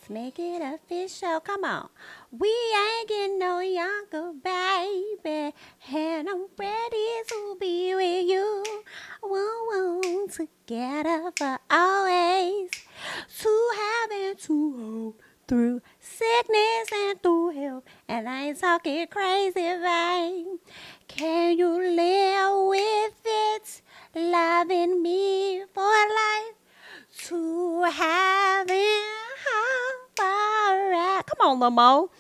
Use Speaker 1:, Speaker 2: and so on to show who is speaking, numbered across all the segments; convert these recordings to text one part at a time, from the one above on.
Speaker 1: Let's make it official. Come on. We ain't getting no younger, baby. And I'm ready to be with you. Woo, together for always. To have and to hold through sickness and through health. And I ain't talking crazy, babe. Can you live with it? Loving me for life. To having right. Come on, Lamo.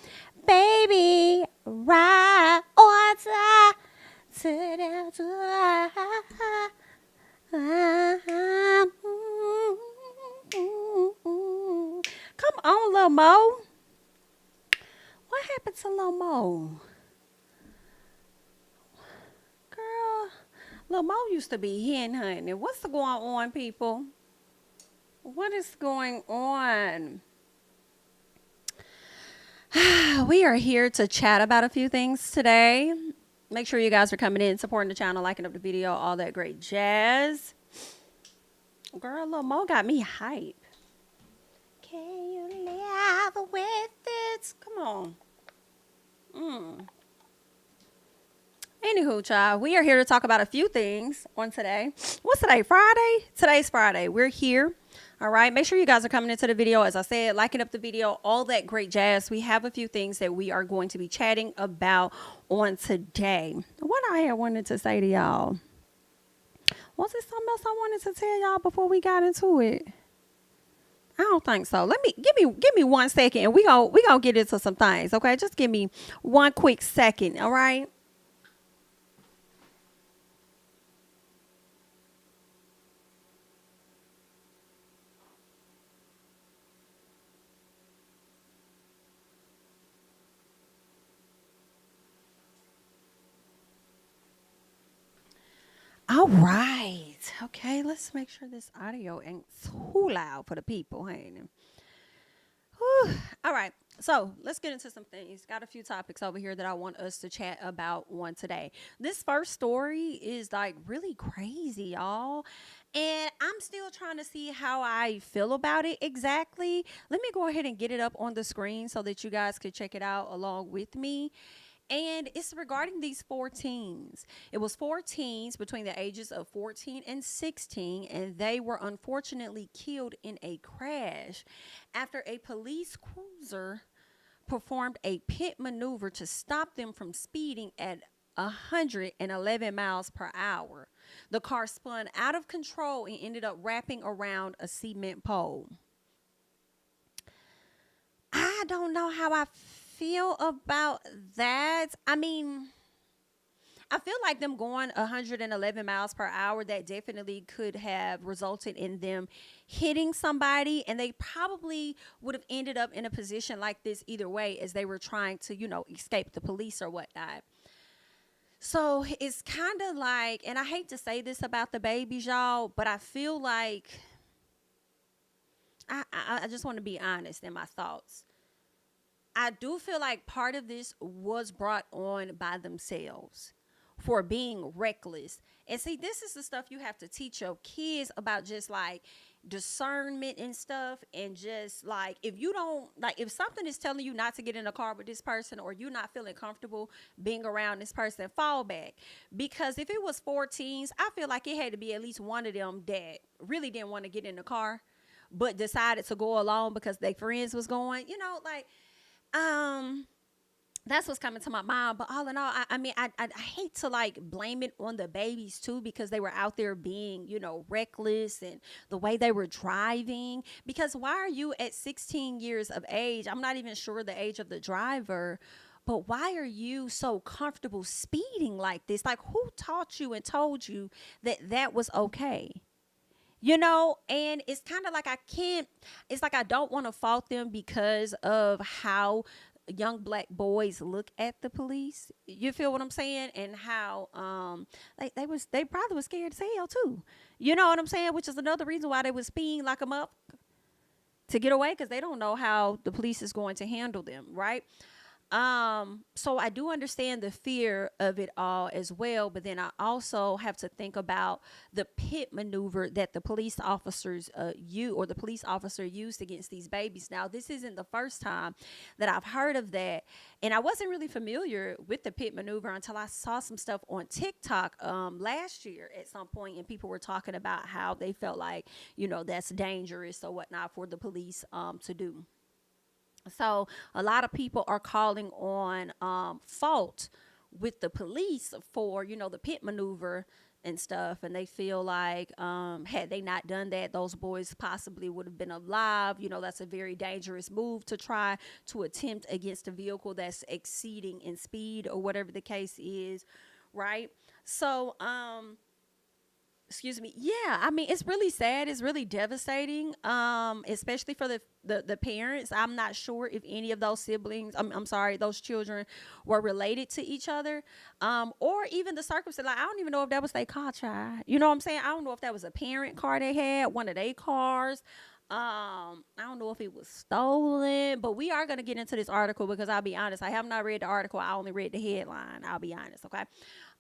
Speaker 1: Baby, ride or die. Come on, Lamo. What happened to Lamo? Girl, Lamo used to be hen hunting. What's going on, people? What is going on? We are here to chat about a few things today. Make sure you guys are coming in, supporting the channel, liking up the video, all that great jazz. Girl, Lil Mo got me hype. Can you live with it? Come on. Anywho, child, we are here to talk about a few things on today. What's today? Friday? Today's Friday. We're here. All right. Make sure you guys are coming into the video. As I said, liking up the video, all that great jazz. We have a few things that we are going to be chatting about on today. What I had wanted to say to y'all. Was there something else I wanted to tell y'all before we got into it? I don't think so. Give me 1 second and we gonna get into some things. Okay. Just give me one quick second. All right. All right. Okay, let's make sure this audio ain't too loud for the people. Ain't it? Whew. All right. So let's get into some things. Got a few topics over here that I want us to chat about on today. This first story is like really crazy, y'all. And I'm still trying to see how I feel about it exactly. Let me go ahead and get it up on the screen so that you guys could check it out along with me. And it's regarding these 4 teens. It was 4 teens between the ages of 14 and 16, and they were unfortunately killed in a crash after a police cruiser performed a pit maneuver to stop them from speeding at 111 miles per hour. The car spun out of control and ended up wrapping around a cement pole. I don't know how I feel about that. I mean, I feel like them going 111 miles per hour, that definitely could have resulted in them hitting somebody, and they probably would have ended up in a position like this either way as they were trying to, escape the police or whatnot. So it's kind of like, and I hate to say this about the babies, y'all, but I feel like I just want to be honest in my thoughts. I do feel like part of this was brought on by themselves for being reckless. And see, this is the stuff you have to teach your kids about, just like discernment and stuff. And just like, if you don't, like, if something is telling you not to get in a car with this person, or you're not feeling comfortable being around this person, fall back. Because if it was 4 teens, I feel like it had to be at least one of them that really didn't want to get in the car, but decided to go along because their friends was going, that's what's coming to my mind. But all in all, I hate to like blame it on the babies too, because they were out there being, reckless, and the way they were driving. Because why are you at 16 years of age? I'm not even sure the age of the driver, but why are you so comfortable speeding like this? Like, who taught you and told you that that was okay? And it's kind of like it's like I don't want to fault them because of how young black boys look at the police. You feel what I'm saying? And how they probably was scared as hell too. You know what I'm saying? Which is another reason why they was speeding like them up to get away, because they don't know how the police is going to handle them, right? So I do understand the fear of it all as well, but then I also have to think about the pit maneuver that the police officers the police officer used against these babies. Now, this isn't the first time that I've heard of that, and I wasn't really familiar with the pit maneuver until I saw some stuff on TikTok last year at some point, and people were talking about how they felt like, that's dangerous or whatnot for the police to do. So a lot of people are calling on fault with the police for, the pit maneuver and stuff, and they feel like had they not done that, those boys possibly would have been alive. That's a very dangerous move to try to attempt against a vehicle that's exceeding in speed or whatever the case is, right? So excuse me, yeah, I mean, it's really sad, it's really devastating, especially for the parents. I'm not sure if any of those siblings, I'm sorry, those children were related to each other, or even the circumstance. Like, I don't even know if that was their car, child. You know what I'm saying? I don't know if that was a parent car they had, one of their cars. I don't know if it was stolen, but we are going to get into this article because I'll be honest, I have not read the article. I only read the headline. I'll be honest, okay?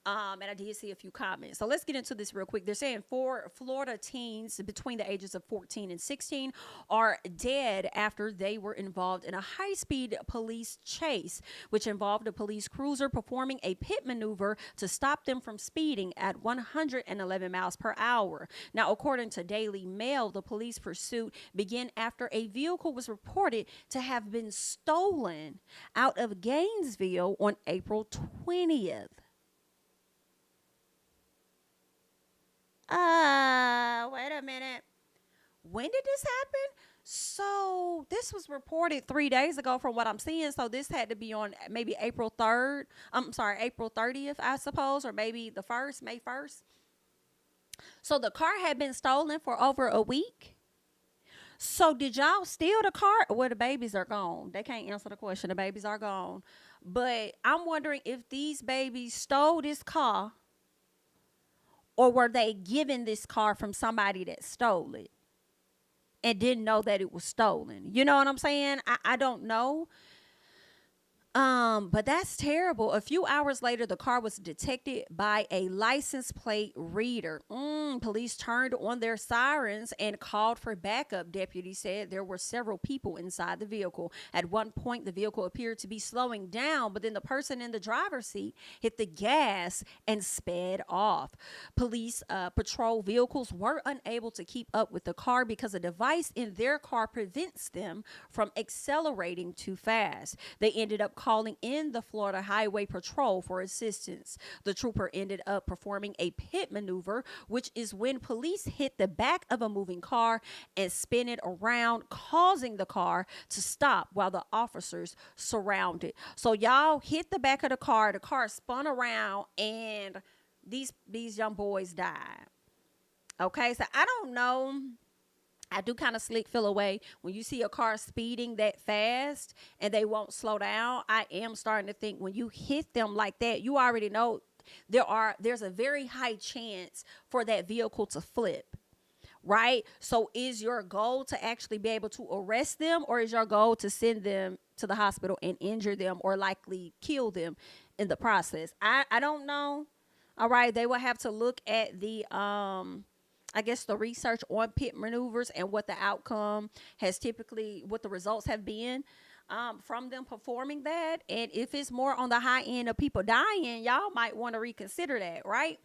Speaker 1: And I did see a few comments. So let's get into this real quick. They're saying 4 Florida teens between the ages of 14 and 16 are dead after they were involved in a high-speed police chase, which involved a police cruiser performing a pit maneuver to stop them from speeding at 111 miles per hour. Now, according to Daily Mail, the police pursuit began after a vehicle was reported to have been stolen out of Gainesville on April 20th. Wait a minute. When did this happen? So this was reported 3 days ago from what I'm seeing. So this had to be on maybe April 3rd. I'm sorry, April 30th, I suppose, or maybe the 1st, May 1st. So the car had been stolen for over a week. So did y'all steal the car? Well, the babies are gone. They can't answer the question. The babies are gone. But I'm wondering if these babies stole this car, or were they given this car from somebody that stole it and didn't know that it was stolen? You know what I'm saying? I don't know. But that's terrible. A few hours later, the car was detected by a license plate reader. Police turned on their sirens and called for backup. Deputies said there were several people inside the vehicle. At one point, the vehicle appeared to be slowing down, but then the person in the driver's seat hit the gas and sped off. Police patrol vehicles were unable to keep up with the car because a device in their car prevents them from accelerating too fast. They ended up calling in the Florida Highway Patrol for assistance. The trooper ended up performing a pit maneuver, which is when police hit the back of a moving car and spin it around, causing the car to stop while the officers surrounded. So y'all hit the back of the car spun around, and these young boys died. Okay, so I don't know. I do kind of slick feel away when you see a car speeding that fast and they won't slow down. I am starting to think when you hit them like that, you already know there's a very high chance for that vehicle to flip, right? So is your goal to actually be able to arrest them, or is your goal to send them to the hospital and injure them or likely kill them in the process? I don't know. All right, they will have to look at the I guess the research on pit maneuvers and what the outcome has typically, what the results have been from them performing that. And if it's more on the high end of people dying, y'all might want to reconsider that, right?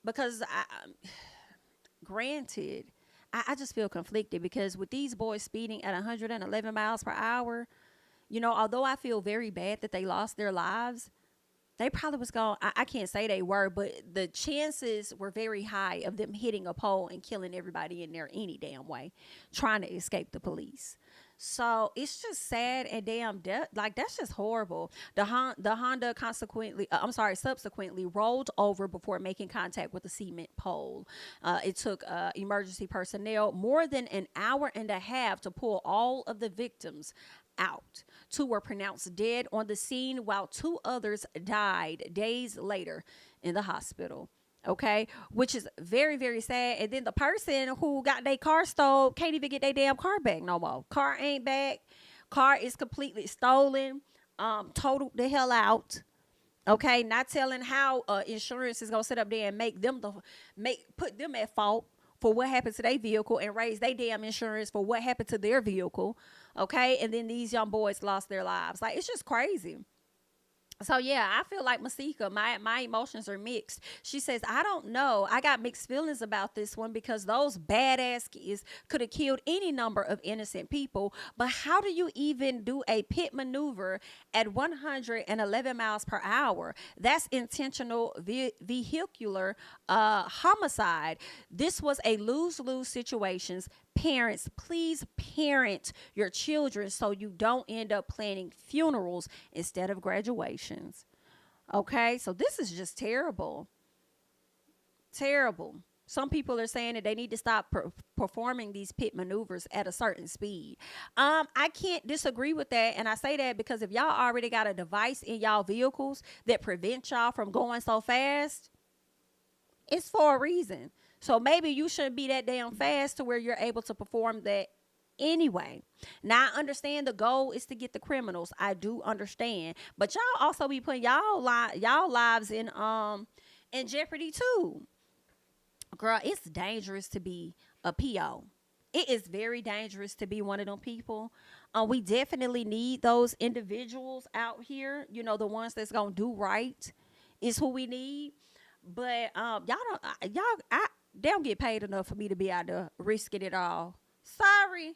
Speaker 1: Because granted, I just feel conflicted because with these boys speeding at 111 miles per hour, although I feel very bad that they lost their lives, they probably was going, I can't say they were, but the chances were very high of them hitting a pole and killing everybody in there any damn way, trying to escape the police. So it's just sad and damn, like that's just horrible. The Honda subsequently rolled over before making contact with the cement pole. It took emergency personnel more than an hour and a half to pull all of the victims out. 2 were pronounced dead on the scene, while 2 others died days later in the hospital. Okay, which is very, very sad. And then the person who got their car stole can't even get their damn car back no more. Car ain't back. Car is completely stolen, totaled the hell out. Okay, not telling how insurance is gonna sit up there and put them at fault for what happened to their vehicle and raise their damn insurance for what happened to their vehicle. Okay, and then these young boys lost their lives. Like, it's just crazy. So yeah, I feel like Masika, my emotions are mixed. She says, I don't know. I got mixed feelings about this one because those badass kids could have killed any number of innocent people. But how do you even do a pit maneuver at 111 miles per hour? That's intentional vehicular homicide. This was a lose-lose situation. Parents, please parent your children so you don't end up planning funerals instead of graduations. Okay, so this is just terrible. Terrible. Some people are saying that they need to stop performing these pit maneuvers at a certain speed. I can't disagree with that, and I say that because if y'all already got a device in y'all vehicles that prevents y'all from going so fast, it's for a reason. So maybe you shouldn't be that damn fast to where you're able to perform that anyway. Now, I understand the goal is to get the criminals. I do understand. But y'all also be putting y'all lives in jeopardy too. Girl, it's dangerous to be a PO. It is very dangerous to be one of them people. We definitely need those individuals out here. You know, the ones that's gonna do right is who we need. But they don't get paid enough for me to be out there risking it all. Sorry,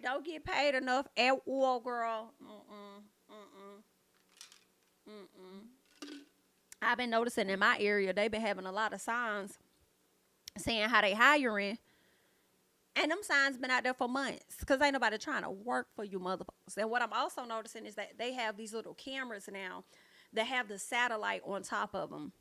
Speaker 1: don't get paid enough at all, girl. I've been noticing in my area they've been having a lot of signs saying how they hiring, and them signs been out there for months because ain't nobody trying to work for you motherfuckers. And what I'm also noticing is that they have these little cameras now that have the satellite on top of them.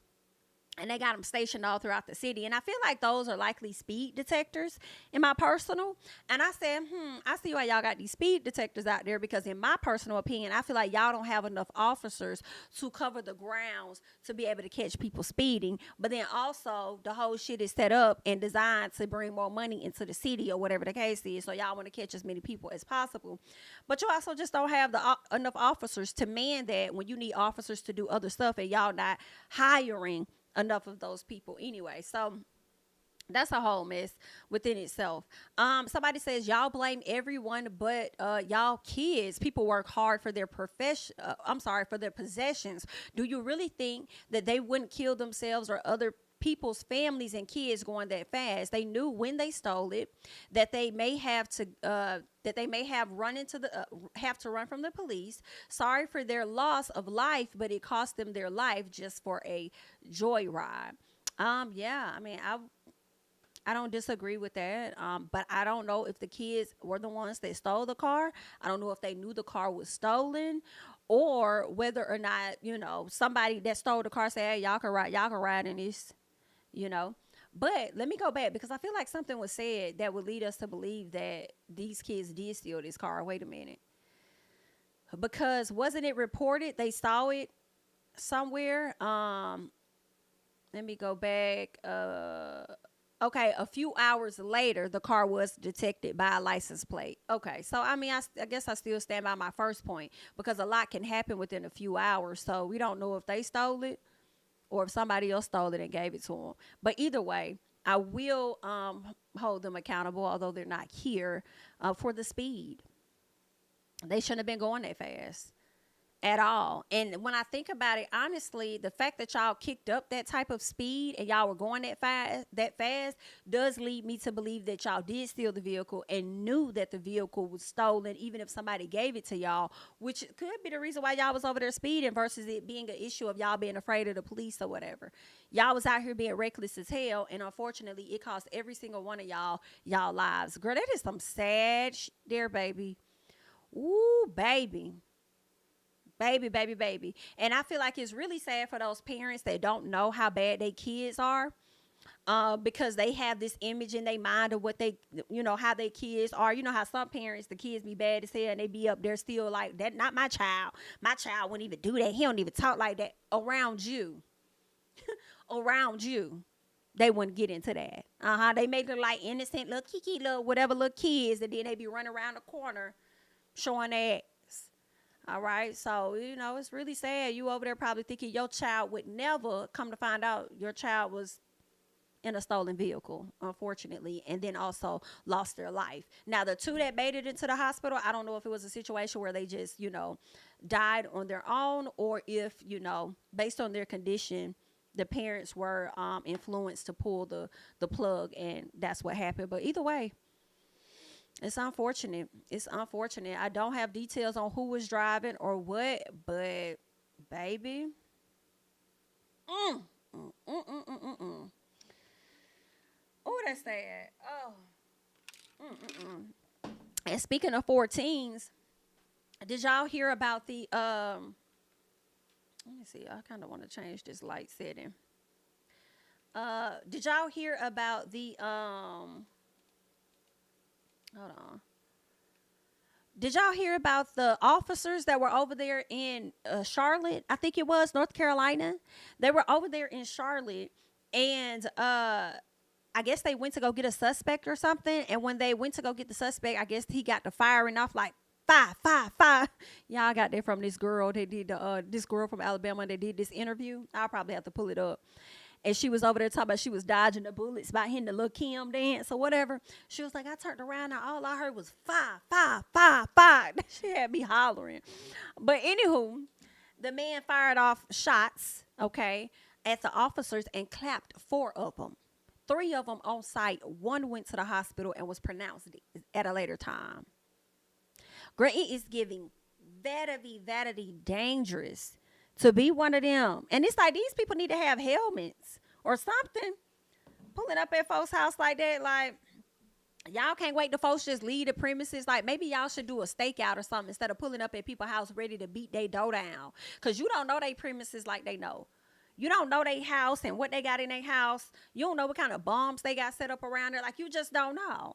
Speaker 1: And they got them stationed all throughout the city. And I feel like those are likely speed detectors in my personal. And I said, I see why y'all got these speed detectors out there, because in my personal opinion, I feel like y'all don't have enough officers to cover the grounds to be able to catch people speeding. But then also the whole shit is set up and designed to bring more money into the city or whatever the case is. So y'all want to catch as many people as possible. But you also just don't have enough officers to man that when you need officers to do other stuff and y'all not hiring enough of those people anyway. So that's a whole mess within itself. Somebody says y'all blame everyone but y'all kids. People work hard for their for their possessions. Do you really think that they wouldn't kill themselves or other people's families and kids going that fast? They knew when they stole it that they may have to have to run from the police. Sorry for their loss of life, but it cost them their life just for a joyride. Yeah, I mean, I don't disagree with that. But I don't know if the kids were the ones that stole the car. I don't know if they knew the car was stolen, or whether or not, somebody that stole the car said, hey, y'all can ride in this. But let me go back, because I feel like something was said that would lead us to believe that these kids did steal this car. Wait a minute. Because wasn't it reported they saw it somewhere? Let me go back. Okay, a few hours later, the car was detected by a license plate. Okay, so I mean, I guess I still stand by my first point, because a lot can happen within a few hours. So we don't know if they stole it or if somebody else stole it and gave it to them. But either way, I will hold them accountable, although they're not here, for the speed. They shouldn't have been going that fast at all. And when I think about it, honestly, the fact that y'all kicked up that type of speed and y'all were going that fast does lead me to believe that y'all did steal the vehicle and knew that the vehicle was stolen, even if somebody gave it to y'all, which could be the reason why y'all was over there speeding versus it being an issue of y'all being afraid of the police or whatever. Y'all was out here being reckless as hell, and unfortunately, it cost every single one of y'all lives. Girl, that is some sad there, baby. Ooh, baby. Baby. And I feel like it's really sad for those parents that don't know how bad their kids are, because they have this image in their mind of what they, how their kids are. You know how some parents, the kids be bad as hell and they be up there still like, that not my child. My child wouldn't even do that. He don't even talk like that around you. Around you. They wouldn't get into that. They make them like innocent little kiki, little whatever little kids, and then they be running around the corner showing their ass. All right. So, it's really sad. You over there probably thinking your child would never come to find out your child was in a stolen vehicle, unfortunately, and then also lost their life. Now, the two that made it into the hospital, I don't know if it was a situation where they just, died on their own, or if, based on their condition, the parents were influenced to pull the plug, and that's what happened. But either way, it's unfortunate. It's unfortunate. I don't have details on who was driving or what, but baby. Oh, that's sad. Oh. And speaking of 14s, did y'all hear about the let me see. I kind of want to change this light setting. Did y'all hear about the hold on. Did y'all hear about the officers that were over there in Charlotte? I think it was North Carolina. They were over there in Charlotte, and I guess they went to go get a suspect or something. And when they went to go get the suspect, I guess he got to firing off like fire, fire, fire. Y'all got that from this girl. They did this girl from Alabama. They did this interview. I'll probably have to pull it up. And she was over there talking about she was dodging the bullets by hitting the little Kim dance or whatever. She was like, I turned around and all I heard was fire, fire, fire, fire. She had me hollering. But anywho, the man fired off shots, okay, at the officers and clapped 4 of them. 3 of them on site. 1 went to the hospital and was pronounced at a later time. Girl, it is giving very dangerous to be one of them. And it's like these people need to have helmets or something. Pulling up at folks' house like that, like, y'all can't wait to folks just leave the premises. Like, maybe y'all should do a stakeout or something instead of pulling up at people's house ready to beat their door down. Because you don't know their premises like they know. You don't know their house and what they got in their house. You don't know what kind of bombs they got set up around there. Like, you just don't know.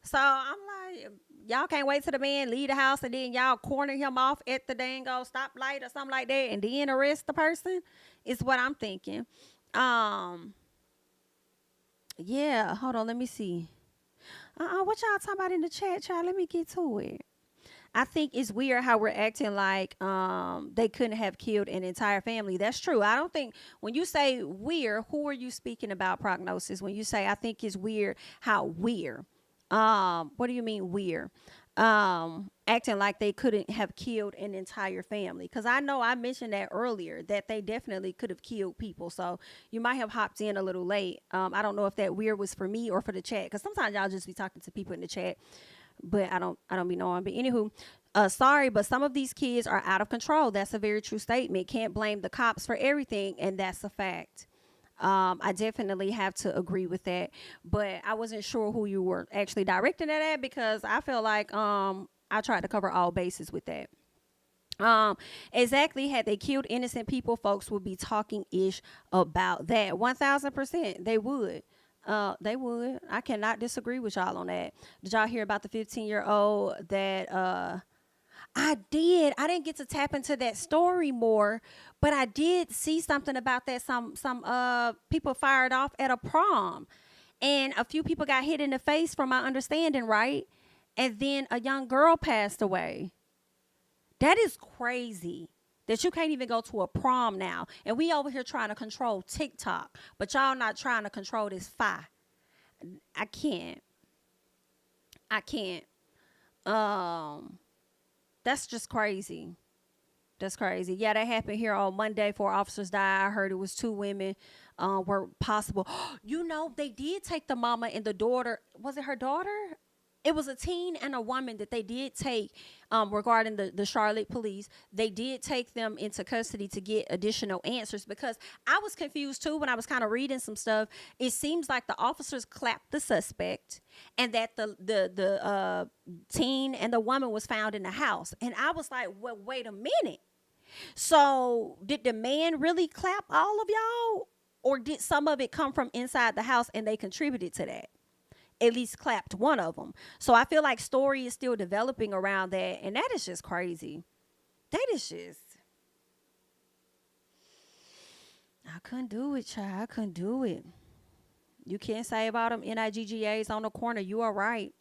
Speaker 1: So I'm like, y'all can't wait till the man leave the house and then y'all corner him off at the dango stoplight or something like that and then arrest the person, is what I'm thinking. Yeah, hold on, let me see. What y'all talking about in the chat, child? Let me get to it. I think it's weird how we're acting like they couldn't have killed an entire family. That's true. I don't think when you say weird, who are you speaking about, Prognosis? When you say I think it's weird, how weird? What do you mean weird? Acting like they couldn't have killed an entire family. Because I know I mentioned that earlier, that they definitely could have killed people. So you might have hopped in a little late. I don't know if that weird was for me or for the chat. Because sometimes y'all just be talking to people in the chat. But I don't be knowing. But anywho, sorry, but some of these kids are out of control. That's a very true statement. Can't blame the cops for everything, and that's a fact. I definitely have to agree with that. But I wasn't sure who you were actually directing that at, because I feel like I tried to cover all bases with that. Exactly. Had they killed innocent people, folks would be talking ish about that. 1000%. They would. They would. I cannot disagree with y'all on that. Did y'all hear about the 15-year-old that I did. I didn't get to tap into that story more, but I did see something about that. Some people fired off at a prom, and a few people got hit in the face, from my understanding, right? And then a young girl passed away. That is crazy. That you can't even go to a prom now. And we over here trying to control TikTok. But y'all not trying to control this fire. I can't. That's just crazy. That's crazy. Yeah, that happened here on Monday. 4 officers died. I heard it was 2 women were possible. They did take the mama and the daughter. Was it her daughter? It was a teen and a woman that they did take, regarding the Charlotte police. They did take them into custody to get additional answers, because I was confused too when I was kind of reading some stuff. It seems like the officers clapped the suspect, and that the teen and the woman was found in the house. And I was like, well, wait a minute. So did the man really clap all of y'all, or did some of it come from inside the house and they contributed to that? At least clapped one of them. So I feel like story is still developing around that, and that is just crazy. That is just, I couldn't do it, child. I couldn't do it. You can't say about them NIGGAs on the corner. You are right.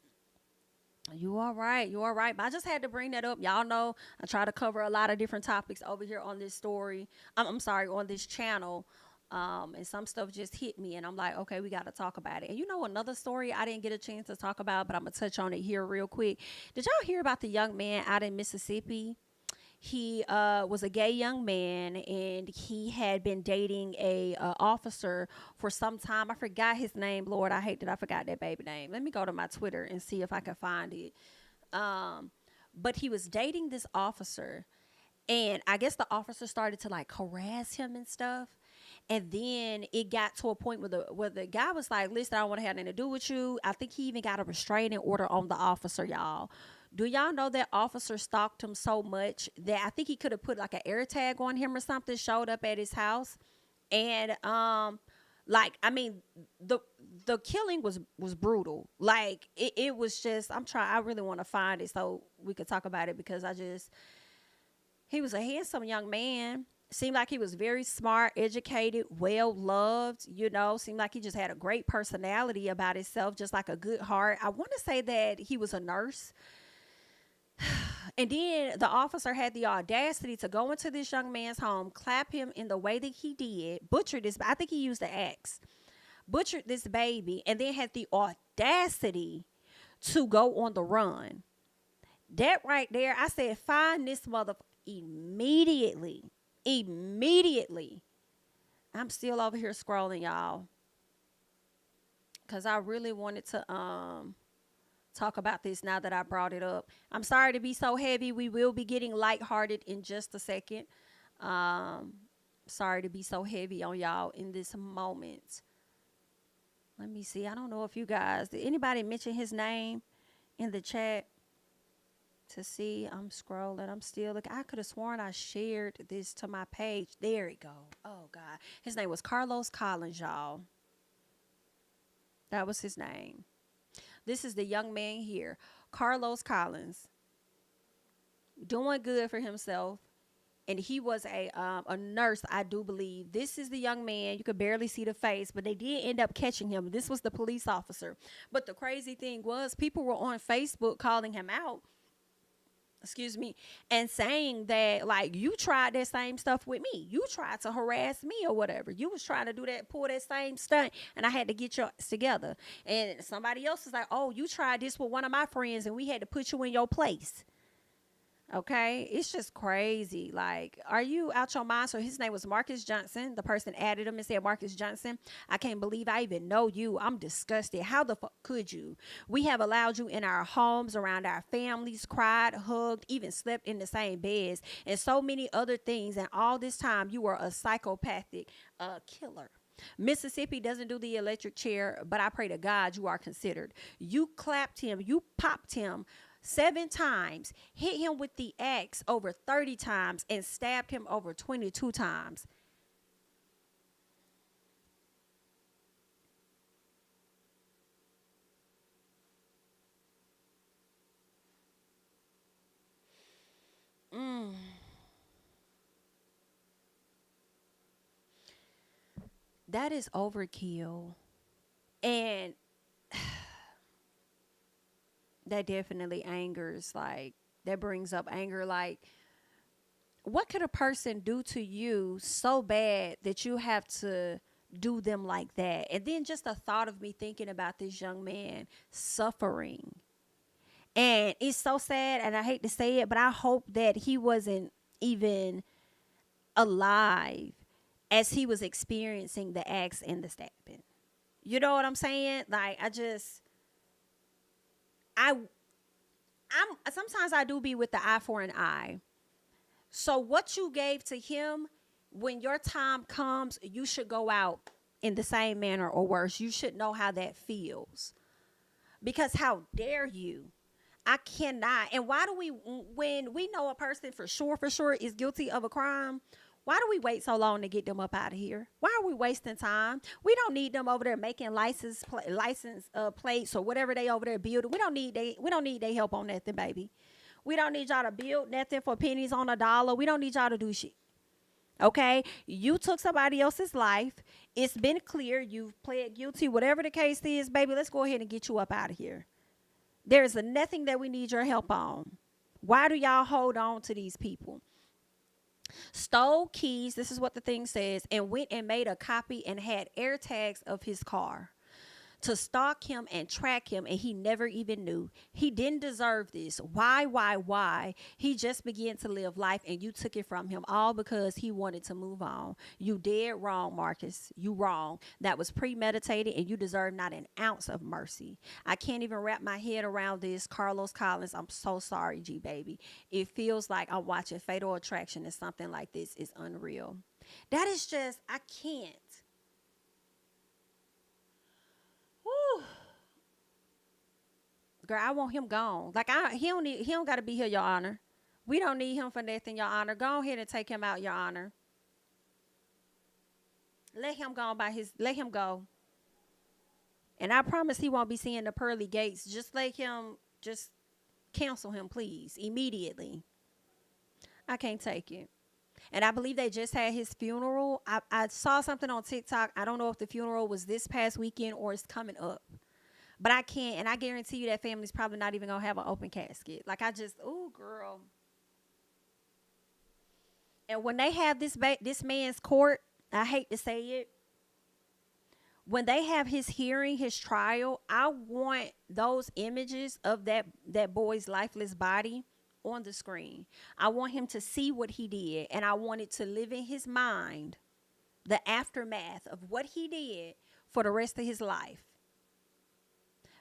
Speaker 1: You are right. You are right. But I just had to bring that up. Y'all know I try to cover a lot of different topics over here on this story. I'm sorry, on this channel. And some stuff just hit me, and I'm like, okay, we got to talk about it. And you know, another story I didn't get a chance to talk about, but I'm gonna touch on it here real quick. Did y'all hear about the young man out in Mississippi? He was a gay young man, and he had been dating a officer for some time. I forgot his name. Lord, I hate that I forgot that baby name. Let me go to my Twitter and see if I can find it. But he was dating this officer, and I guess the officer started to like harass him and stuff. And then it got to a point where the guy was like, listen, I don't want to have anything to do with you. I think he even got a restraining order on the officer, y'all. Do y'all know that officer stalked him so much that I think he could have put like an air tag on him or something, showed up at his house. And like, I mean, the killing was brutal. Like it was just, I really want to find it so we could talk about it, because he was a handsome young man. Seemed like he was very smart, educated, well loved, seemed like he just had a great personality about himself, just like a good heart. I want to say that he was a nurse. And then the officer had the audacity to go into this young man's home, clap him in the way that he did, butchered this. I think he used the axe, butchered this baby, and then had the audacity to go on the run. That right there, I said, find this mother immediately. Immediately. I'm still over here scrolling, y'all, because I really wanted to talk about this now that I brought it up. I'm sorry to be so heavy. We will be getting lighthearted in just a second. Sorry to be so heavy on y'all in this moment. Let me see. I don't know if you guys, did anybody mention his name in the chat? To see, I'm scrolling. I'm still looking. I could have sworn I shared this to my page. There it go. Oh God, his name was Carlos Collins, y'all. That was his name. This is the young man here, Carlos Collins, doing good for himself, and he was a nurse, I do believe. This is the young man. You could barely see the face, but they did end up catching him. This was the police officer. But the crazy thing was, people were on Facebook calling him out, and saying that, like, you tried that same stuff with me. You tried to harass me or whatever. You was trying to pull that same stunt, and I had to get yours together. And somebody else was like, oh, you tried this with one of my friends, and we had to put you in your place. Okay, it's just crazy. Like, are you out your mind? So his name was Marcus Johnson. The person added him and said, Marcus Johnson, I can't believe I even know you. I'm disgusted. How the fuck could you? We have allowed you in our homes, around our families, cried, hugged, even slept in the same beds, and so many other things. And all this time, you were a psychopathic killer. Mississippi doesn't do the electric chair, but I pray to God you are considered. You clapped him. You popped him 7 times, hit him with the axe over 30 times, and stabbed him over 22 times. That is overkill. And that definitely angers, like, that brings up anger. Like, what could a person do to you so bad that you have to do them like that? And then just the thought of me thinking about this young man suffering, and it's so sad, and I hate to say it, but I hope that he wasn't even alive as he was experiencing the axe and the stabbing. You know what I'm saying? Like, I'm sometimes I do be with the eye for an eye. So what you gave to him, when your time comes, you should go out in the same manner or worse. You should know how that feels. Because how dare you? I cannot. And why do we, when we know a person for sure is guilty of a crime, why do we wait so long to get them up out of here? Why are we wasting time? We don't need them over there making license plates or whatever they over there building. We don't need their help on nothing, baby. We don't need y'all to build nothing for pennies on a dollar. We don't need y'all to do shit. Okay? You took somebody else's life. It's been clear. You've pled guilty. Whatever the case is, baby, let's go ahead and get you up out of here. There is nothing that we need your help on. Why do y'all hold on to these people? Stole keys, this is what the thing says, and went and made a copy and had air tags of his car to stalk him and track him, and he never even knew. He didn't deserve this. Why? He just began to live life, and you took it from him, all because he wanted to move on. You dead wrong, Marcus. You wrong. That was premeditated, and you deserve not an ounce of mercy. I can't even wrap my head around this. Carlos Collins, I'm so sorry, G baby. It feels like I'm watching Fatal Attraction, and something like this is unreal. That is just, I can't. Whew. Girl, I want him gone. Like, he don't got to be here, Your Honor. We don't need him for nothing, Your Honor. Go ahead and take him out, Your Honor. Let him go. And I promise he won't be seeing the pearly gates. Just cancel him, please, immediately. I can't take it. And I believe they just had his funeral. I saw something on TikTok. I don't know if the funeral was this past weekend or it's coming up. But I can't. And I guarantee you that family's probably not even going to have an open casket. Like, ooh, girl. And when they have this man's court, I hate to say it, when they have his hearing, his trial, I want those images of that boy's lifeless body on the screen. I want him to see what he did, and I want it to live in his mind, the aftermath of what he did for the rest of his life.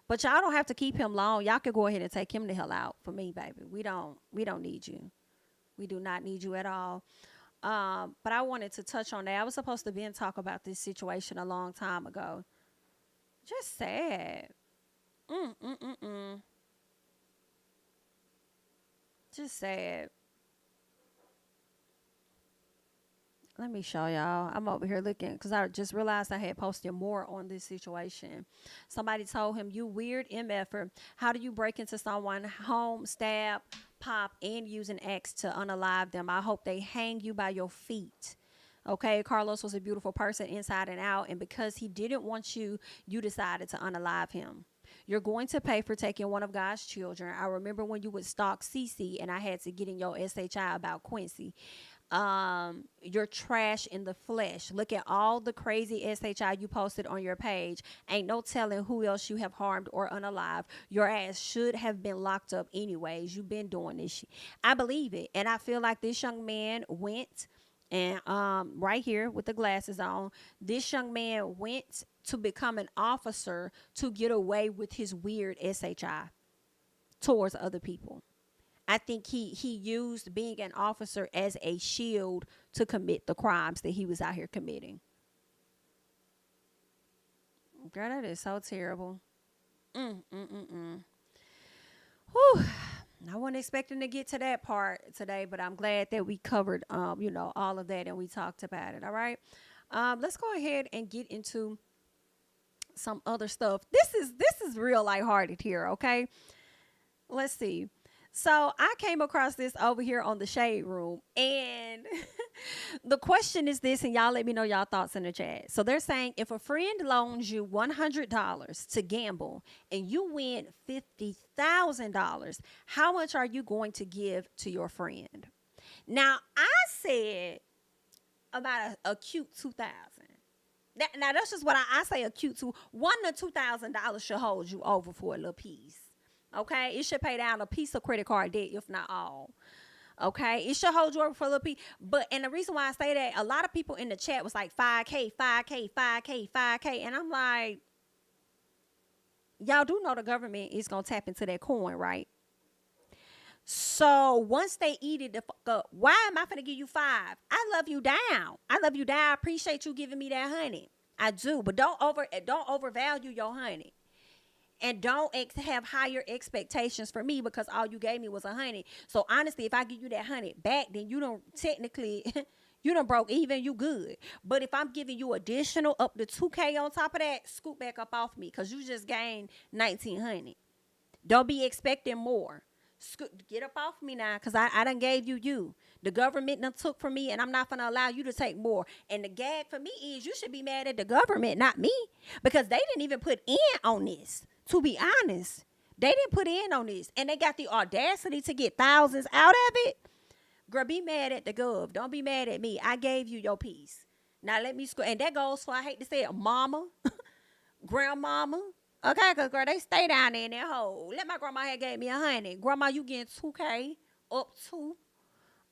Speaker 1: But y'all don't have to keep him long. Y'all can go ahead and take him the hell out for me, baby. We don't need you. We do not need you at all. But I wanted to touch on that. I was supposed to be and talk about this situation a long time ago. Just sad. Just sad. Let me show y'all. I'm over here looking because I just realized I had posted more on this situation. Somebody told him, "You weird MFer. How do you break into someone's home, stab, pop, and use an axe to unalive them? I hope they hang you by your feet." Okay, Carlos was a beautiful person inside and out, and because he didn't want you, you decided to unalive him. You're going to pay for taking one of God's children. I remember when you would stalk Cece and I had to get in your SHI about Quincy. You're trash in the flesh. Look at all the crazy SHI you posted on your page. Ain't no telling who else you have harmed or unalive. Your ass should have been locked up anyways. You've been doing this shit. I believe it. And I feel like this young man went and right here with the glasses on, this young man went to become an officer to get away with his weird SHI towards other people. I think he used being an officer as a shield to commit the crimes that he was out here committing. Girl, that is so terrible. Whew. I wasn't expecting to get to that part today, but I'm glad that we covered, all of that and we talked about it. All right. Let's go ahead and get into some other stuff. This is real lighthearted here. Okay. Let's see. So I came across this over here on the Shade Room, and the question is this, and y'all let me know y'all thoughts in the chat. So they're saying, if a friend loans you $100 to gamble and you win $50,000, how much are you going to give to your friend? Now, I said about a cute 2,000. Now that's just what I say. A cute $1,000 to $2,000 should hold you over for a little piece. Okay, it should pay down a piece of credit card debt, if not all. Okay, it should hold you over for a little piece. And the reason why I say that, a lot of people in the chat was like 5K, 5K, 5K, 5K. And I'm like, y'all do know the government is going to tap into that coin, right? So once they eat it the fuck up, why am I finna give you 5? I love you down. I appreciate you giving me that honey. I do, but don't overvalue your honey. And don't have higher expectations for me because all you gave me was a honey. So honestly, if I give you that honey back, then you don't technically, you done broke even, you good. But if I'm giving you additional up to 2K on top of that, scoop back up off me because you just gained 1900. Don't be expecting more. Get up off me now because I done gave you. The government done took from me and I'm not going to allow you to take more. And the gag for me is you should be mad at the government, not me, because they didn't even put in on this. To be honest, They didn't put in on this, and they got the audacity to get thousands out of it. Girl, be mad at the gov. Don't be mad at me. I gave you your piece. Now let me and that goes for, I hate to say it, mama, grandmama. Okay, because girl, they stay down there in that hole. Let my grandma had gave me 100. Grandma, you getting 2K up to.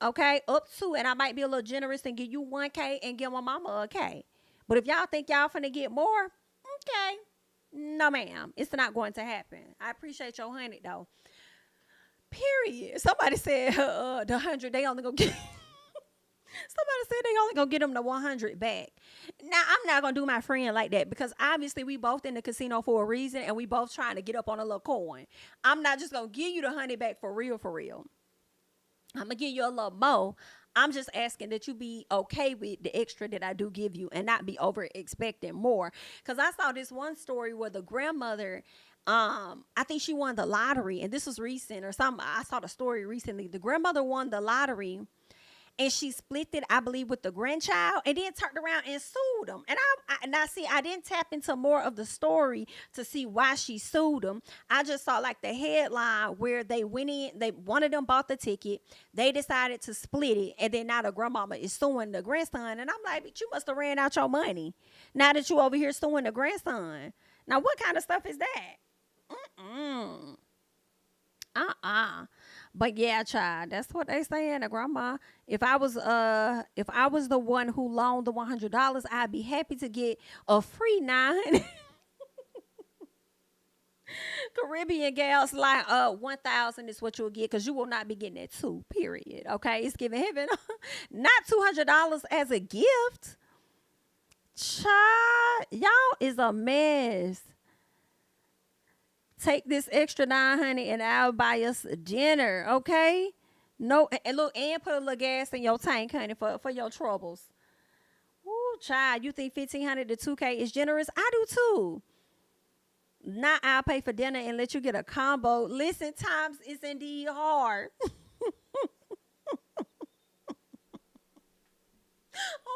Speaker 1: Okay, up to, and I might be a little generous and give you 1K and give my mama a K. But if y'all think y'all finna get more, okay. No, ma'am. It's not going to happen. I appreciate your 100, though. Period. Somebody said the 100, they only gonna get... Somebody said they only gonna get them the 100 back. Now, I'm not gonna do my friend like that because obviously we both in the casino for a reason and we both trying to get up on a little coin. I'm not just gonna give you the 100 back for real, for real. I'm gonna give you a little more. I'm just asking that you be okay with the extra that I do give you and not be over expecting more. Because I saw this one story where the grandmother, I think she won the lottery, and this was recent or something. I saw the story recently. The grandmother won the lottery, and she split it, I believe, with the grandchild, and then turned around and sued them. And I didn't tap into more of the story to see why she sued them. I just saw like the headline where they went in, one of them bought the ticket, they decided to split it, and then now the grandmama is suing the grandson. And I'm like, but you must have ran out your money now that you over here suing the grandson. Now, what kind of stuff is that? But yeah, child, that's what they saying. The grandma, if I was the one who loaned the $100, I'd be happy to get a free 9. Caribbean gals like 1,000 is what you'll get because you will not be getting that too. Period. Okay, it's giving heaven, not $200 as a gift. Child, y'all is a mess. Take this extra 900 and I'll buy us dinner, okay? No, and look, and put a little gas in your tank, honey, for your troubles. Ooh, child, you think 1,500 to 2K is generous? I do too. Now I'll pay for dinner and let you get a combo. Listen, times is indeed hard.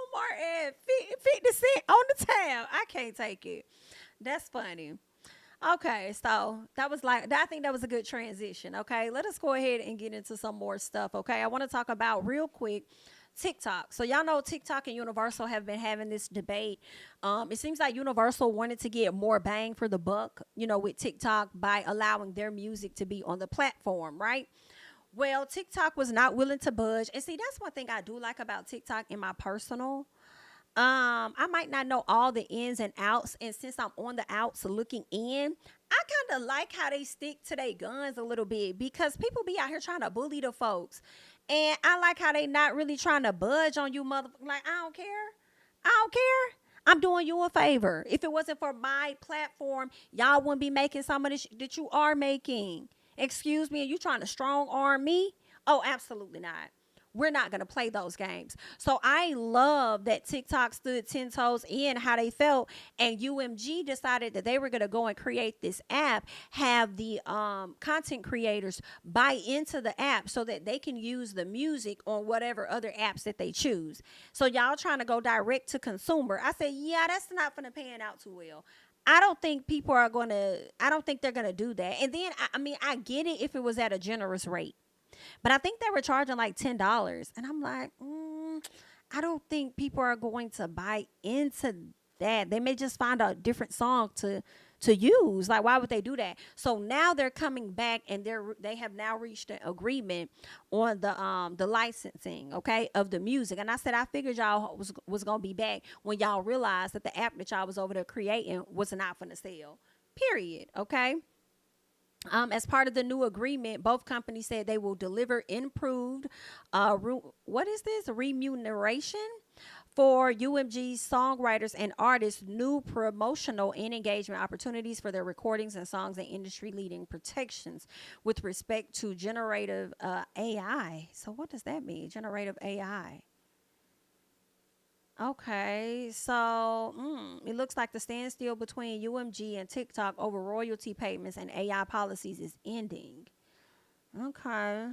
Speaker 1: Omar and 50 cents on the tab. I can't take it. That's funny. Okay, so that was like, I think that was a good transition. Okay, let us go ahead and get into some more stuff. Okay, I want to talk about real quick TikTok. So y'all know TikTok and Universal have been having this debate. It seems like Universal wanted to get more bang for the buck, with TikTok by allowing their music to be on the platform, right? Well, TikTok was not willing to budge. And see, that's one thing I do like about TikTok in my personal. I might not know all the ins and outs, and since I'm on the outs looking in, I kind of like how they stick to their guns a little bit because people be out here trying to bully the folks, and I like how they not really trying to budge on you, motherfucker. Like, I don't care. I'm doing you a favor. If it wasn't for my platform, y'all wouldn't be making some of the that you are making. Excuse me, are you trying to strong arm me? Oh, absolutely not. We're not going to play those games. So I love that TikTok stood 10 toes in how they felt, and UMG decided that they were going to go and create this app, have the content creators buy into the app so that they can use the music on whatever other apps that they choose. So y'all trying to go direct to consumer. I said, yeah, that's not going to pan out too well. I don't think they're going to do that. And then, I get it if it was at a generous rate. But I think they were charging like $10. And I'm like, I don't think people are going to buy into that. They may just find a different song to use. Like, why would they do that? So now they're coming back, and they have now reached an agreement on the licensing, okay, of the music. And I said, I figured y'all was going to be back when y'all realized that the app that y'all was over there creating was not going to sell. Period. Okay. As part of the new agreement, both companies said they will deliver improved, remuneration for UMG's songwriters and artists, new promotional and engagement opportunities for their recordings and songs, and industry-leading protections with respect to generative AI. So what does that mean, generative AI? Okay, so it looks like the standstill between UMG and TikTok over royalty payments and AI policies is ending. Okay.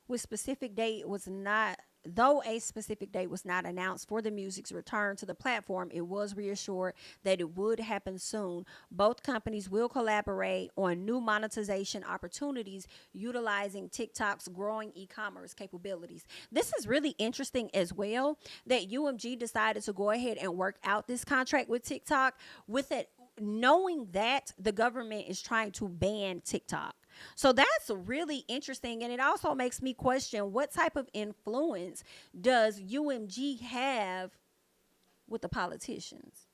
Speaker 1: With specific date was not though a specific date was not announced for the music's return to the platform, it was reassured that it would happen soon. Both companies will collaborate on new monetization opportunities utilizing TikTok's growing e-commerce capabilities. This is really interesting as well that UMG decided to go ahead and work out this contract with TikTok with it, knowing that the government is trying to ban TikTok. So that's really interesting. And it also makes me question, what type of influence does UMG have with the politicians?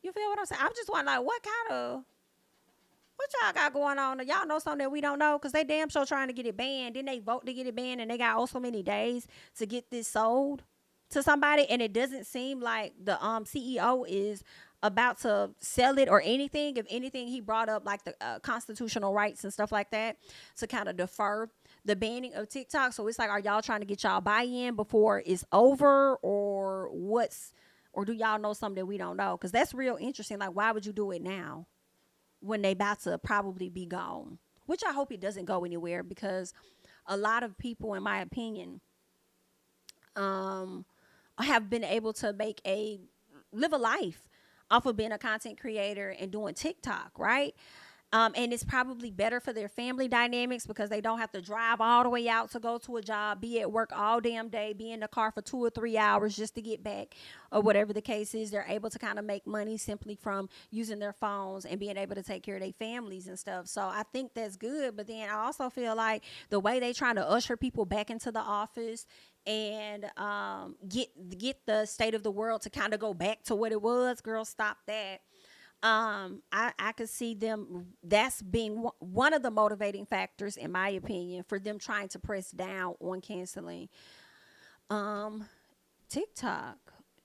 Speaker 1: You feel what I'm saying? I'm just wondering, like, what y'all got going on? Y'all know something that we don't know? Because they damn sure trying to get it banned. Then they vote to get it banned, and they got also many days to get this sold to somebody. And it doesn't seem like the CEO is about to sell it or anything. If anything, he brought up like the constitutional rights and stuff like that to kind of defer the banning of TikTok. So it's like, are y'all trying to get y'all buy-in before it's over, or do y'all know something that we don't know? Because that's real interesting. Like, why would you do it now when they about to probably be gone? Which I hope it doesn't go anywhere, because a lot of people, in my opinion, have been able to live a life off of being a content creator and doing TikTok, right? And it's probably better for their family dynamics because they don't have to drive all the way out to go to a job, be at work all damn day, be in the car for 2 or 3 hours just to get back, or whatever the case is. They're able to kind of make money simply from using their phones and being able to take care of their families and stuff. So I think that's good. But then I also feel like the way they trying to usher people back into the office and get the state of the world to kind of go back to what it was, girl, stop that. I could see them, that's being one of the motivating factors, in my opinion, for them trying to press down on canceling TikTok.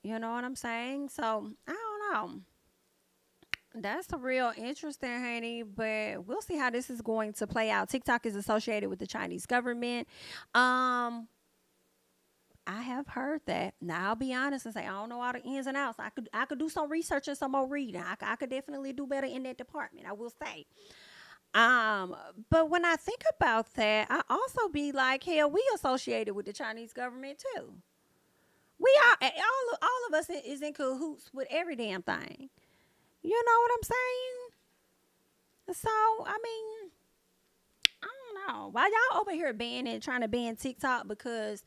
Speaker 1: You know what I'm saying? So I don't know. That's a real interesting, honey, but we'll see how this is going to play out. TikTok is associated with the Chinese government. I have heard that. Now I'll be honest and say I don't know all the ins and outs. I could do some research and some more reading. I could definitely do better in that department, I will say. But when I think about that, I also be like, hell, we associated with the Chinese government too. We are, all of us is in cahoots with every damn thing. You know what I'm saying? So I mean, I don't know. While y'all over here trying to ban TikTok because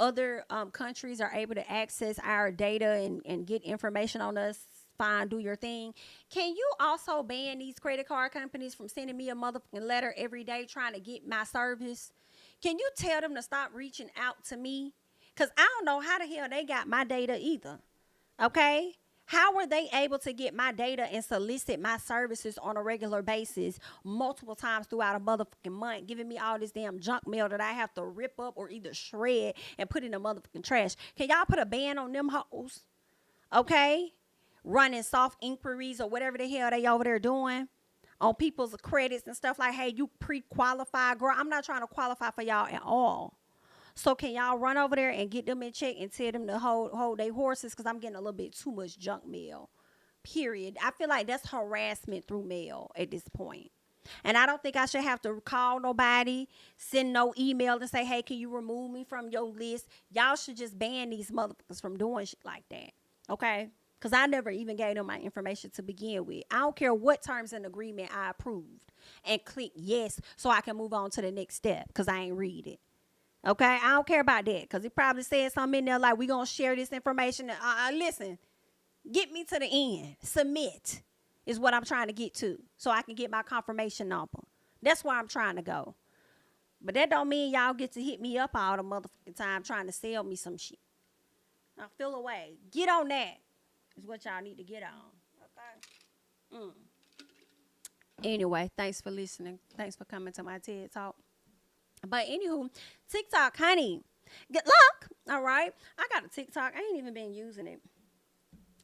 Speaker 1: other countries are able to access our data and get information on us, fine, do your thing. Can you also ban these credit card companies from sending me a motherfucking letter every day trying to get my service? Can you tell them to stop reaching out to me? Because I don't know how the hell they got my data either. Okay? How were they able to get my data and solicit my services on a regular basis multiple times throughout a motherfucking month, giving me all this damn junk mail that I have to rip up or either shred and put in the motherfucking trash? Can y'all put a ban on them hoes? Okay? Running soft inquiries or whatever the hell they over there doing on people's credits and stuff like, hey, you pre-qualified. Girl, I'm not trying to qualify for y'all at all. So can y'all run over there and get them in check and tell them to hold their horses? Because I'm getting a little bit too much junk mail, period. I feel like that's harassment through mail at this point. And I don't think I should have to call nobody, send no email and say, hey, can you remove me from your list? Y'all should just ban these motherfuckers from doing shit like that, okay? Because I never even gave them my information to begin with. I don't care what terms and agreement I approved and click yes so I can move on to the next step because I ain't read it. Okay, I don't care about that because he probably said something in there like, we going to share this information. Listen, get me to the end. Submit is what I'm trying to get to so I can get my confirmation number. That's where I'm trying to go. But that don't mean y'all get to hit me up all the motherfucking time trying to sell me some shit. Now, feel away. Get on that is what y'all need to get on. Okay? Anyway, thanks for listening. Thanks for coming to my TED Talk. But anywho, TikTok, honey, good luck. All right. I got a TikTok. I ain't even been using it.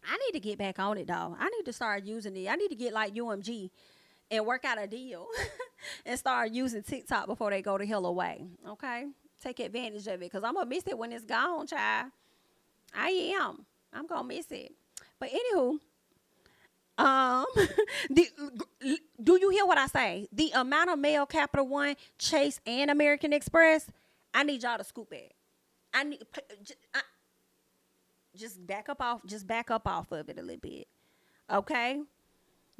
Speaker 1: I need to get back on it, though. I need to start using it. I need to get like UMG and work out a deal and start using TikTok before they go the hell away. Okay. Take advantage of it because I'm going to miss it when it's gone, child. I am. I'm going to miss it. But anywho, do you hear what I say? The amount of mail, Capital One, Chase, and American Express, I need y'all to scoop it. I need just back up off of it a little bit, okay?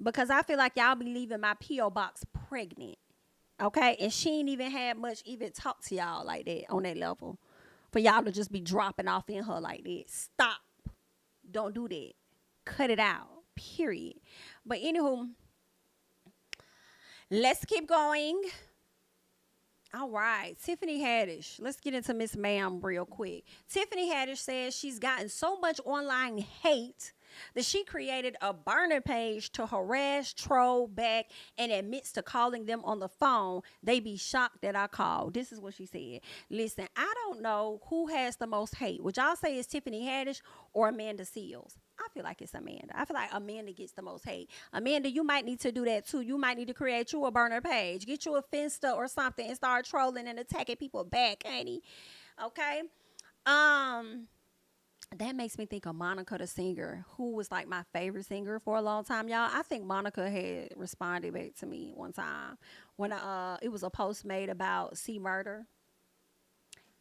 Speaker 1: Because I feel like y'all be leaving my P.O. box pregnant, okay? And she ain't even had much even talk to y'all like that on that level for y'all to just be dropping off in her like that. Stop. Don't do that. Cut it out, period. But anywho, let's keep going. All right, Tiffany Haddish. Let's get into Miss Ma'am real quick. Tiffany Haddish says she's gotten so much online hate that she created a burner page to harass, troll back, and admits to calling them on the phone. They be shocked that I call. This is what she said. Listen, I don't know who has the most hate. Would y'all say it's Tiffany Haddish or Amanda Seales? I feel like it's Amanda. I feel like Amanda gets the most hate. Amanda, you might need to do that too. You might need to create you a burner page. Get you a Finsta or something and start trolling and attacking people back, honey. Okay? That makes me think of Monica the singer, who was like my favorite singer for a long time, y'all. I think Monica had responded back to me one time when it was a post made about C Murder.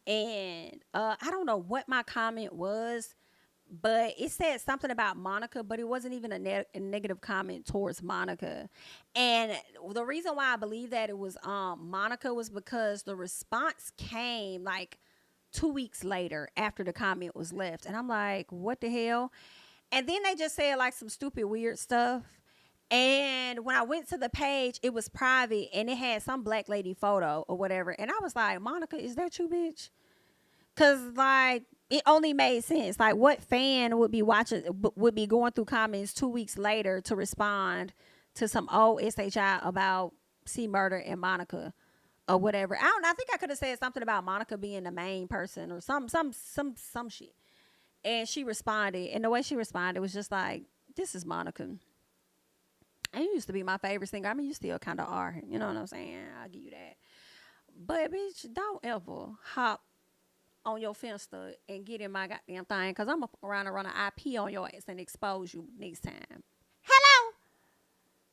Speaker 1: And I don't know what my comment was, but it said something about Monica, but it wasn't even a negative comment towards Monica. And the reason why I believe that it was Monica was because the response came like 2 weeks later after the comment was left. And I'm like, what the hell? And then they just said like some stupid weird stuff. And when I went to the page, it was private and it had some black lady photo or whatever. And I was like, Monica, is that you, bitch? Because like it only made sense. Like what fan would be going through comments 2 weeks later to respond to some old SHI about C Murder and Monica or whatever. I think I could have said something about Monica being the main person or some shit. And she responded, and the way she responded was just like, this is Monica. And you used to be my favorite singer. I mean, you still kind of are. You know what I'm saying? I'll give you that. But bitch, don't ever hop on your Finsta and get in my goddamn thing, because I'm around and run an IP on your ass and expose you next time. Hello?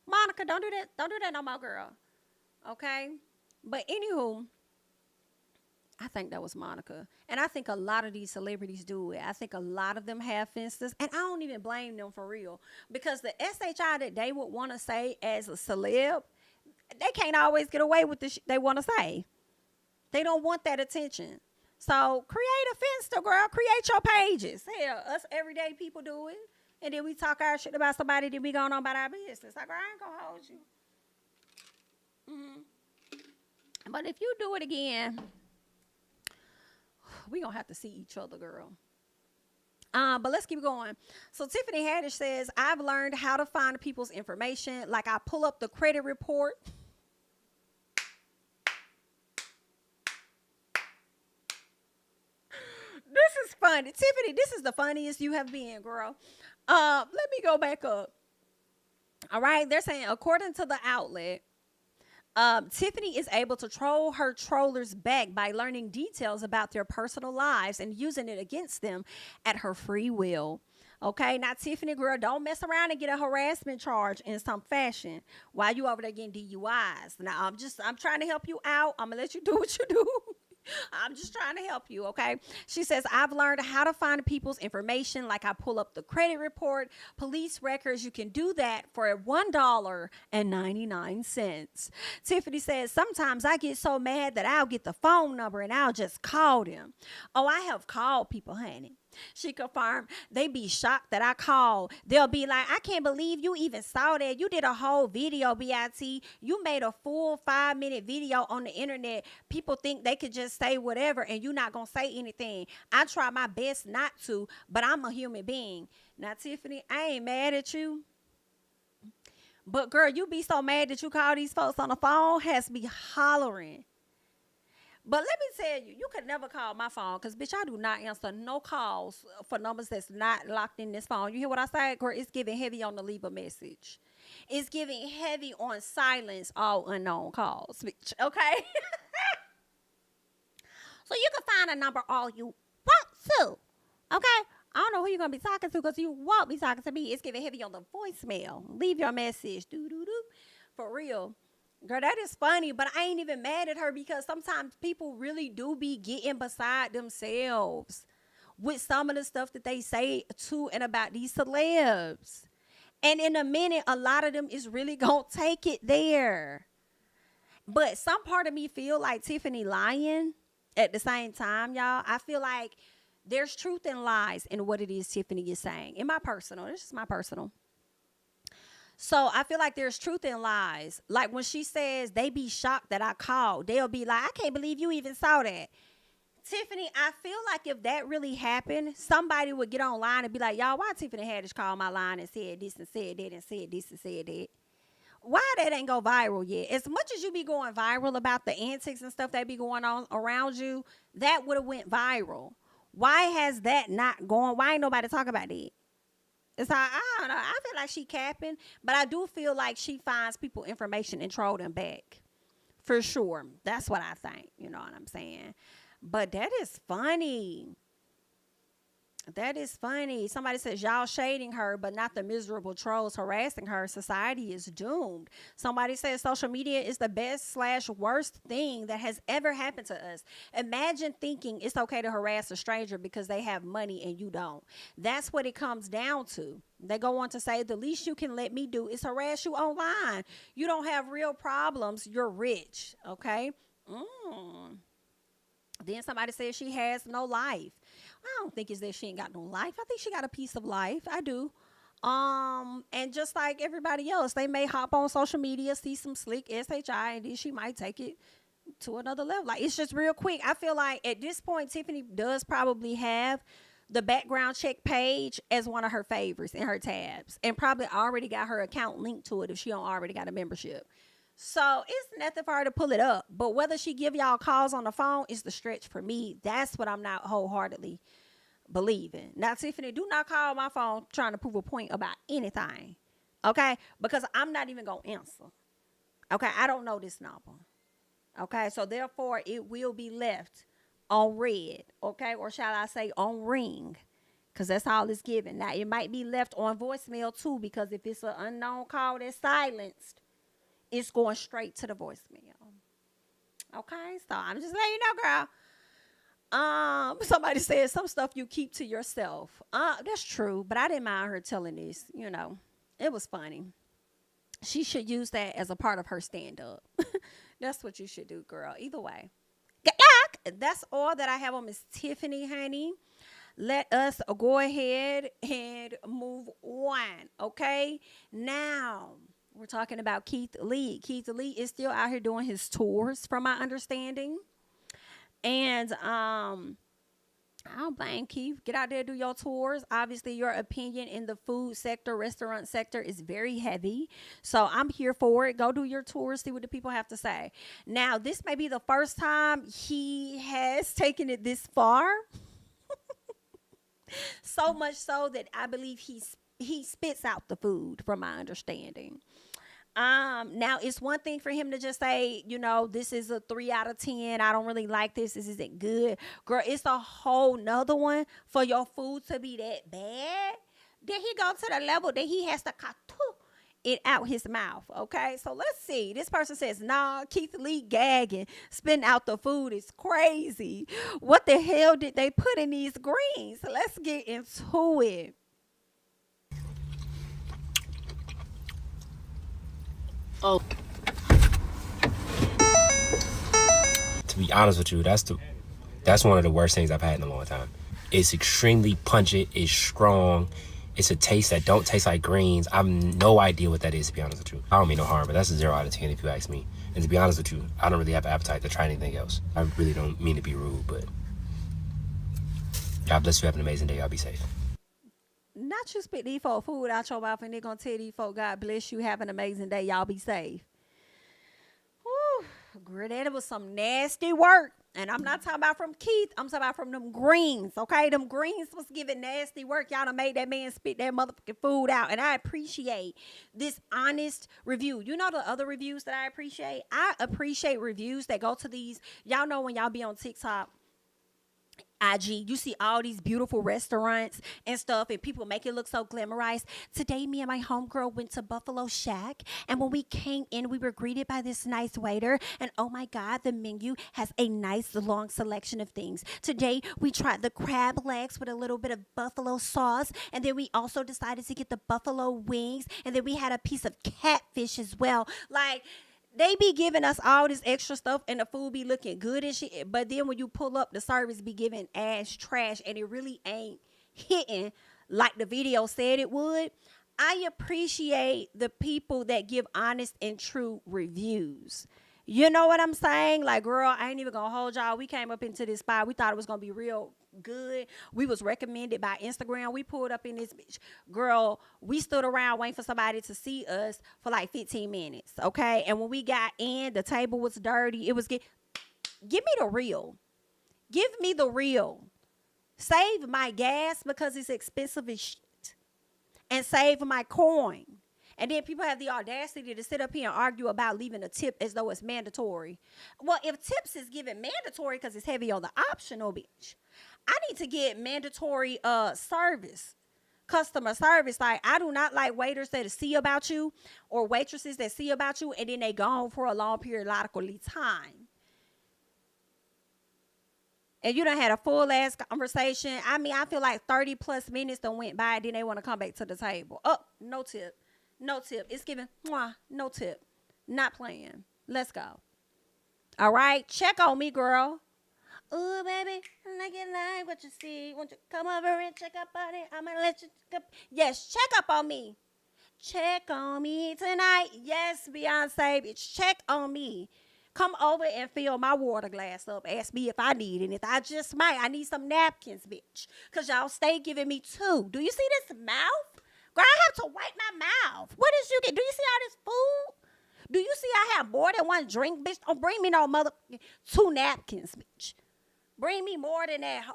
Speaker 1: Monica, don't do that. Don't do that no more, girl. Okay? But anywho, I think that was Monica. And I think a lot of these celebrities do it. I think a lot of them have Finstas. And I don't even blame them for real. Because the SHI that they would want to say as a celeb, they can't always get away with the shit they want to say. They don't want that attention. So create a Finsta, girl. Create your pages. Hell, us everyday people do it. And then we talk our shit about somebody, then we going on about our business. Like, girl, I ain't going to hold you. Mm-hmm. But if you do it again, we gonna have to see each other, girl. But let's keep going. So Tiffany Haddish says, I've learned how to find people's information. Like I pull up the credit report. This is funny. Tiffany, this is the funniest you have been, girl. Let me go back up. All right. They're saying, according to the outlet, Tiffany is able to troll her trollers back by learning details about their personal lives and using it against them at her free will. Okay, now Tiffany, girl, don't mess around and get a harassment charge in some fashion while you over there getting DUIs. Now, I'm trying to help you out. I'm gonna let you do what you do. I'm just trying to help you, okay? She says, I've learned how to find people's information, like I pull up the credit report, police records. You can do that for $1.99. Tiffany says, sometimes I get so mad that I'll get the phone number and I'll just call them. Oh, I have called people, honey. She confirmed they be shocked that I call. They'll be like, I can't believe you even saw that. You did a whole video, BIT. You made a full 5-minute video on the internet. People think they could just say whatever and you're not going to say anything. I try my best not to, but I'm a human being. Now, Tiffany, I ain't mad at you. But, girl, you be so mad that you call these folks on the phone has me hollering. But let me tell you, you could never call my phone because, bitch, I do not answer no calls for numbers that's not locked in this phone. You hear what I say? Girl, it's giving heavy on the leave a message. It's giving heavy on silence all unknown calls, bitch, okay? So you can find a number all you want to, okay? I don't know who you're going to be talking to because you won't be talking to me. It's giving heavy on the voicemail. Leave your message. Do-do-do. For real. Girl, that is funny, but I ain't even mad at her because sometimes people really do be getting beside themselves with some of the stuff that they say to and about these celebs. And in a minute, a lot of them is really gonna take it there. But some part of me feel like Tiffany lying at the same time, y'all. I feel like there's truth and lies in what it is Tiffany is saying. In my personal, this is my personal. So I feel like there's truth in lies. Like when she says they be shocked that I called, they'll be like, I can't believe you even saw that. Tiffany, I feel like if that really happened, somebody would get online and be like, y'all, why Tiffany Haddish called my line and said this and said that and said this and said that? Why that ain't go viral yet? As much as you be going viral about the antics and stuff that be going on around you, that would have went viral. Why has that not gone? Why ain't nobody talk about it? It's like, I don't know. I feel like she capping, but I do feel like she finds people information and troll them back. For sure. That's what I think. You know what I'm saying? But that is funny. That is funny. Somebody says, y'all shading her, but not the miserable trolls harassing her. Society is doomed. Somebody says social media is the best/worst thing that has ever happened to us. Imagine thinking it's okay to harass a stranger because they have money and you don't. That's what it comes down to. They go on to say, the least you can let me do is harass you online. You don't have real problems. You're rich. Okay? Then somebody says she has no life. I don't think it's that she ain't got no life. I think she got a piece of life. I do. And just like everybody else, they may hop on social media, see some slick SHI, and then she might take it to another level. Like, it's just real quick. I feel like at this point, Tiffany does probably have the background check page as one of her favorites in her tabs, and probably already got her account linked to it if she don't already got a membership. So it's nothing for her to pull it up. But whether she give y'all calls on the phone is the stretch for me. That's what I'm not wholeheartedly believing. Now, Tiffany, do not call my phone trying to prove a point about anything. Okay? Because I'm not even going to answer. Okay? I don't know this number. Okay? So therefore, it will be left on red. Okay? Or shall I say on ring. Because that's all it's given. Now, it might be left on voicemail too. Because if it's an unknown call that's silenced, it's going straight to the voicemail. Okay, so I'm just letting you know, girl. Somebody said some stuff you keep to yourself. That's true, but I didn't mind her telling this. You know, it was funny. She should use that as a part of her stand-up. That's what you should do, girl. Either way. That's all that I have on Miss Tiffany, honey. Let us go ahead and move on. Okay, now. We're talking about Keith Lee. Keith Lee is still out here doing his tours, from my understanding. And I don't blame Keith. Get out there, do your tours. Obviously, your opinion in the food sector, restaurant sector is very heavy. So I'm here for it. Go do your tours, see what the people have to say. Now, this may be the first time he has taken it this far. So much so that I believe he spits out the food, from my understanding. Now it's one thing for him to just say, you know, this is a 3 out of 10. I don't really like this. This isn't good. Girl, it's a whole nother one for your food to be that bad. Then he go to the level that he has to cut it out his mouth. Okay, so let's see. This person says, nah, Keith Lee gagging, spitting out the food is crazy. What the hell did they put in these greens? Let's get into it.
Speaker 2: Oh. To be honest with you, that's one of the worst things I've had in a long time. It's extremely pungent, it's strong, it's a taste that don't taste like greens. I have no idea what that is, to be honest with you. I don't mean no harm, but that's a 0 out of 10 if you ask me. And to be honest with you, I don't really have an appetite to try anything else. I really don't mean to be rude, but God bless you, have an amazing day, y'all be safe.
Speaker 1: Not you spit these folk food out your mouth and they're going to tell these folk, God bless you, have an amazing day, y'all be safe. Whew, girl, that was some nasty work. And I'm not talking about from Keith, I'm talking about from them greens, okay? Them greens was giving nasty work. Y'all done made that man spit that motherfucking food out. And I appreciate this honest review. You know the other reviews that I appreciate? I appreciate reviews that go to these. Y'all know when y'all be on TikTok, IG. You see all these beautiful restaurants and stuff, and people make it look so glamorized. Today, me and my homegirl went to Buffalo Shack, and when we came in, we were greeted by this nice waiter, and oh my God, the menu has a nice long selection of things. Today, we tried the crab legs with a little bit of buffalo sauce, and then we also decided to get the buffalo wings, and then we had a piece of catfish as well. Like, they be giving us all this extra stuff and the food be looking good and shit. But then when you pull up, the service be giving ass trash and it really ain't hitting like the video said it would. I appreciate the people that give honest and true reviews. You know what I'm saying? Like, girl, I ain't even gonna hold y'all. We came up into this spot. We thought it was gonna be real good. We was recommended by Instagram. We pulled up in this bitch. Girl, we stood around waiting for somebody to see us for like 15 minutes, okay? And when we got in, the table was dirty. It was give me the real. Give me the real. Save my gas because it's expensive as shit. And save my coin. And then people have the audacity to sit up here and argue about leaving a tip as though it's mandatory. Well, if tips is given mandatory because it's heavy on the optional, bitch, I need to get mandatory service, customer service. Like, I do not like waiters that see about you or waitresses that see about you and then they gone for a long periodically time. And you done had a full ass conversation. I mean, I feel like 30 plus minutes done went by, then they want to come back to the table. Oh, no tip. No tip. It's giving, no tip. Not playing. Let's go. All right. Check on me, girl. Ooh, baby, like it like what you see. Won't you come over and check up on it? I'm going to let you check up. Yes, check up on me. Check on me tonight. Yes, Beyonce, bitch. Check on me. Come over and fill my water glass up. Ask me if I need anything. I just might. I need some napkins, bitch. Because y'all stay giving me two. Do you see this mouth? Girl, I have to wipe my mouth. What did you get? Do you see all this food? Do you see I have more than one drink, bitch? Don't bring me no two napkins, bitch. Bring me more than that.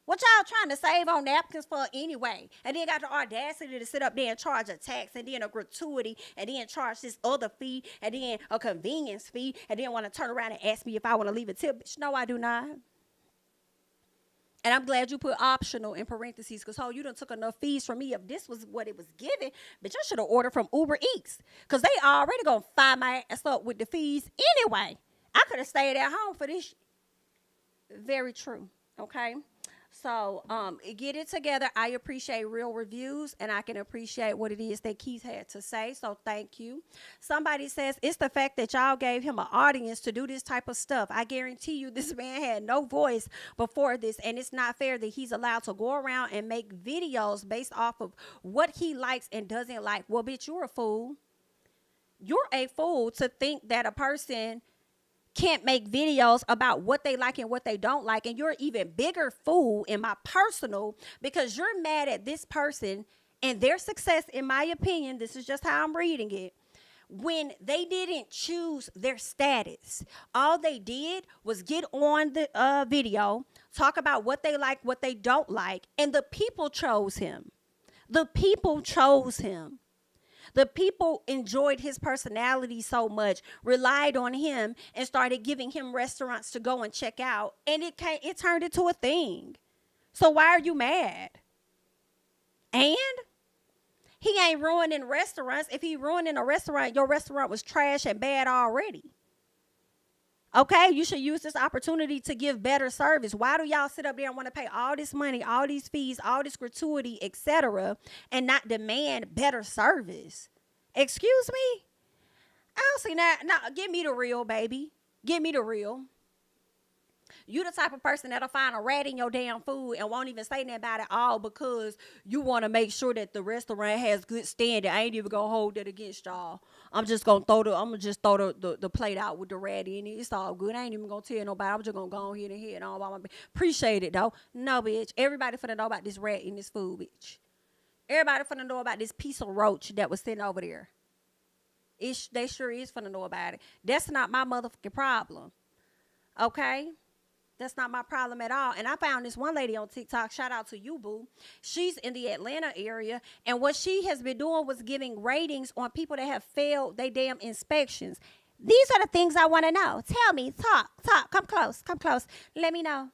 Speaker 1: What y'all trying to save on napkins for anyway? And then got the audacity to sit up there and charge a tax and then a gratuity and then charge this other fee and then a convenience fee and then want to turn around and ask me if I want to leave a tip. Bitch, no, I do not. And I'm glad you put optional in parentheses because, you done took enough fees from me. If this was what it was given, but you should have ordered from Uber Eats because they already going to fire my ass up with the fees anyway. I could have stayed at home for this. Very true. Okay. So get it together. I appreciate real reviews and I can appreciate what it is that Keith had to say. So thank you. Somebody says it's the fact that y'all gave him an audience to do this type of stuff. I guarantee you this man had no voice before this, and it's not fair that he's allowed to go around and make videos based off of what he likes and doesn't like. Well, bitch, you're a fool. You're a fool to think that a person can't make videos about what they like and what they don't like. And you're an even bigger fool in my personal because you're mad at this person and their success, in my opinion, this is just how I'm reading it, when they didn't choose their status. All they did was get on the video, talk about what they like, what they don't like, and the people chose him. The people chose him. The people enjoyed his personality so much, relied on him, and started giving him restaurants to go and check out. And it turned into a thing. So why are you mad? And he ain't ruining restaurants. If he ruining a restaurant, your restaurant was trash and bad already. Okay, you should use this opportunity to give better service. Why do y'all sit up there and want to pay all this money, all these fees, all this gratuity, etc., and not demand better service? Excuse me? I don't see that. Now, give me the real, baby. Give me the real. You the type of person that'll find a rat in your damn food and won't even say nothing about it all because you want to make sure that the restaurant has good standing. I ain't even gonna hold that against y'all. I'm just gonna throw the plate out with the rat in it. It's all good. I ain't even gonna tell nobody. I'm just gonna go ahead and all about my appreciate it though. No, bitch. Everybody finna know about this rat in this food, bitch. Everybody finna know about this piece of roach that was sitting over there. They sure is finna know about it. That's not my motherfucking problem. Okay? That's not my problem at all. And I found this one lady on TikTok. Shout out to you, boo. She's in the Atlanta area. And what she has been doing was giving ratings on people that have failed their damn inspections. These are the things I want to know. Tell me. Talk. Come close. Let me know.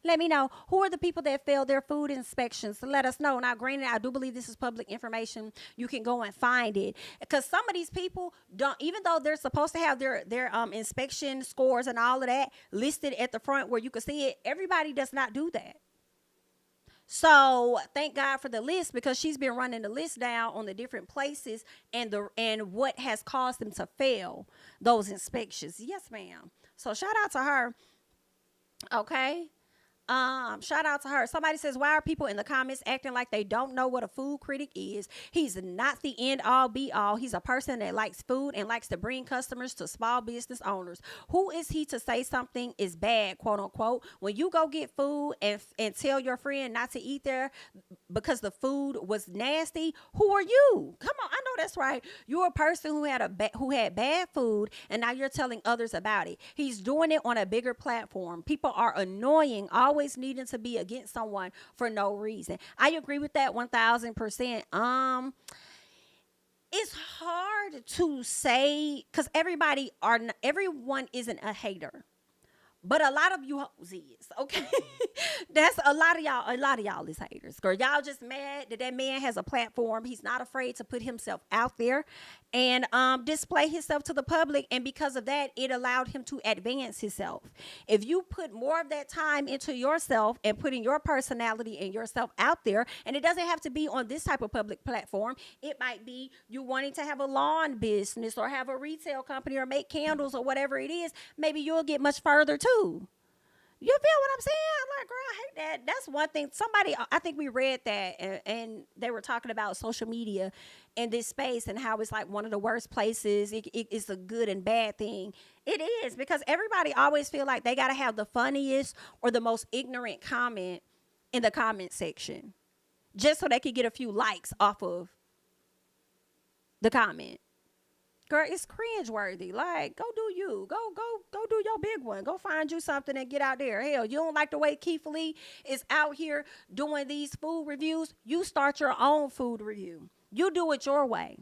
Speaker 1: Let me know who are the people that failed their food inspections. Let us know. Now, granted, I do believe this is public information. You can go and find it, because some of these people don't, even though they're supposed to have their inspection scores and all of that listed at the front where you can see it. Everybody does not do that. So thank God for the list, because she's been running the list down on the different places and what has caused them to fail those inspections. Yes, ma'am. So shout out to her. Okay. Shout out to her. Somebody says, why are people in the comments acting like they don't know what a food critic is? He's not the end all be all. He's a person that likes food and likes to bring customers to small business owners. Who is he to say something is bad, quote unquote? When you go get food and tell your friend not to eat there because the food was nasty, who are you? Come on, I know that's right. You're a person who had bad food, and now you're telling others about it. He's doing it on a bigger platform. People are annoying, always needing to be against someone for no reason. I agree with that 1000%. It's hard to say, because everyone isn't a hater. But a lot of you hoes is, okay? That's a lot of y'all is haters. Girl, y'all just mad that man has a platform. He's not afraid to put himself out there and display himself to the public. And because of that, it allowed him to advance himself. If you put more of that time into yourself and putting your personality and yourself out there, and it doesn't have to be on this type of public platform. It might be you wanting to have a lawn business or have a retail company or make candles or whatever it is. Maybe you'll get much further too. You feel what I'm saying? I'm like, girl, I hate that. That's one thing. Somebody, I think we read that, and they were talking about social media in this space and how it's like one of the worst places. It's a good and bad thing. It is, because everybody always feel like they got to have the funniest or the most ignorant comment in the comment section just so they could get a few likes off of the comment. Girl, it's cringeworthy. Like, go do you. Go do your big one. Go find you something and get out there. Hell, you don't like the way Keith Lee is out here doing these food reviews? You start your own food review. You do it your way.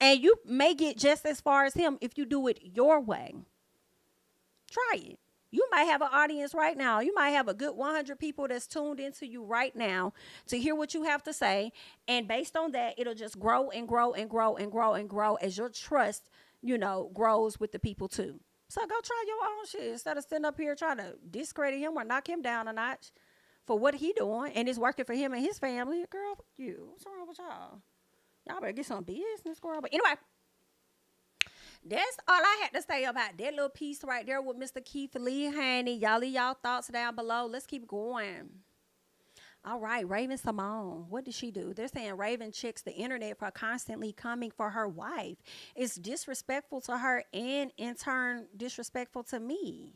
Speaker 1: And you may get just as far as him if you do it your way. Try it. You might have an audience right now. You might have a good 100 people that's tuned into you right now to hear what you have to say. And based on that, it'll just grow and grow and grow and grow and grow as your trust, grows with the people too. So go try your own shit instead of sitting up here trying to discredit him or knock him down a notch for what he doing and it's working for him and his family. Girl, fuck you. What's wrong with y'all? Y'all better get some business, girl. But anyway, that's all I had to say about that little piece right there with Mr. Keith Lee, honey. Y'all leave y'all thoughts down below. Let's keep going. All right, Raven-Symoné. What did she do? They're saying Raven checks the internet for constantly coming for her wife. It's disrespectful to her and, in turn, disrespectful to me.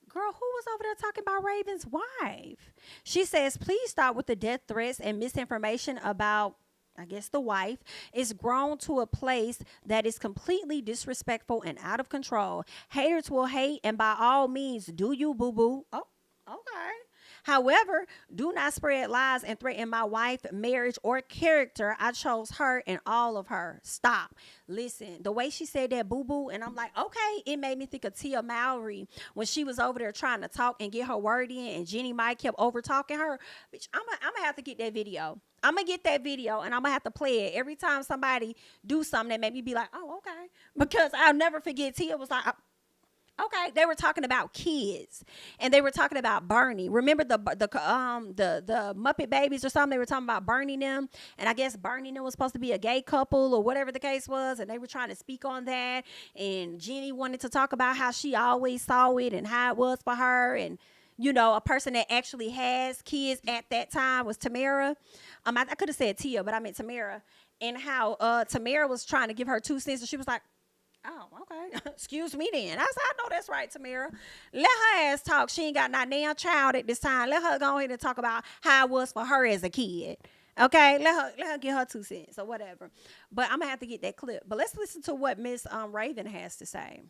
Speaker 1: Girl, who was over there talking about Raven's wife? She says, please stop with the death threats and misinformation about, I guess, the wife. Is grown to a place that is completely disrespectful and out of control. Haters will hate, and by all means, do you, boo-boo. Oh, okay. However, do not spread lies and threaten my wife, marriage, or character. I chose her and all of her. Stop. Listen, the way she said that, boo-boo, and I'm like, okay, it made me think of Tia Mowry when she was over there trying to talk and get her word in, and Jenny Mike kept over-talking her. Bitch, I'm gonna have to get that video. I'm going to get that video, and I'm going to have to play it every time somebody do something that made me be like, oh, okay. Because I'll never forget, Tia was like, okay. They were talking about kids, and they were talking about burning. Remember the Muppet Babies or something? They were talking about burning them, and I guess burning them was supposed to be a gay couple or whatever the case was, and they were trying to speak on that, and Jenny wanted to talk about how she always saw it and how it was for her, and a person that actually has kids at that time was Tamara. I could have said Tia, but I meant Tamara. And how Tamara was trying to give her 2 cents, and she was like, oh, okay. Excuse me then. I said, I know that's right, Tamara. Let her ass talk. She ain't got not damn child at this time. Let her go ahead and talk about how it was for her as a kid. Okay? Let her get her 2 cents or whatever. But I'm going to have to get that clip. But let's listen to what Miss Raven has to say.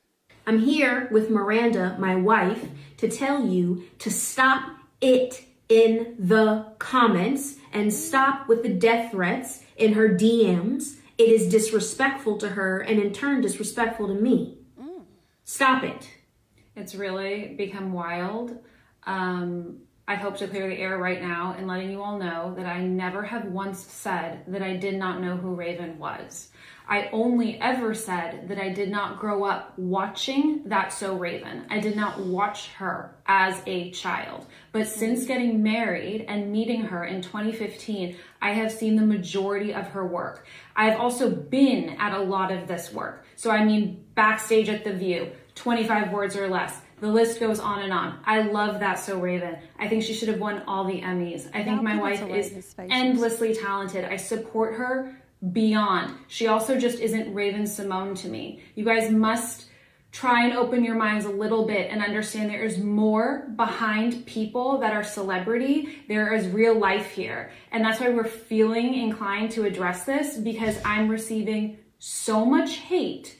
Speaker 3: I'm here with Miranda, my wife, to tell you to stop it in the comments and stop with the death threats in her DMs. It is disrespectful to her and in turn disrespectful to me. Stop it.
Speaker 4: It's really become wild. I hope to clear the air right now and letting you all know that I never have once said that I did not know who Raven was. I only ever said that I did not grow up watching That's So Raven. I did not watch her as a child. But since getting married and meeting her in 2015, I have seen the majority of her work. I've also been at a lot of this work. So I mean, backstage at The View, 25 words or less. The list goes on and on. I love That's So Raven. I think she should have won all the Emmys. I think my wife is endlessly talented. I support her beyond. She also just isn't Raven-Symoné to me. You guys must try and open your minds a little bit and understand there is more behind people that are celebrity. There is real life here. And that's why we're feeling inclined to address this, because I'm receiving so much hate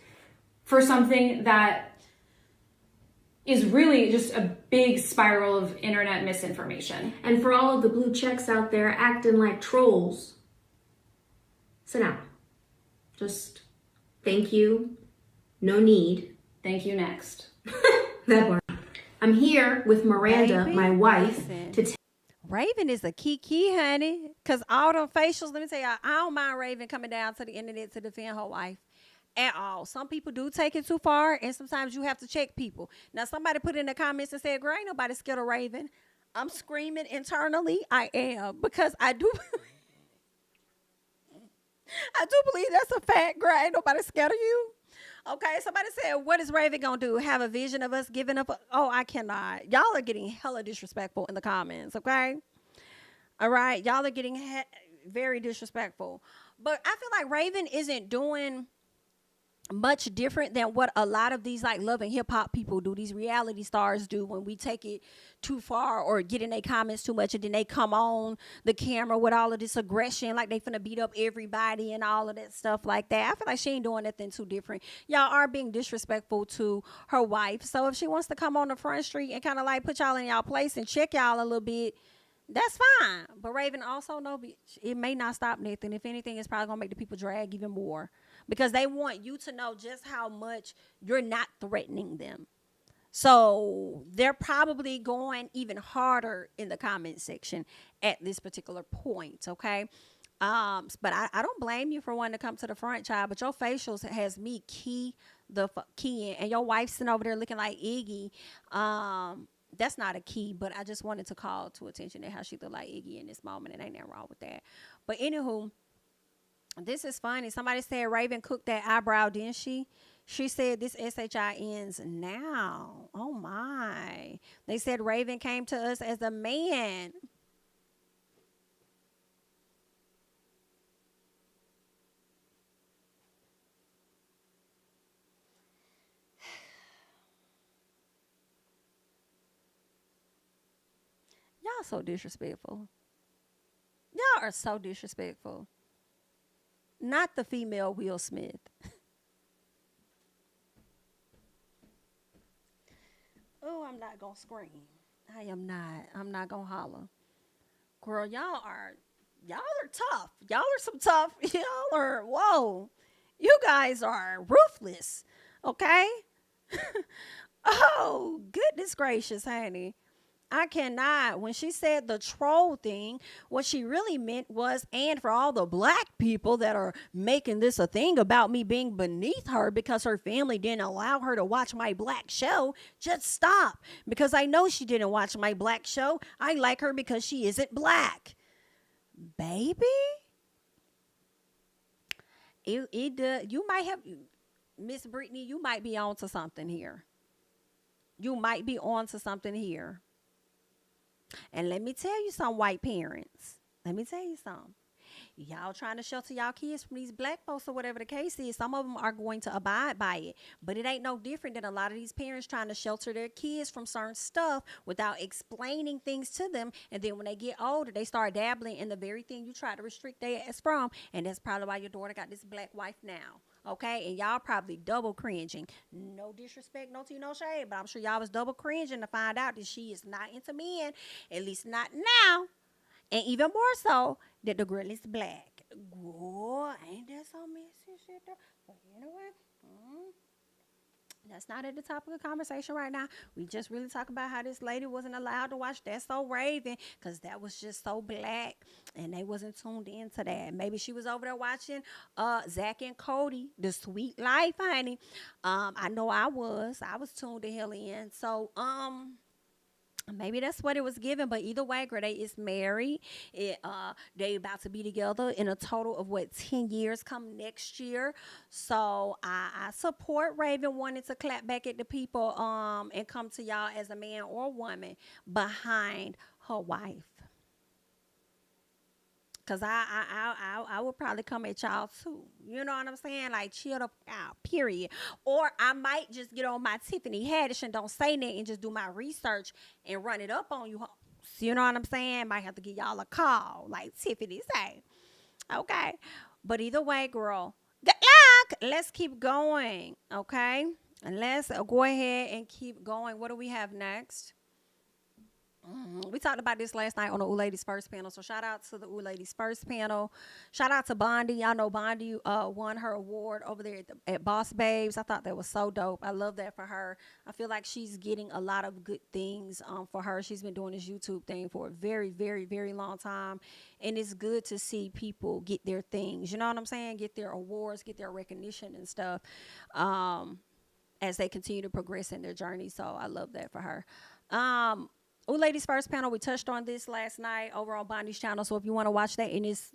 Speaker 4: for something that is really just a big spiral of internet misinformation.
Speaker 3: And for all of the blue checks out there acting like trolls, sit down. Just thank you. No need.
Speaker 4: Thank you, next.
Speaker 3: That part. I'm here with Miranda, my wife, to
Speaker 1: Raven is a key, honey. Because all them facials, let me tell y'all, I don't mind Raven coming down to the internet to defend her wife at all. Some people do take it too far, and sometimes you have to check people. Now, somebody put in the comments and said, girl, ain't nobody scared of Raven. I'm screaming internally. I am, because I do believe that's a fact, girl. Ain't nobody scared of you. Okay, somebody said, what is Raven gonna do? Have a vision of us giving up? Oh, I cannot. Y'all are getting hella disrespectful in the comments, okay? All right, y'all are getting very disrespectful. But I feel like Raven isn't doing much different than what a lot of these like love and hip hop people do, these reality stars do, when we take it too far or get in their comments too much, and then they come on the camera with all of this aggression, like they finna beat up everybody and all of that stuff like that. I feel like she ain't doing nothing too different. Y'all are being disrespectful to her wife. So if she wants to come on the front street and kind of like put y'all in y'all place and check y'all a little bit, that's fine. But Raven also know it may not stop nothing. If anything, it's probably gonna make the people drag even more, because they want you to know just how much you're not threatening them. So they're probably going even harder in the comment section at this particular point, okay? But I don't blame you for wanting to come to the front, child, but your facials has me key in, and your wife sitting over there looking like Iggy. That's not a key, but I just wanted to call to attention to how she looked like Iggy in this moment, and ain't nothing wrong with that. But anywho, this is funny. Somebody said Raven cooked that eyebrow, didn't she? She said this SHI ends now. Oh my. They said Raven came to us as a man. Y'all so disrespectful. Y'all are so disrespectful. Not the female Will Smith. Oh, I'm not gonna scream. I am not. I'm not gonna holler. Girl, y'all are tough. Y'all are some tough. Y'all are, whoa. You guys are ruthless. Okay? Oh, goodness gracious, honey. I cannot. When she said the troll thing, what she really meant was, and for all the black people that are making this a thing about me being beneath her because her family didn't allow her to watch my black show, just stop. Because I know she didn't watch my black show. I like her because she isn't black. Baby? You might have, Miss Brittany, you might be on to something here. You might be on to something here. And let me tell you some white parents. Let me tell you something. Y'all trying to shelter y'all kids from these black folks or whatever the case is. Some of them are going to abide by it. But it ain't no different than a lot of these parents trying to shelter their kids from certain stuff without explaining things to them. And then when they get older, they start dabbling in the very thing you try to restrict their ass from. And that's probably why your daughter got this black wife now. Okay, and y'all probably double cringing. No disrespect, no tea, no shade, but I'm sure y'all was double cringing to find out that she is not into men, at least not now, and even more so that the girl is black. Girl, ain't that some messy shit though? But anyway, That's not at the top of the conversation right now. We just really talk about how this lady wasn't allowed to watch That's So Raven because that was just so black and they wasn't tuned into that. Maybe she was over there watching Zach and Cody, The Sweet Life, honey. I know I was. I was tuned the hell in. So, maybe that's what it was given, but either way, girl, they is married. They about to be together in a total of 10 years come next year. So I support Raven wanting to clap back at the people and come to y'all as a man or woman behind her wife. Cause I would probably come at y'all too. You know what I'm saying? Like chill the out, period. Or I might just get on my Tiffany Haddish and don't say nothing and just do my research and run it up on you. You know what I'm saying? Might have to give y'all a call, like Tiffany say. Okay. But either way, girl, good luck. Let's keep going. Okay. And let's go ahead and keep going. What do we have next? We talked about this last night on the Ooh Ladies First panel. So shout out to the Ooh Ladies First panel. Shout out to Bondi. Y'all know Bondi won her award over there at Boss Babes. I thought that was so dope. I love that for her. I feel like she's getting a lot of good things for her. She's been doing this YouTube thing for a very, very, very long time. And it's good to see people get their things. You know what I'm saying? Get their awards, get their recognition and stuff as they continue to progress in their journey. So I love that for her. Ooh Ladies First panel, we touched on this last night over on Bondi's channel. So if you want to watch that in its,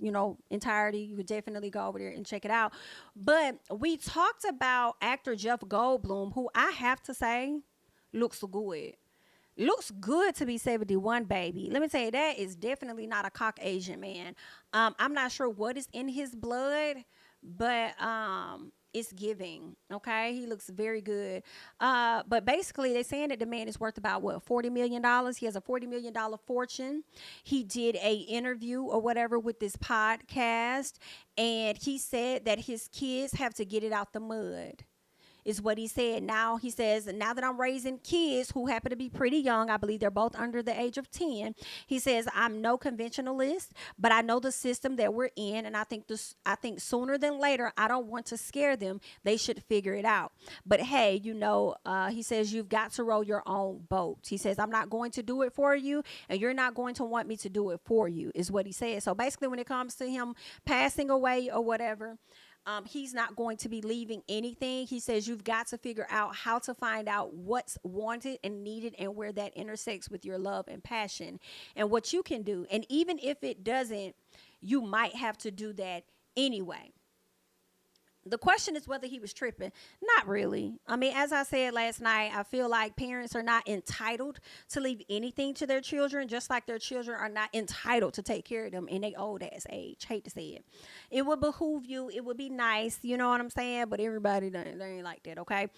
Speaker 1: entirety, you could definitely go over there and check it out. But we talked about actor Jeff Goldblum, who I have to say looks good. Looks good to be 71, baby. Let me tell you, that is definitely not a Caucasian man. I'm not sure what is in his blood, but it's giving. Okay, he looks very good. But basically, they're saying that the man is worth about $40 million. He has a $40 million fortune. He did a interview or whatever with this podcast, and he said that his kids have to get it out the mud. Is what he said. Now he says, now that I'm raising kids who happen to be pretty young, I believe they're both under the age of 10. He says, I'm no conventionalist, but I know the system that we're in, and I think sooner than later, I don't want to scare them. They should figure it out. But hey, he says you've got to row your own boat. He says, I'm not going to do it for you, and you're not going to want me to do it for you, is what he said. So basically, when it comes to him passing away or whatever, he's not going to be leaving anything. He says you've got to figure out how to find out what's wanted and needed and where that intersects with your love and passion and what you can do. And even if it doesn't, you might have to do that anyway. The question is whether he was tripping. Not really. I mean, as I said last night, I feel like parents are not entitled to leave anything to their children, just like their children are not entitled to take care of them in their old ass age. Hate to say it. It would behoove you. It would be nice. You know what I'm saying? But everybody, they ain't like that, okay?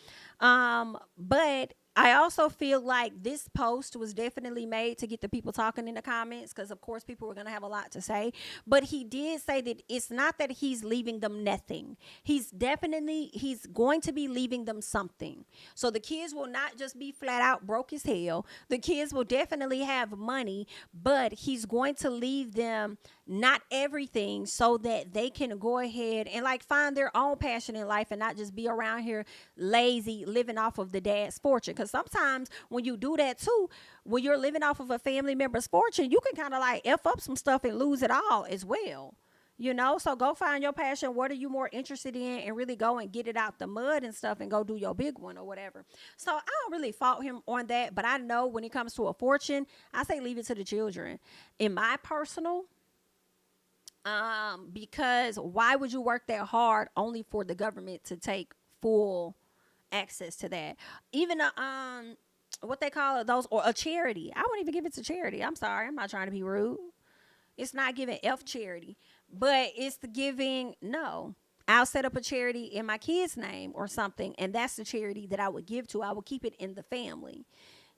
Speaker 1: But I also feel like this post was definitely made to get the people talking in the comments because, of course, people were going to have a lot to say. But he did say that it's not that he's leaving them nothing. He's going to be leaving them something. So the kids will not just be flat out broke as hell. The kids will definitely have money, but he's going to leave them not everything so that they can go ahead and find their own passion in life and not just be around here lazy, living off of the dad's fortune. Because sometimes when you do that too, when you're living off of a family member's fortune, you can kind of F up some stuff and lose it all as well. So go find your passion. What are you more interested in and really go and get it out the mud and stuff and go do your big one or whatever. So I don't really fault him on that, but I know when it comes to a fortune, I say leave it to the children. In my personal, because why would you work that hard only for the government to take full access to that? Even what they call it, those, or a charity. I wouldn't even give it to charity. I'm sorry, I'm not trying to be rude. It's not giving F charity, but it's the giving. No, I'll set up a charity in my kid's name or something, and that's the charity that I would give to. I would keep it in the family.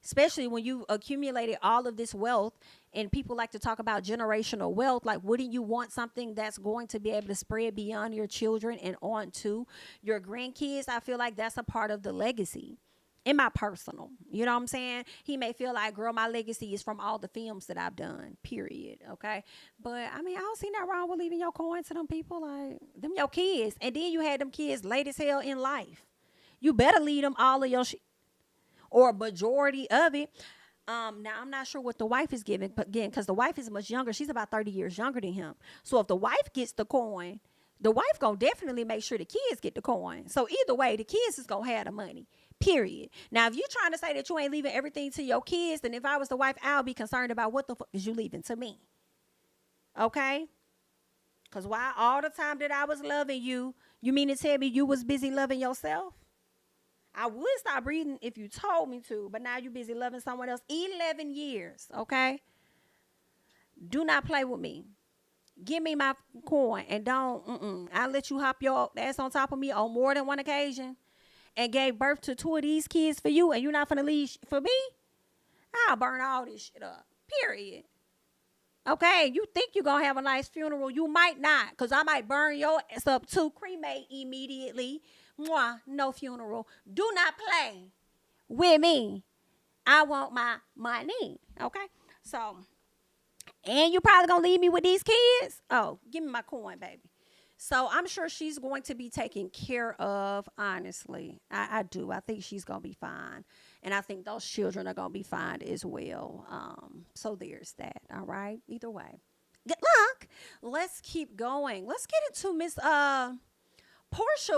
Speaker 1: Especially when you've accumulated all of this wealth, and people like to talk about generational wealth. Wouldn't you want something that's going to be able to spread beyond your children and on to your grandkids? I feel like that's a part of the legacy. In my personal, you know what I'm saying? He may feel like, girl, my legacy is from all the films that I've done, period, okay? But, I mean, I don't see nothing wrong with leaving your coins to them people, them your kids. And then you had them kids late as hell in life. You better leave them all of your shit, or a majority of it. Now I'm not sure what the wife is giving, but again, because the wife is much younger, she's about 30 years younger than him. So if the wife gets the coin, the wife gonna definitely make sure the kids get the coin. So either way, the kids is gonna have the money. Period. Now, if you trying to say that you ain't leaving everything to your kids, then if I was the wife, I'll be concerned about what the fuck is you leaving to me. Okay? Because why all the time that I was loving you, you mean to tell me you was busy loving yourself? I would stop breathing if you told me to, but now you busy loving someone else. 11 years, okay? Do not play with me. Give me my coin and don't, I'll let you hop your ass on top of me on more than one occasion and gave birth to 2 of these kids for you, and you're not finna leave for me? I'll burn all this shit up, period. Okay, you think you're gonna have a nice funeral? You might not, because I might burn your ass up too. Cremate immediately. Mwah, no funeral. Do not play with me. I want my money. Okay, so, and you probably gonna leave me with these kids? Oh, give me my coin, baby. So I'm sure she's going to be taken care of, honestly. I do. I think she's going to be fine. And I think those children are going to be fine as well. So there's that, all right? Either way. Good luck. Let's keep going. Let's get into Miss Porsha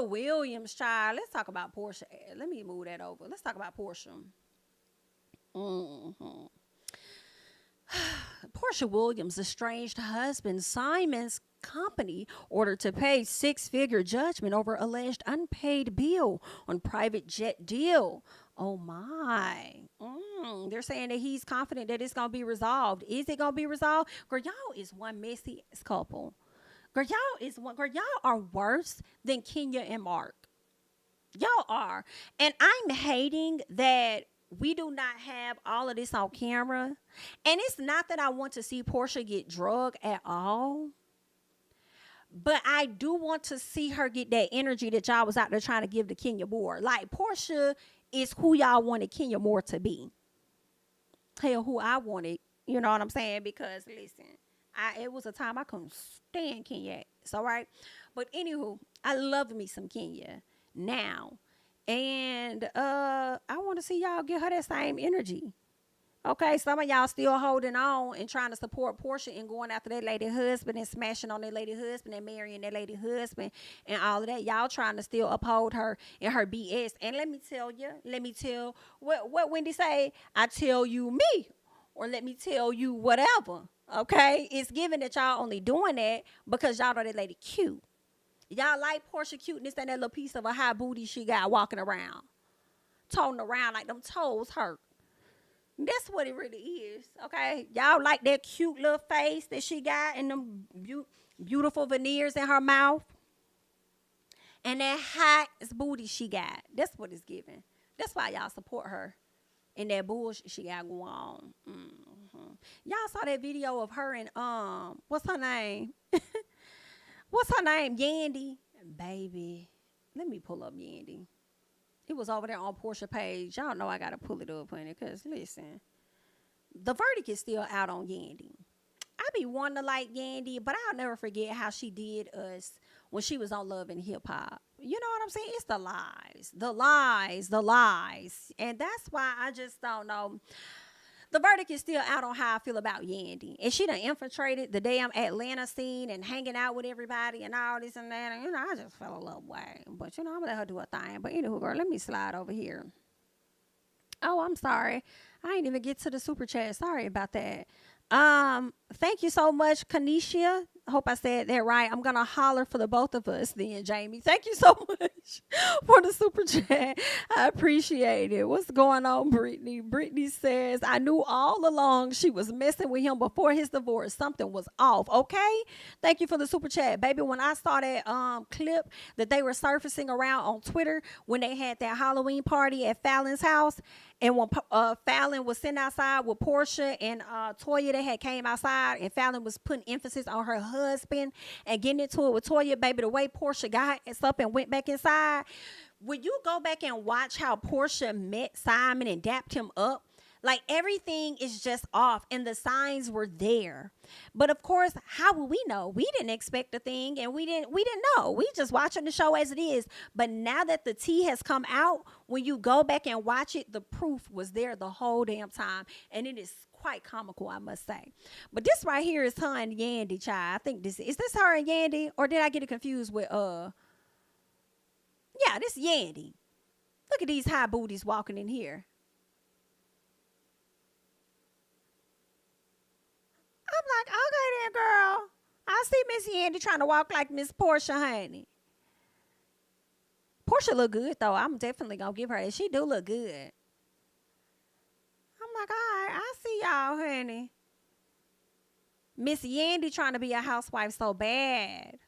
Speaker 1: Williams, child. Let's talk about Porsha. Let me move that over. Let's talk about Porsha. Porsha Williams' estranged husband Simon's company ordered to pay 6-figure judgment over alleged unpaid bill on private jet deal. Oh my. They're saying that he's confident that it's going to be resolved. Is it going to be resolved? Girl, y'all is one messy ass couple. Girl, y'all are worse than Kenya and Mark. Y'all are. And I'm hating that we do not have all of this on camera. And it's not that I want to see Porsha get drugged at all. But I do want to see her get that energy that y'all was out there trying to give to Kenya Moore. Like, Porsha is who y'all wanted Kenya Moore to be. Hell, who I wanted. You know what I'm saying? Because, listen, it was a time I couldn't stand Kenya. It's all right. But, anywho, I love me some Kenya now. And I want to see y'all give her that same energy. Okay, some of y'all still holding on and trying to support Porsha and going after that lady husband and smashing on that lady husband and marrying that lady husband and all of that. Y'all trying to still uphold her and her BS. And let me tell what Wendy say, I tell you me, or let me tell you whatever. Okay, it's given that y'all only doing that because y'all know that lady cute. Y'all like Porsha cuteness and that little piece of a high booty she got walking around, toting around like them toes hurt. That's what it really is, okay? Y'all like that cute little face that she got and them beautiful veneers in her mouth and that hot booty she got. That's what it's giving. That's why y'all support her and that bullshit she got going on. Y'all saw that video of her and, what's her name? What's her name? Yandy. Baby, let me pull up Yandy. It was over there on Porsha page. Y'all know I got to pull it up, honey, because, listen, the verdict is still out on Yandy. I be wanting to like Yandy, but I'll never forget how she did us when she was on Love and Hip Hop. You know what I'm saying? It's the lies. And that's why I just don't know. The verdict is still out on how I feel about Yandy. And she done infiltrated the damn Atlanta scene and hanging out with everybody and all this and that. And, I just fell a little way. But, I'm going to let her do her thing. But anywho, girl, let me slide over here. Oh, I'm sorry. I ain't even get to the super chat. Sorry about that. Thank you so much, Kanisha. Hope I said that right. I'm going to holler for the both of us then, Jamie. Thank you so much for the super chat. I appreciate it. What's going on, Brittany? Brittany says, I knew all along she was messing with him before his divorce. Something was off. Okay? Thank you for the super chat. Baby, when I saw that clip that they were surfacing around on Twitter when they had that Halloween party at Fallon's house, and when Fallon was sitting outside with Porsha and Toya, they had came outside, and Fallon was putting emphasis on her husband and getting into it with Toya, baby, the way Porsha got up and went back inside. When you go back and watch how Porsha met Simon and dapped him up, Like everything is just off and the signs were there. But of course, how would we know? We didn't expect a thing and we didn't know. We just watching the show as it is. But now that the tea has come out, when you go back and watch it, the proof was there the whole damn time. And it is quite comical, I must say. But this right here is her and Yandy, child. I think this is this her and Yandy, or did I get it confused with yeah, this Yandy. Look at these high booties walking in here. I'm like, okay then, girl. I see Miss Yandy trying to walk like Miss Porsha, honey. Porsha look good, though. I'm definitely going to give her that. She do look good. I'm like, all right, I see y'all, honey. Miss Yandy trying to be a housewife so bad.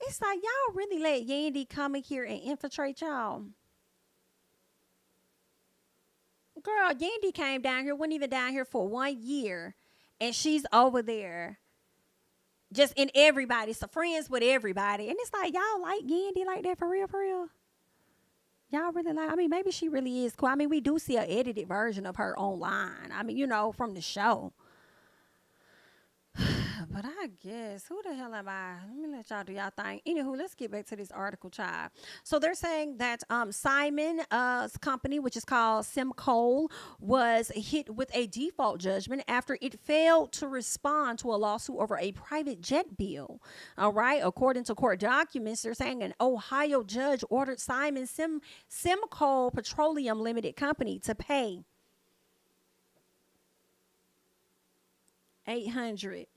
Speaker 1: It's like, y'all really let Yandy come in here and infiltrate y'all. Girl, Yandy came down here, wasn't even down here for 1 year. And she's over there just in everybody. So friends with everybody. And it's like, y'all like Yandy like that for real, for real? Y'all really like, I mean, maybe she really is cool. I mean, we do see an edited version of her online. I mean, you know, from the show. But I guess, who the hell am I? Let me let y'all do y'all thing. Anywho, let's get back to this article, child. So they're saying that Simon's company, which is called Simcoe, was hit with a default judgment after it failed to respond to a lawsuit over a private jet bill. All right. According to court documents, they're saying an Ohio judge ordered Simcoe Petroleum Limited Company to pay $887,000.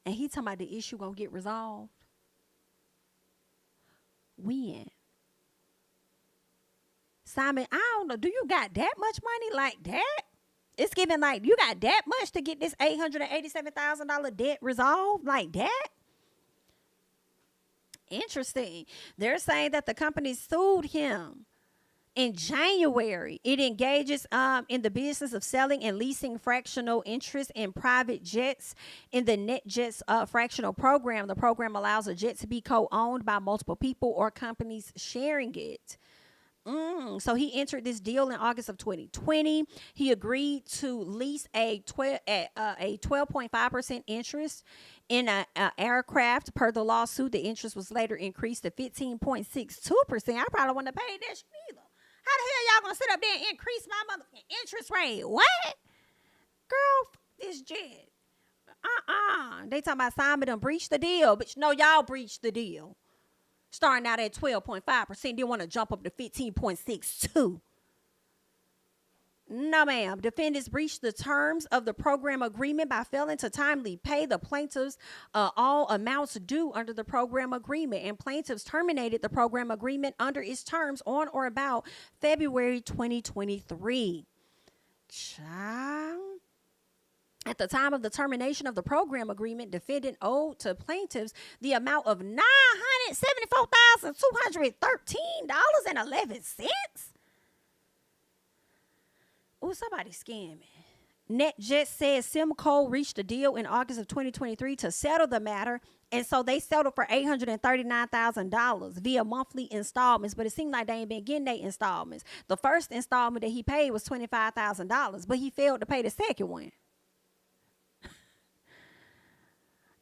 Speaker 1: And he talking about the issue gonna get resolved. When? Simon, I don't know. Do you got that much money like that? It's giving like you got that much to get this $887,000 debt resolved like that? Interesting. They're saying that the company sued him. In January, it engages in the business of selling and leasing fractional interest in private jets in the NetJets fractional program. The program allows a jet to be co-owned by multiple people or companies sharing it. So he entered this deal in August of 2020. He agreed to lease a 12.5% interest in an aircraft. Per the lawsuit, the interest was later increased to 15.62%. I probably wouldn't have paid that shit either. How the hell y'all gonna sit up there and increase my motherfucking interest rate? What? Girl, this jet. They talking about Simon done breached the deal. But no, y'all breached the deal. Starting out at 12.5%. They want to jump up to 15.62%. No, ma'am. Defendants breached the terms of the program agreement by failing to timely pay the plaintiffs all amounts due under the program agreement. And plaintiffs terminated the program agreement under its terms on or about February 2023. Child. At the time of the termination of the program agreement, defendant owed to plaintiffs the amount of $974,213.11. Oh, somebody scamming. NetJet says Simcoe reached a deal in August of 2023 to settle the matter. And so they settled for $839,000 via monthly installments. But it seemed like they ain't been getting their installments. The first installment that he paid was $25,000, but he failed to pay the second one.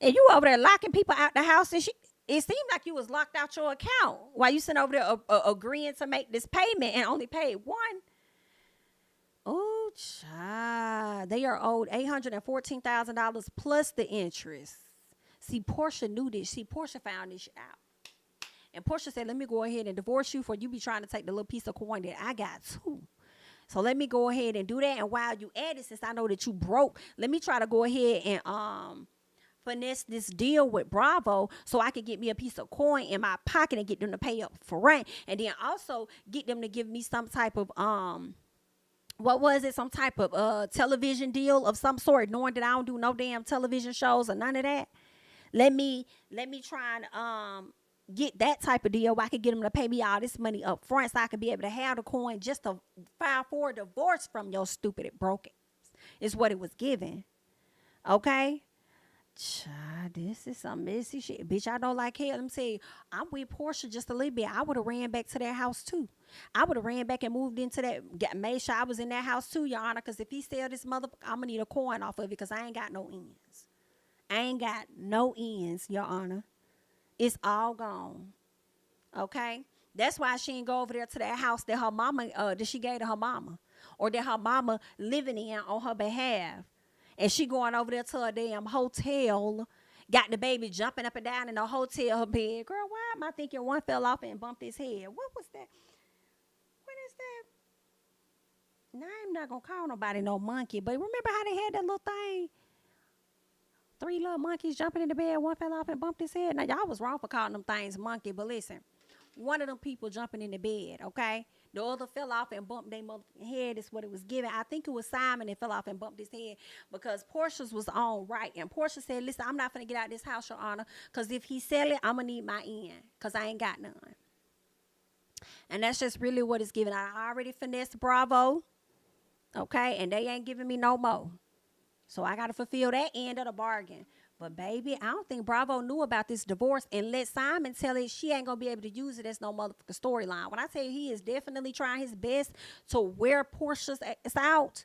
Speaker 1: And you over there locking people out the house. And it seemed like you was locked out your account while you sitting over there agreeing to make this payment and only paid one. Oh, child. They are owed $814,000 plus the interest. See, Porsha knew this. See, Porsha found this out. And Porsha said, let me go ahead and divorce you for you be trying to take the little piece of coin that I got too. So let me go ahead and do that. And while you at it, since I know that you broke, let me try to go ahead and finesse this deal with Bravo so I could get me a piece of coin in my pocket and get them to pay up for rent. And then also get them to give me some type of some type of television deal of some sort, knowing that I don't do no damn television shows or none of that. Let me try and get that type of deal where I could get them to pay me all this money up front so I could be able to have the coin just to file for a divorce from your stupid and broken. Is what it was given. Okay? Child, this is some messy shit. Bitch, I don't like hell. Let me tell you, I'm with Porsha just a little bit. I would have ran back to their house too. I would have ran back and moved into that, made sure I was in that house too, Your Honor, because if he sell this motherfucker, I'm going to need a coin off of it because I ain't got no ends. I ain't got no ends, Your Honor. It's all gone. Okay? That's why she didn't go over there to that house that her mama, that she gave to her mama, or that her mama living in on her behalf. And she going over there to a damn hotel, got the baby jumping up and down in the hotel bed. Girl, why am I thinking one fell off and bumped his head? What was that? What is that? Now, I'm not going to call nobody no monkey, but remember how they had that little thing? 3 little monkeys jumping in the bed, one fell off and bumped his head. Now, y'all was wrong for calling them things monkey, but listen. One of them people jumping in the bed, okay? The other fell off and bumped their head is what it was given. I think it was Simon that fell off and bumped his head because Porsha's was on right. And Porsha said, listen, I'm not going to get out of this house, Your Honor, because if he sell it, I'm going to need my end because I ain't got none. And that's just really what it's giving. I already finessed Bravo, okay? And they ain't giving me no more. So I got to fulfill that end of the bargain. But, baby, I don't think Bravo knew about this divorce and let Simon tell it she ain't going to be able to use it as no motherfucking storyline. When I tell you he is definitely trying his best to wear Porsha's ass out.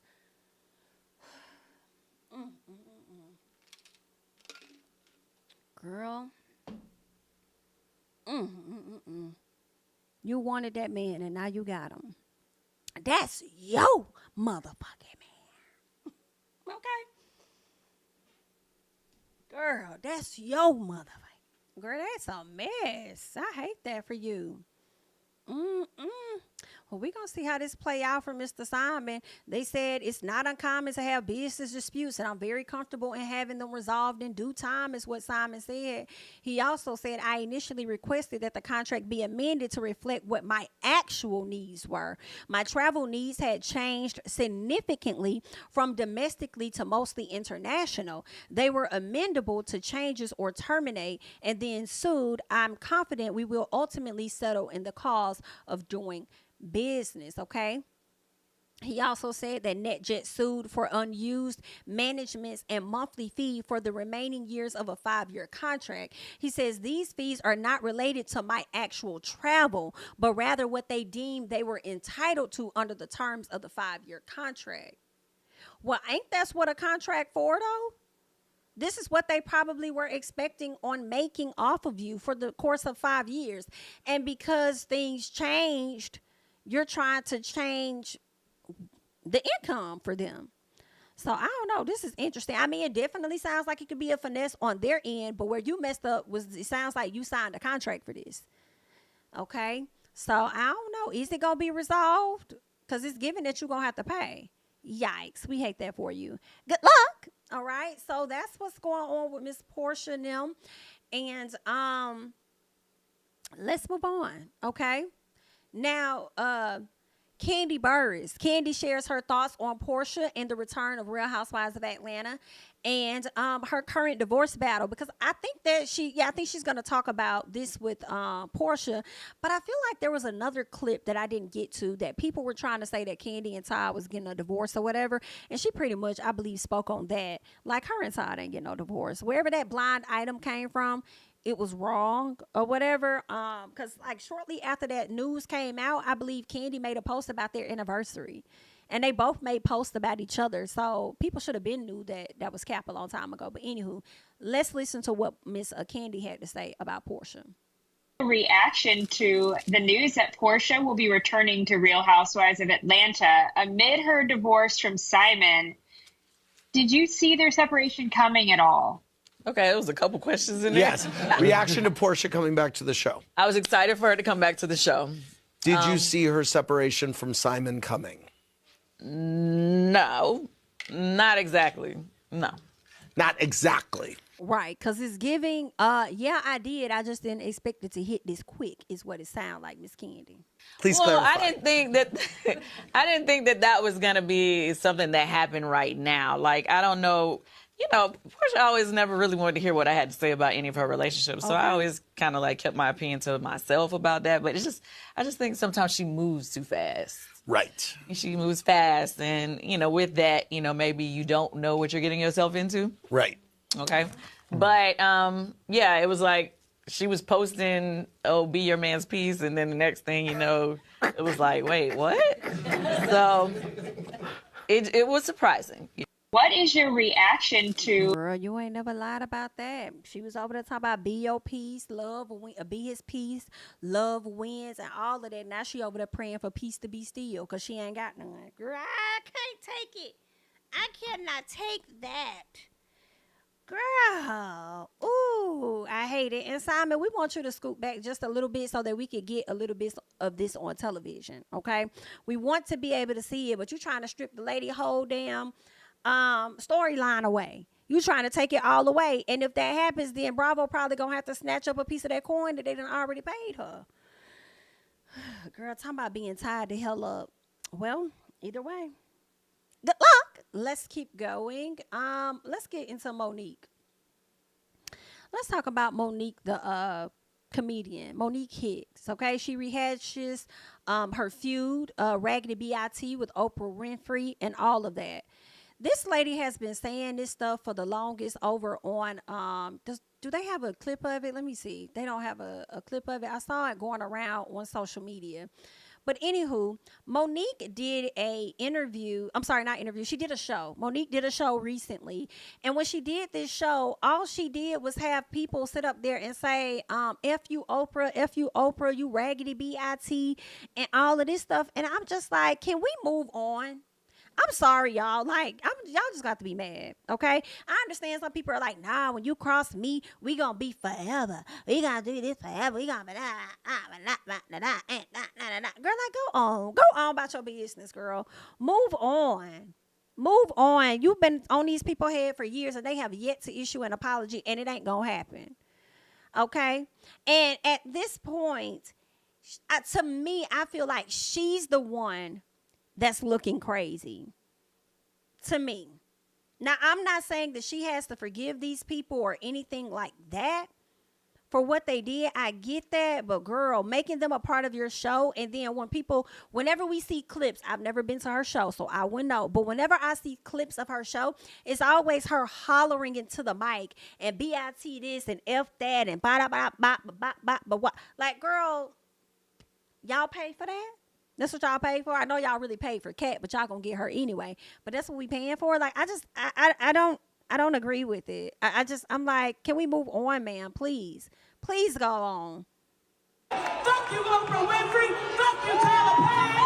Speaker 1: Girl. You wanted that man and now you got him. That's your motherfucking man. Okay? Girl, that's your motherfucker. Girl, that's a mess. I hate that for you. Well, we're going to see how this play out for Mr. Simon. They said it's not uncommon to have business disputes, and I'm very comfortable in having them resolved in due time, is what Simon said. He also said, I initially requested that the contract be amended to reflect what my actual needs were. My travel needs had changed significantly from domestically to mostly international. They were amendable to changes or terminate, and then sued. I'm confident we will ultimately settle in the cause of doing business, okay? He also said that NetJet sued for unused managements and monthly fee for the remaining years of a 5-year contract. He says these fees are not related to my actual travel, but rather what they deemed they were entitled to under the terms of the 5-year contract. Well, ain't that's what a contract for, though? This is what they probably were expecting on making off of you for the course of 5 years. And because things changed, you're trying to change the income for them. So I don't know. This is interesting. I mean, it definitely sounds like it could be a finesse on their end, but where you messed up was it sounds like you signed a contract for this. Okay? So I don't know. Is it going to be resolved? Because it's given that you're going to have to pay. Yikes. We hate that for you. Good luck. All right. So that's what's going on with Miss Porsha and them. And let's move on. Okay? Now, Kandi Burruss. Kandi shares her thoughts on Porsha and the return of Real Housewives of Atlanta and her current divorce battle, because I think that I think she's going to talk about this with Porsha, but I feel like there was another clip that I didn't get to that people were trying to say that Kandi and Todd was getting a divorce or whatever, and she pretty much, I believe, spoke on that. Like, her and Todd ain't getting no divorce. Wherever that blind item came from, it was wrong or whatever. Because like shortly after that news came out, I believe Kandi made a post about their anniversary. And they both made posts about each other. So people should have been knew that was cap a long time ago. But anywho, let's listen to what Miss Kandi had to say about Porsha.
Speaker 5: Reaction to the news that Porsha will be returning to Real Housewives of Atlanta amid her divorce from Simon. Did you see their separation coming at all?
Speaker 6: Okay, there was a couple questions in there.
Speaker 7: Yes. Reaction to Porsha coming back to the show.
Speaker 6: I was excited for her to come back to the show.
Speaker 7: Did you see her separation from Simon coming?
Speaker 6: No, not exactly. No.
Speaker 7: Not exactly.
Speaker 1: Right, because it's giving, yeah, I did. I just didn't expect it to hit this quick, is what it sounded like, Miss Kandi.
Speaker 7: Please
Speaker 6: well,
Speaker 7: clarify.
Speaker 6: I didn't think that that was going to be something that happened right now. Like, I don't know. You know, Porsha always never really wanted to hear what I had to say about any of her relationships. So I always kind of like kept my opinion to myself about that. But I just think sometimes she moves too fast.
Speaker 7: Right.
Speaker 6: She moves fast. And, you know, with that, you know, maybe you don't know what you're getting yourself into.
Speaker 7: Right.
Speaker 6: Okay. But, yeah, it was like, she was posting, "Oh, be your man's piece," and then the next thing you know, it was like, wait, what? So it was surprising.
Speaker 5: What is your reaction to?
Speaker 1: Girl, you ain't never lied about that. She was over there talking about be your peace, love, be his peace, love wins, and all of that. Now she over there praying for peace to be still because she ain't got none. Girl, I can't take it. I cannot take that. Girl, ooh, I hate it. And Simon, we want you to scoot back just a little bit so that we could get a little bit of this on television, okay? We want to be able to see it, but you're trying to strip the lady whole damn storyline away. You trying to take it all away. And if that happens, then Bravo probably gonna have to snatch up a piece of that coin that they done already paid her. Girl, talking about being tied the hell up. Well, either way. Good luck. Let's keep going. Let's get into Monique. Let's talk about Monique, the comedian, Monique Hicks. Okay, she rehashes her feud, Raggedy B.I.T. with Oprah Winfrey and all of that. This lady has been saying this stuff for the longest over on, do they have a clip of it? Let me see. They don't have a clip of it. I saw it going around on social media. But anywho, Monique did a interview. I'm sorry, not interview. She did a show. Monique did a show recently. And when she did this show, all she did was have people sit up there and say, F you Oprah, you Raggedy B.I.T. and all of this stuff. And I'm just like, can we move on? I'm sorry, y'all. Like, y'all just got to be mad, okay? I understand some people are like, nah, when you cross me, we gonna be forever. We gonna do this forever. We gonna be girl, like, go on about your business, girl. Move on. You've been on these people's head for years, and they have yet to issue an apology, and it ain't gonna happen, okay? And at this point, to me, I feel like she's the one that's looking crazy to me. Now, I'm not saying that she has to forgive these people or anything like that for what they did. I get that, but girl, making them a part of your show, and then whenever we see clips, I've never been to her show, so I wouldn't know, but whenever I see clips of her show, it's always her hollering into the mic and B.I.T. this and F that and what? Like, girl, y'all pay for that? That's what y'all pay for? I know y'all really paid for Kat, but y'all gonna get her anyway. But that's what we paying for? Like, I don't agree with it. I'm like, can we move on, man? Please. Please go on.
Speaker 8: Fuck you, Oprah Winfrey. Fuck you, Tyler Perry.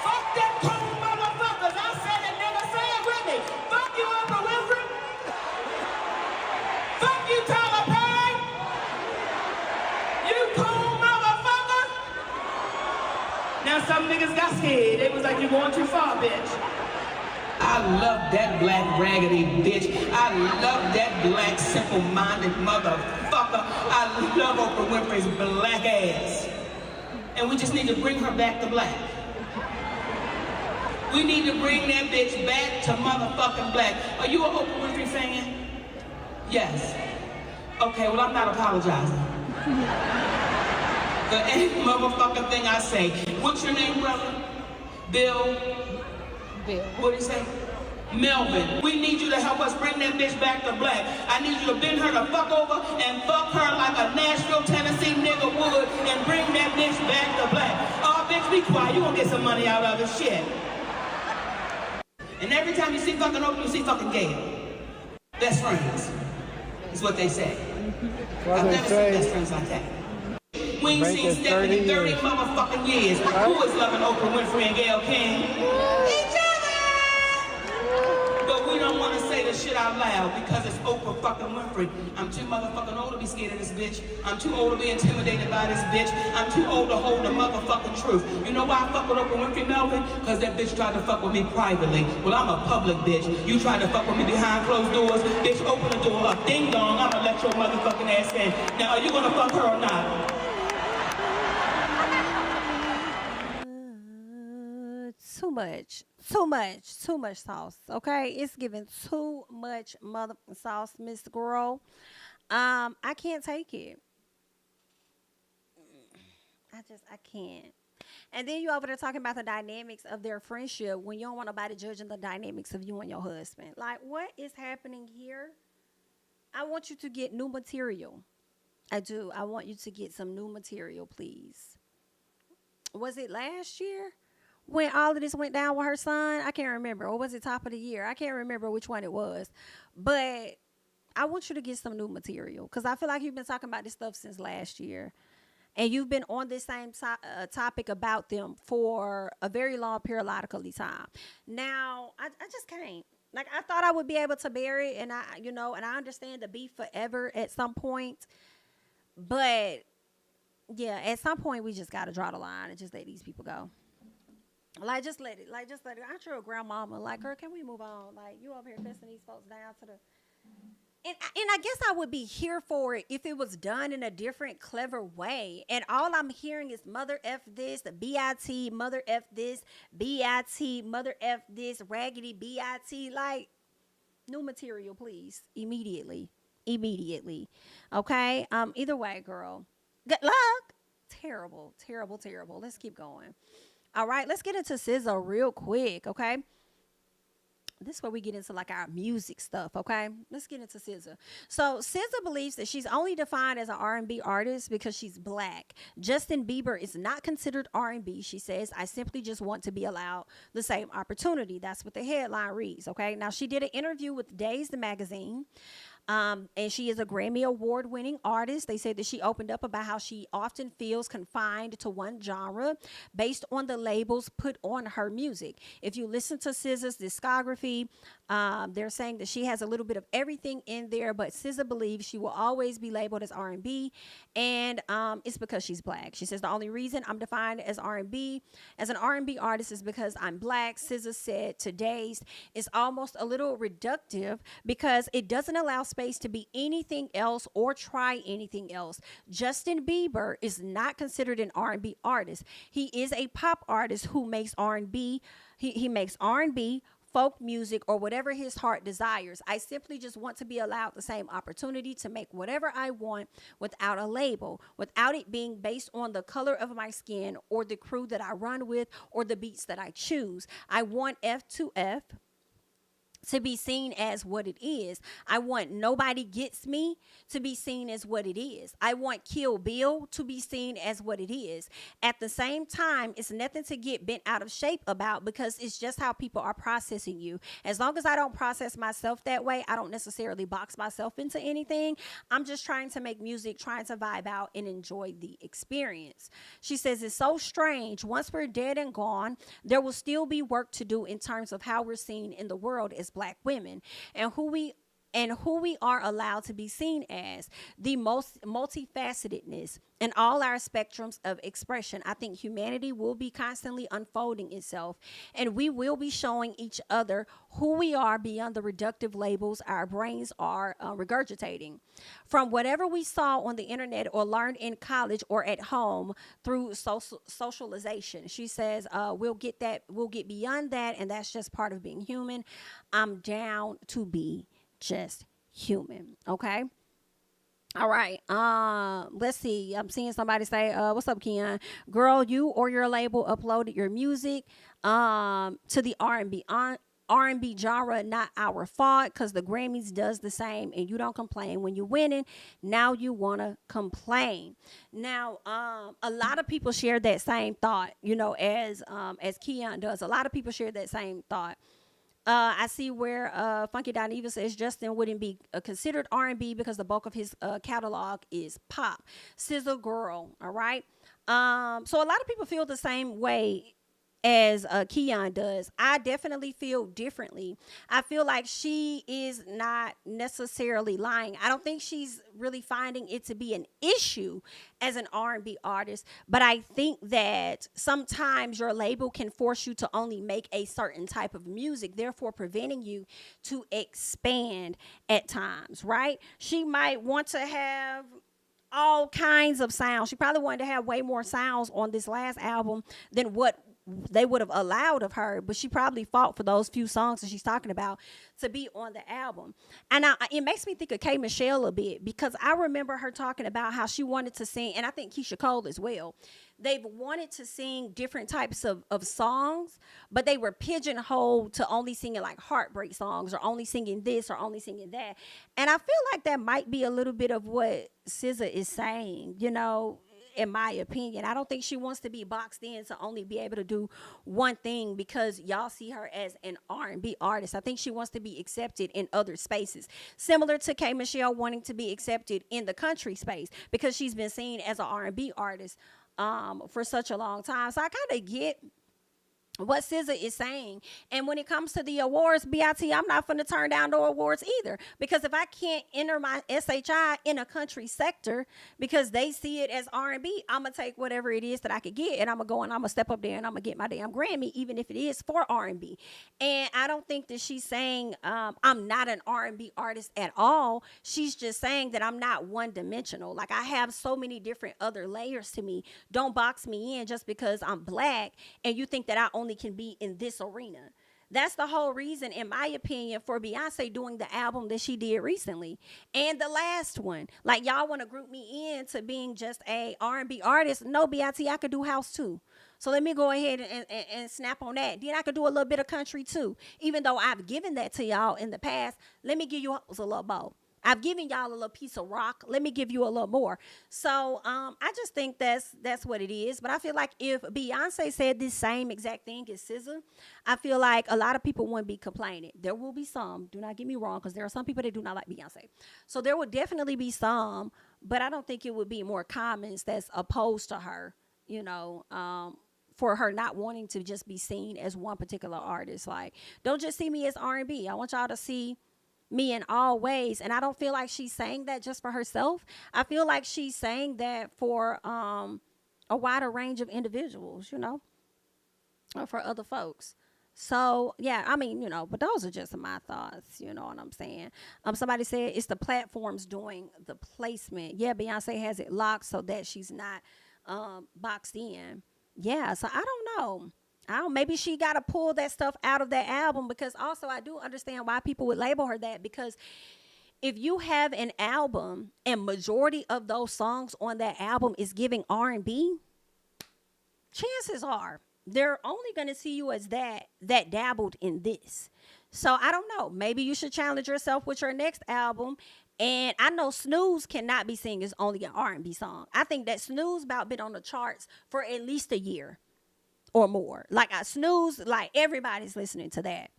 Speaker 8: Fuck that cool motherfuckers. I said it, nigga. Say it with me. Fuck you, Oprah Winfrey. Fuck you, Tyler Perry. You cool motherfucker. Now some niggas got scared. They was like, you going too far, bitch.
Speaker 9: I love that black raggedy bitch. I love that black simple-minded motherfucker. I love Oprah Winfrey's black ass. And we just need to bring her back to black. We need to bring that bitch back to motherfucking black. Are you an Oprah Winfrey fan? Yes. Okay, well, I'm not apologizing for any motherfucking thing I say. What's your name, brother? Bill. What do you say? Melvin. We need you to help us bring that bitch back to black. I need you to bend her the fuck over and fuck her like a Nashville, Tennessee nigga would and bring that bitch back to black. Oh, bitch, be quiet. You gonna get some money out of this shit. And every time you see fucking Oprah, you see fucking Gayle. Best friends. Is what they say. I've never seen best friends like that. We ain't seen Stephanie in 30 motherfucking years. Who is loving Oprah Winfrey and Gayle King? Each other! But we don't want to say the shit out loud because it's Oprah fucking Winfrey. I'm too motherfucking old to be scared of this bitch. I'm too old to be intimidated by this bitch. I'm too old to hold the motherfucking truth. You know why I fuck with Oprah Winfrey, Melvin? Because that bitch tried to fuck with me privately. Well, I'm a public bitch. You tried to fuck with me behind closed doors. Bitch, open the door up. Ding dong, I'm gonna let your motherfucking ass in. Now, are you gonna fuck her or not?
Speaker 1: Too much sauce, okay? It's giving too much motherfucking sauce, Miss Girl. I can't take it. I can't. And then you over there talking about the dynamics of their friendship when you don't want nobody judging the dynamics of you and your husband. Like, what is happening here? I want you to get new material. I do. I want you to get some new material, please. Was it last year when all of this went down with her son? I can't remember. Or was it top of the year? I can't remember which one it was. But I want you to get some new material because I feel like you've been talking about this stuff since last year. And you've been on this same topic about them for a very long periodically time. Now, I just can't. Like, I thought I would be able to bear it, and I understand the beef forever at some point. But, yeah, at some point, we just got to draw the line and just let these people go. Like, just let it. Aren't you a grandmama? Like, girl, can we move on? Like, you over here pissing these folks down to the... And I guess I would be here for it if it was done in a different, clever way. And all I'm hearing is mother F this, the B-I-T, mother F this, B-I-T, mother F this, raggedy B-I-T. Like, new material, please. Immediately. Okay? Either way, girl. Good luck. Terrible. Let's keep going. All right, let's get into SZA real quick, okay? This is where we get into like our music stuff, okay? Let's get into SZA. So SZA believes that she's only defined as an R&B artist because she's black. Justin Bieber is not considered R&B. She says, I simply just want to be allowed the same opportunity. That's what the headline reads, okay? Now, she did an interview with Dazed magazine. And she is a Grammy Award-winning artist. They said that she opened up about how she often feels confined to one genre based on the labels put on her music. If you listen to SZA's discography, they're saying that she has a little bit of everything in there, but SZA believes she will always be labeled as R&B, and it's because she's black. She says, the only reason I'm defined as R&B, as an R&B artist, is because I'm black. SZA said today's is almost a little reductive because it doesn't allow space to be anything else or try anything else. Justin Bieber is not considered an R&B artist. He is a pop artist who makes R&B. He makes R&B, folk music, or whatever his heart desires. I simply just want to be allowed the same opportunity to make whatever I want without a label, without it being based on the color of my skin or the crew that I run with or the beats that I choose. I want F2F to be seen as what it is. I want Nobody Gets Me to be seen as what it is. I want Kill Bill to be seen as what it is. At the same time, it's nothing to get bent out of shape about because it's just how people are processing you. As long as I don't process myself that way, I don't necessarily box myself into anything. I'm just trying to make music, trying to vibe out and enjoy the experience. She says, it's so strange. Once we're dead and gone, there will still be work to do in terms of how we're seen in the world as black women and who we are allowed to be seen as, the most multifacetedness in all our spectrums of expression. I think humanity will be constantly unfolding itself, and we will be showing each other who we are beyond the reductive labels our brains are regurgitating. From whatever we saw on the internet or learned in college or at home through socialization. She says, we'll get beyond that, and that's just part of being human. I'm down to be just human. Okay. All right. Let's see. I'm seeing somebody say, what's up, Keon? Girl, you or your label uploaded your music to the R&B genre, not our fault, because the Grammys does the same and you don't complain when you're winning. Now you want to complain. Now, a lot of people share that same thought, as Keon does. A lot of people share that same thought. I see where Funky Dineva says Justin wouldn't be considered R&B because the bulk of his catalog is pop. SZA girl, all right? So a lot of people feel the same way as Keon does. I definitely feel differently. I feel like she is not necessarily lying. I don't think she's really finding it to be an issue as an R&B artist, but I think that sometimes your label can force you to only make a certain type of music, therefore preventing you to expand at times, right? She might want to have all kinds of sounds. She probably wanted to have way more sounds on this last album than what they would have allowed of her, but she probably fought for those few songs that she's talking about to be on the album. And it makes me think of K. Michelle a bit, because I remember her talking about how she wanted to sing, and I think Keisha Cole as well. They've wanted to sing different types of songs, but they were pigeonholed to only singing like heartbreak songs, or only singing this, or only singing that. And I feel like that might be a little bit of what SZA is saying, you know, in my opinion. I don't think she wants to be boxed in to only be able to do one thing because y'all see her as an R&B artist. I think she wants to be accepted in other spaces, similar to K. Michelle wanting to be accepted in the country space, because she's been seen as an R&B artist for such a long time. So I kind of get what SZA is saying. And when it comes to the awards, BIT, I'm not going to turn down no awards either, because if I can't enter my SHI in a country sector because they see it as R&B, I'm going to take whatever it is that I could get, and I'm going to go and I'm going to step up there and I'm going to get my damn Grammy, even if it is for R&B. And I don't think that she's saying I'm not an R&B artist at all. She's just saying that I'm not one dimensional. Like, I have so many different other layers to me. Don't box me in just because I'm black and you think that I only can be in this arena. That's the whole reason, in my opinion, for Beyonce doing the album that she did recently and the last one. Like, y'all want to group me in to being just a R&B artist. No, BIT, I could do house too. So let me go ahead and snap on that. Then I could do a little bit of country too. Even though I've given that to y'all in the past, let me give you a little both. I've given y'all a little piece of rock. Let me give you a little more. So I just think that's what it is. But I feel like if Beyonce said this same exact thing as SZA, I feel like a lot of people wouldn't be complaining. There will be some. Do not get me wrong, because there are some people that do not like Beyonce. So there would definitely be some, but I don't think it would be more comments that's opposed to her, you know, for her not wanting to just be seen as one particular artist. Like, don't just see me as R&B. I want y'all to see me in all ways. And I don't feel like she's saying that just for herself. I feel like she's saying that for a wider range of individuals, you know, or for other folks. So, yeah, I mean, you know, but those are just my thoughts, you know what I'm saying? Somebody said it's the platforms doing the placement. Yeah, Beyonce has it locked so that she's not boxed in. Yeah, so I don't know. Maybe she got to pull that stuff out of that album, because also I do understand why people would label her that, because if you have an album and majority of those songs on that album is giving R&B, chances are they're only going to see you as that dabbled in this. So I don't know. Maybe you should challenge yourself with your next album. And I know Snooze cannot be seen as only an R&B song. I think that Snooze about been on the charts for at least a year or more. Like, I Snooze, like, everybody's listening to that.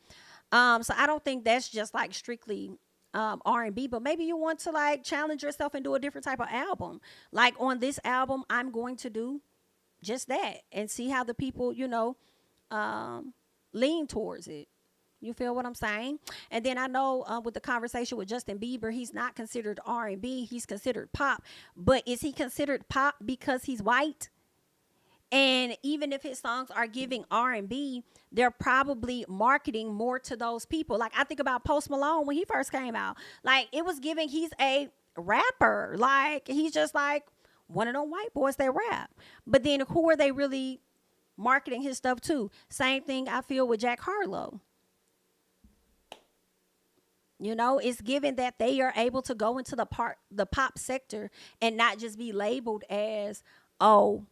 Speaker 1: So I don't think that's just like strictly R&B, but maybe you want to like challenge yourself and do a different type of album. Like, on this album, I'm going to do just that and see how the people, you know, lean towards it. You feel what I'm saying? And then I know with the conversation with Justin Bieber, he's not considered R&B, he's considered pop. But is he considered pop because he's white? And even if his songs are giving R&B, they're probably marketing more to those people. Like, I think about Post Malone when he first came out. Like, it was giving he's a rapper. Like, he's just like one of them white boys that rap. But then who are they really marketing his stuff to? Same thing I feel with Jack Harlow. You know, it's given that they are able to go into the pop sector and not just be labeled as, oh,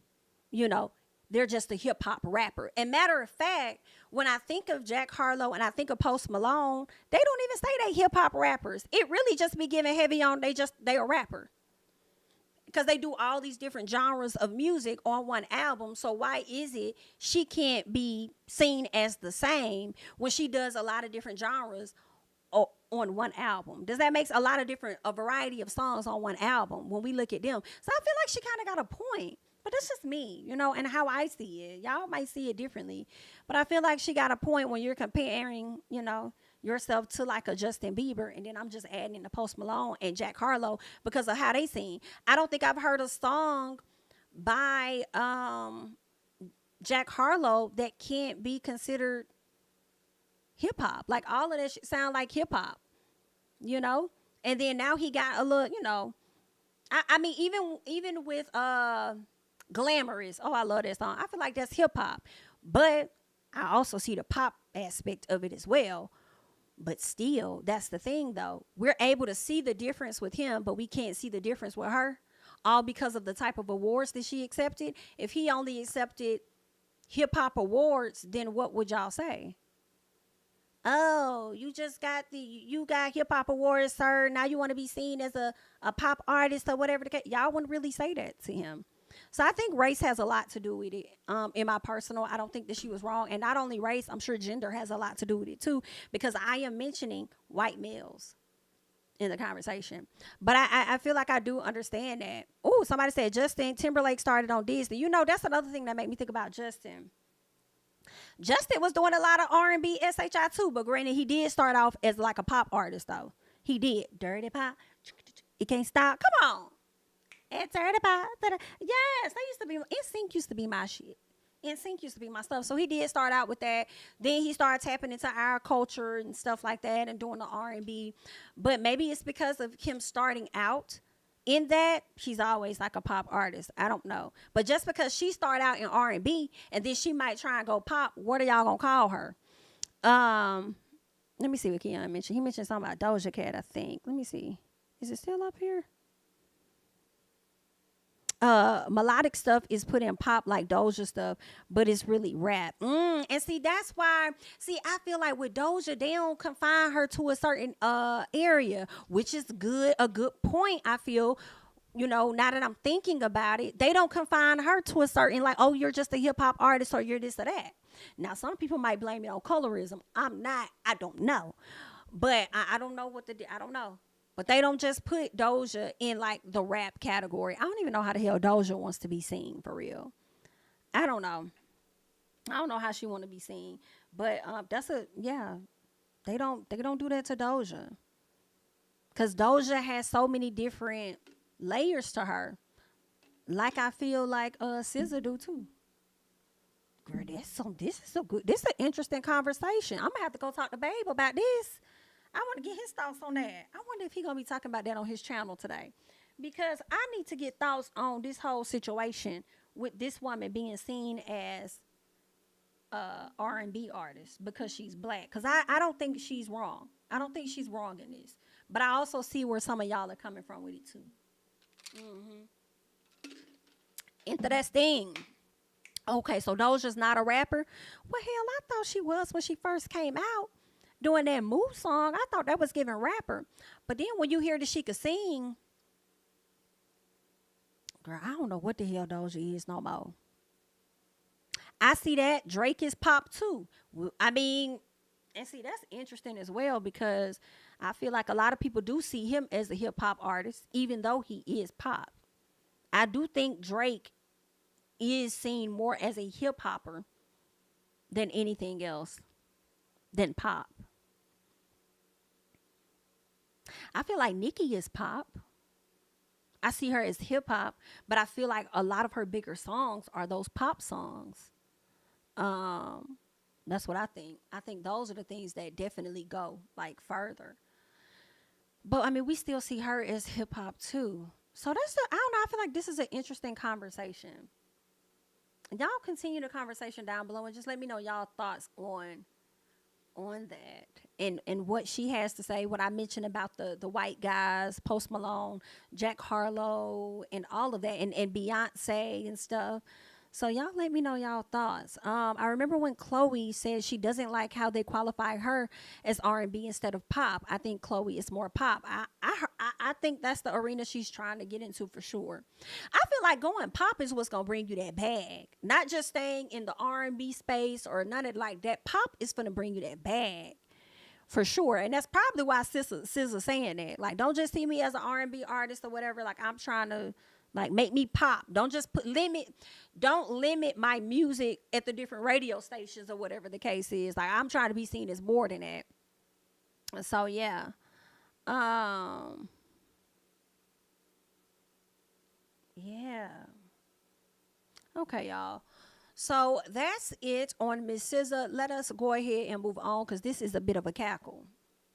Speaker 1: you know, they're just a hip hop rapper. And matter of fact, when I think of Jack Harlow and I think of Post Malone, they don't even say they hip hop rappers. It really just be given heavy on they a rapper. Because they do all these different genres of music on one album. So why is it she can't be seen as the same when she does a lot of different genres on one album? Does that make a variety of songs on one album when we look at them? So I feel like she kind of got a point. But that's just me, you know, and how I see it. Y'all might see it differently. But I feel like she got a point when you're comparing, you know, yourself to like a Justin Bieber. And then I'm just adding in the Post Malone and Jack Harlow because of how they sing. I don't think I've heard a song by Jack Harlow that can't be considered hip hop. Like, all of that shit sound like hip hop, you know? And then now he got a little, you know, I mean, even with Glamorous. Oh, I love that song. I feel like that's hip hop. But I also see the pop aspect of it as well. But still, that's the thing though. We're able to see the difference with him, but we can't see the difference with her. All because of the type of awards that she accepted. If he only accepted hip hop awards, then what would y'all say? Oh, you got hip hop awards, sir. Now you want to be seen as a pop artist or whatever the case. Y'all wouldn't really say that to him. So I think race has a lot to do with it. In my personal, I don't think that she was wrong. And not only race, I'm sure gender has a lot to do with it too, because I am mentioning white males in the conversation. But I feel like I do understand that. Oh, somebody said Justin Timberlake started on Disney. You know, that's another thing that made me think about Justin. Justin was doing a lot of R&B, SHI too, but granted, he did start off as like a pop artist though. He did. Dirty Pop. It can't stop. Come on. It's Dirty Pop. Yes, they used to be, NSYNC used to be my shit. NSYNC used to be my stuff. So he did start out with that. Then he started tapping into our culture and stuff like that and doing the R&B. But maybe it's because of him starting out in that, he's always like a pop artist. I don't know. But just because she started out in R&B and then she might try and go pop, what are y'all going to call her? Let me see what Keon mentioned. He mentioned something about Doja Cat, I think. Let me see. Is it still up here? Melodic stuff is put in pop like Doja stuff, but it's really rap. And see, that's why, I feel like with Doja, they don't confine her to a certain area, which is a good point. I feel, now that I'm thinking about it, they don't confine her to a certain, like, oh, you're just a hip hop artist or you're this or that. Now, some people might blame it on colorism. I'm not, I don't know. But I don't know I don't know. But they don't just put Doja in like the rap category. I don't even know how the hell Doja wants to be seen for real. I don't know. I don't know how she want to be seen. But they don't do that to Doja. Cause Doja has so many different layers to her. Like I feel like SZA do too. Girl, this is an interesting conversation. I'm gonna have to go talk to Babe about this. I want to get his thoughts on that. I wonder if he's going to be talking about that on his channel today. Because I need to get thoughts on this whole situation with this woman being seen as R&B artist because she's black. Because I don't think she's wrong. I don't think she's wrong in this. But I also see where some of y'all are coming from with it too. Interesting. Okay, so Doja's not a rapper? Well, hell, I thought she was when she first came out. Doing that Move song, I thought that was giving rapper. But then when you hear that she could sing, girl, I don't know what the hell Doja is no more. I see that Drake is pop too. I mean, and see, that's interesting as well because I feel like a lot of people do see him as a hip hop artist, even though he is pop. I do think Drake is seen more as a hip hopper than anything else, than pop. I feel like Nicki is pop. I see her as hip hop, but I feel like a lot of her bigger songs are those pop songs. That's what I think. I think those are the things that definitely go like further. But I mean, we still see her as hip hop too. So I don't know. I feel like this is an interesting conversation. Y'all continue the conversation down below and just let me know y'all thoughts on that and what she has to say. What I mentioned about the white guys, Post Malone, Jack Harlow, and all of that, and Beyonce and stuff. So y'all let me know y'all thoughts. I remember when Chloe said she doesn't like how they qualify her as R&B instead of pop. I think Chloe is more pop. I think that's the arena she's trying to get into for sure. I feel like going pop is what's gonna bring you that bag. Not just staying in the R&B space or none of like that. Pop is gonna bring you that bag for sure. And that's probably why SZA saying that. Like, don't just see me as an R&B artist or whatever. Like, I'm trying to like make me pop. Don't just don't limit my music at the different radio stations or whatever the case is. Like, I'm trying to be seen as more than that. So yeah. Yeah. Okay, y'all. So that's it on Miss SZA. Let us go ahead and move on because this is a bit of a cackle.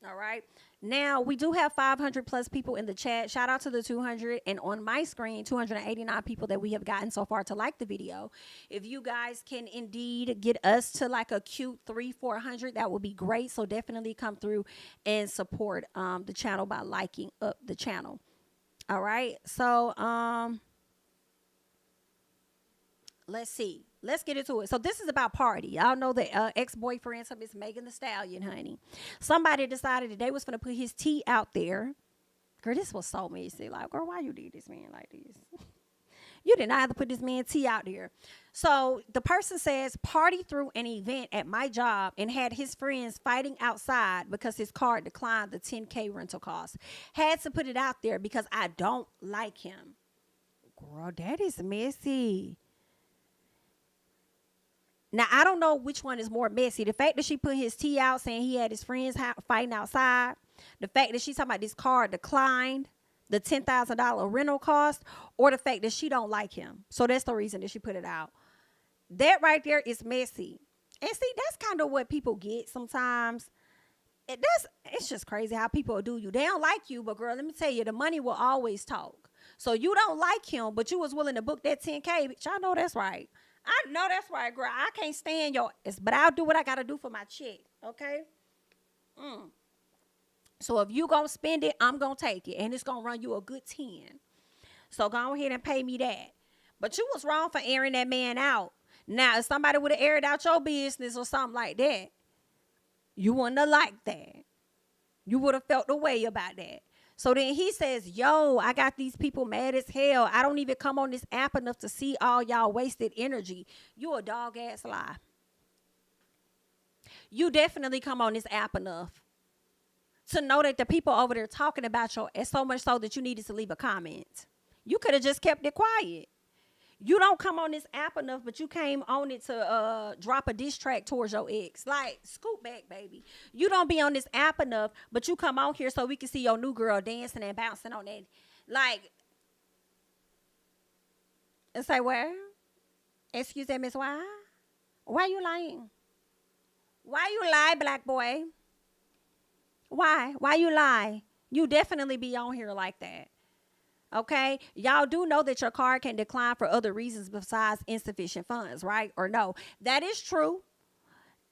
Speaker 1: All right. Now, we do have 500 plus people in the chat. Shout out to the 200. And on my screen, 289 people that we have gotten so far to like the video. If you guys can indeed get us to like a cute 300-400, that would be great. So definitely come through and support the channel by liking up the channel. All right. So, let's see. Let's get into it. So this is about Party. Y'all know the ex-boyfriend of Miss Megan Thee Stallion, honey. Somebody decided that they was going to put his tea out there. Girl, this was so messy. Like, girl, why you did this man like this? You did not have to put this man tea out there. So the person says, Party threw an event at my job and had his friends fighting outside because his car declined the $10K rental cost. Had to put it out there because I don't like him. Girl, that is messy. Now, I don't know which one is more messy. The fact that she put his tea out saying he had his friends fighting outside. The fact that she's talking about this car declined the $10,000 rental cost. Or the fact that she don't like him. So that's the reason that she put it out. That right there is messy. And see, that's kind of what people get sometimes. It's just crazy how people do you. They don't like you, but girl, let me tell you, the money will always talk. So you don't like him, but you was willing to book that $10K. Bitch, I know that's right. I know that's right, girl. I can't stand your ass, but I'll do what I got to do for my check, okay? So if you going to spend it, I'm going to take it, and it's going to run you a good 10. So go ahead and pay me that. But you was wrong for airing that man out. Now, if somebody would have aired out your business or something like that, you wouldn't have liked that. You would have felt the way about that. So then he says, yo, I got these people mad as hell. I don't even come on this app enough to see all y'all wasted energy. You a dog ass lie. You definitely come on this app enough to know that the people over there talking about you, it's so much so that you needed to leave a comment. You could have just kept it quiet. You don't come on this app enough, but you came on it to drop a diss track towards your ex. Like, scoot back, baby. You don't be on this app enough, but you come on here so we can see your new girl dancing and bouncing on that. Like, and say, well, excuse me, Miss Y? Why you lying? Why you lie, black boy? Why? Why you lie? You definitely be on here like that. Okay, y'all do know that your card can decline for other reasons besides insufficient funds, right? Or no, that is true.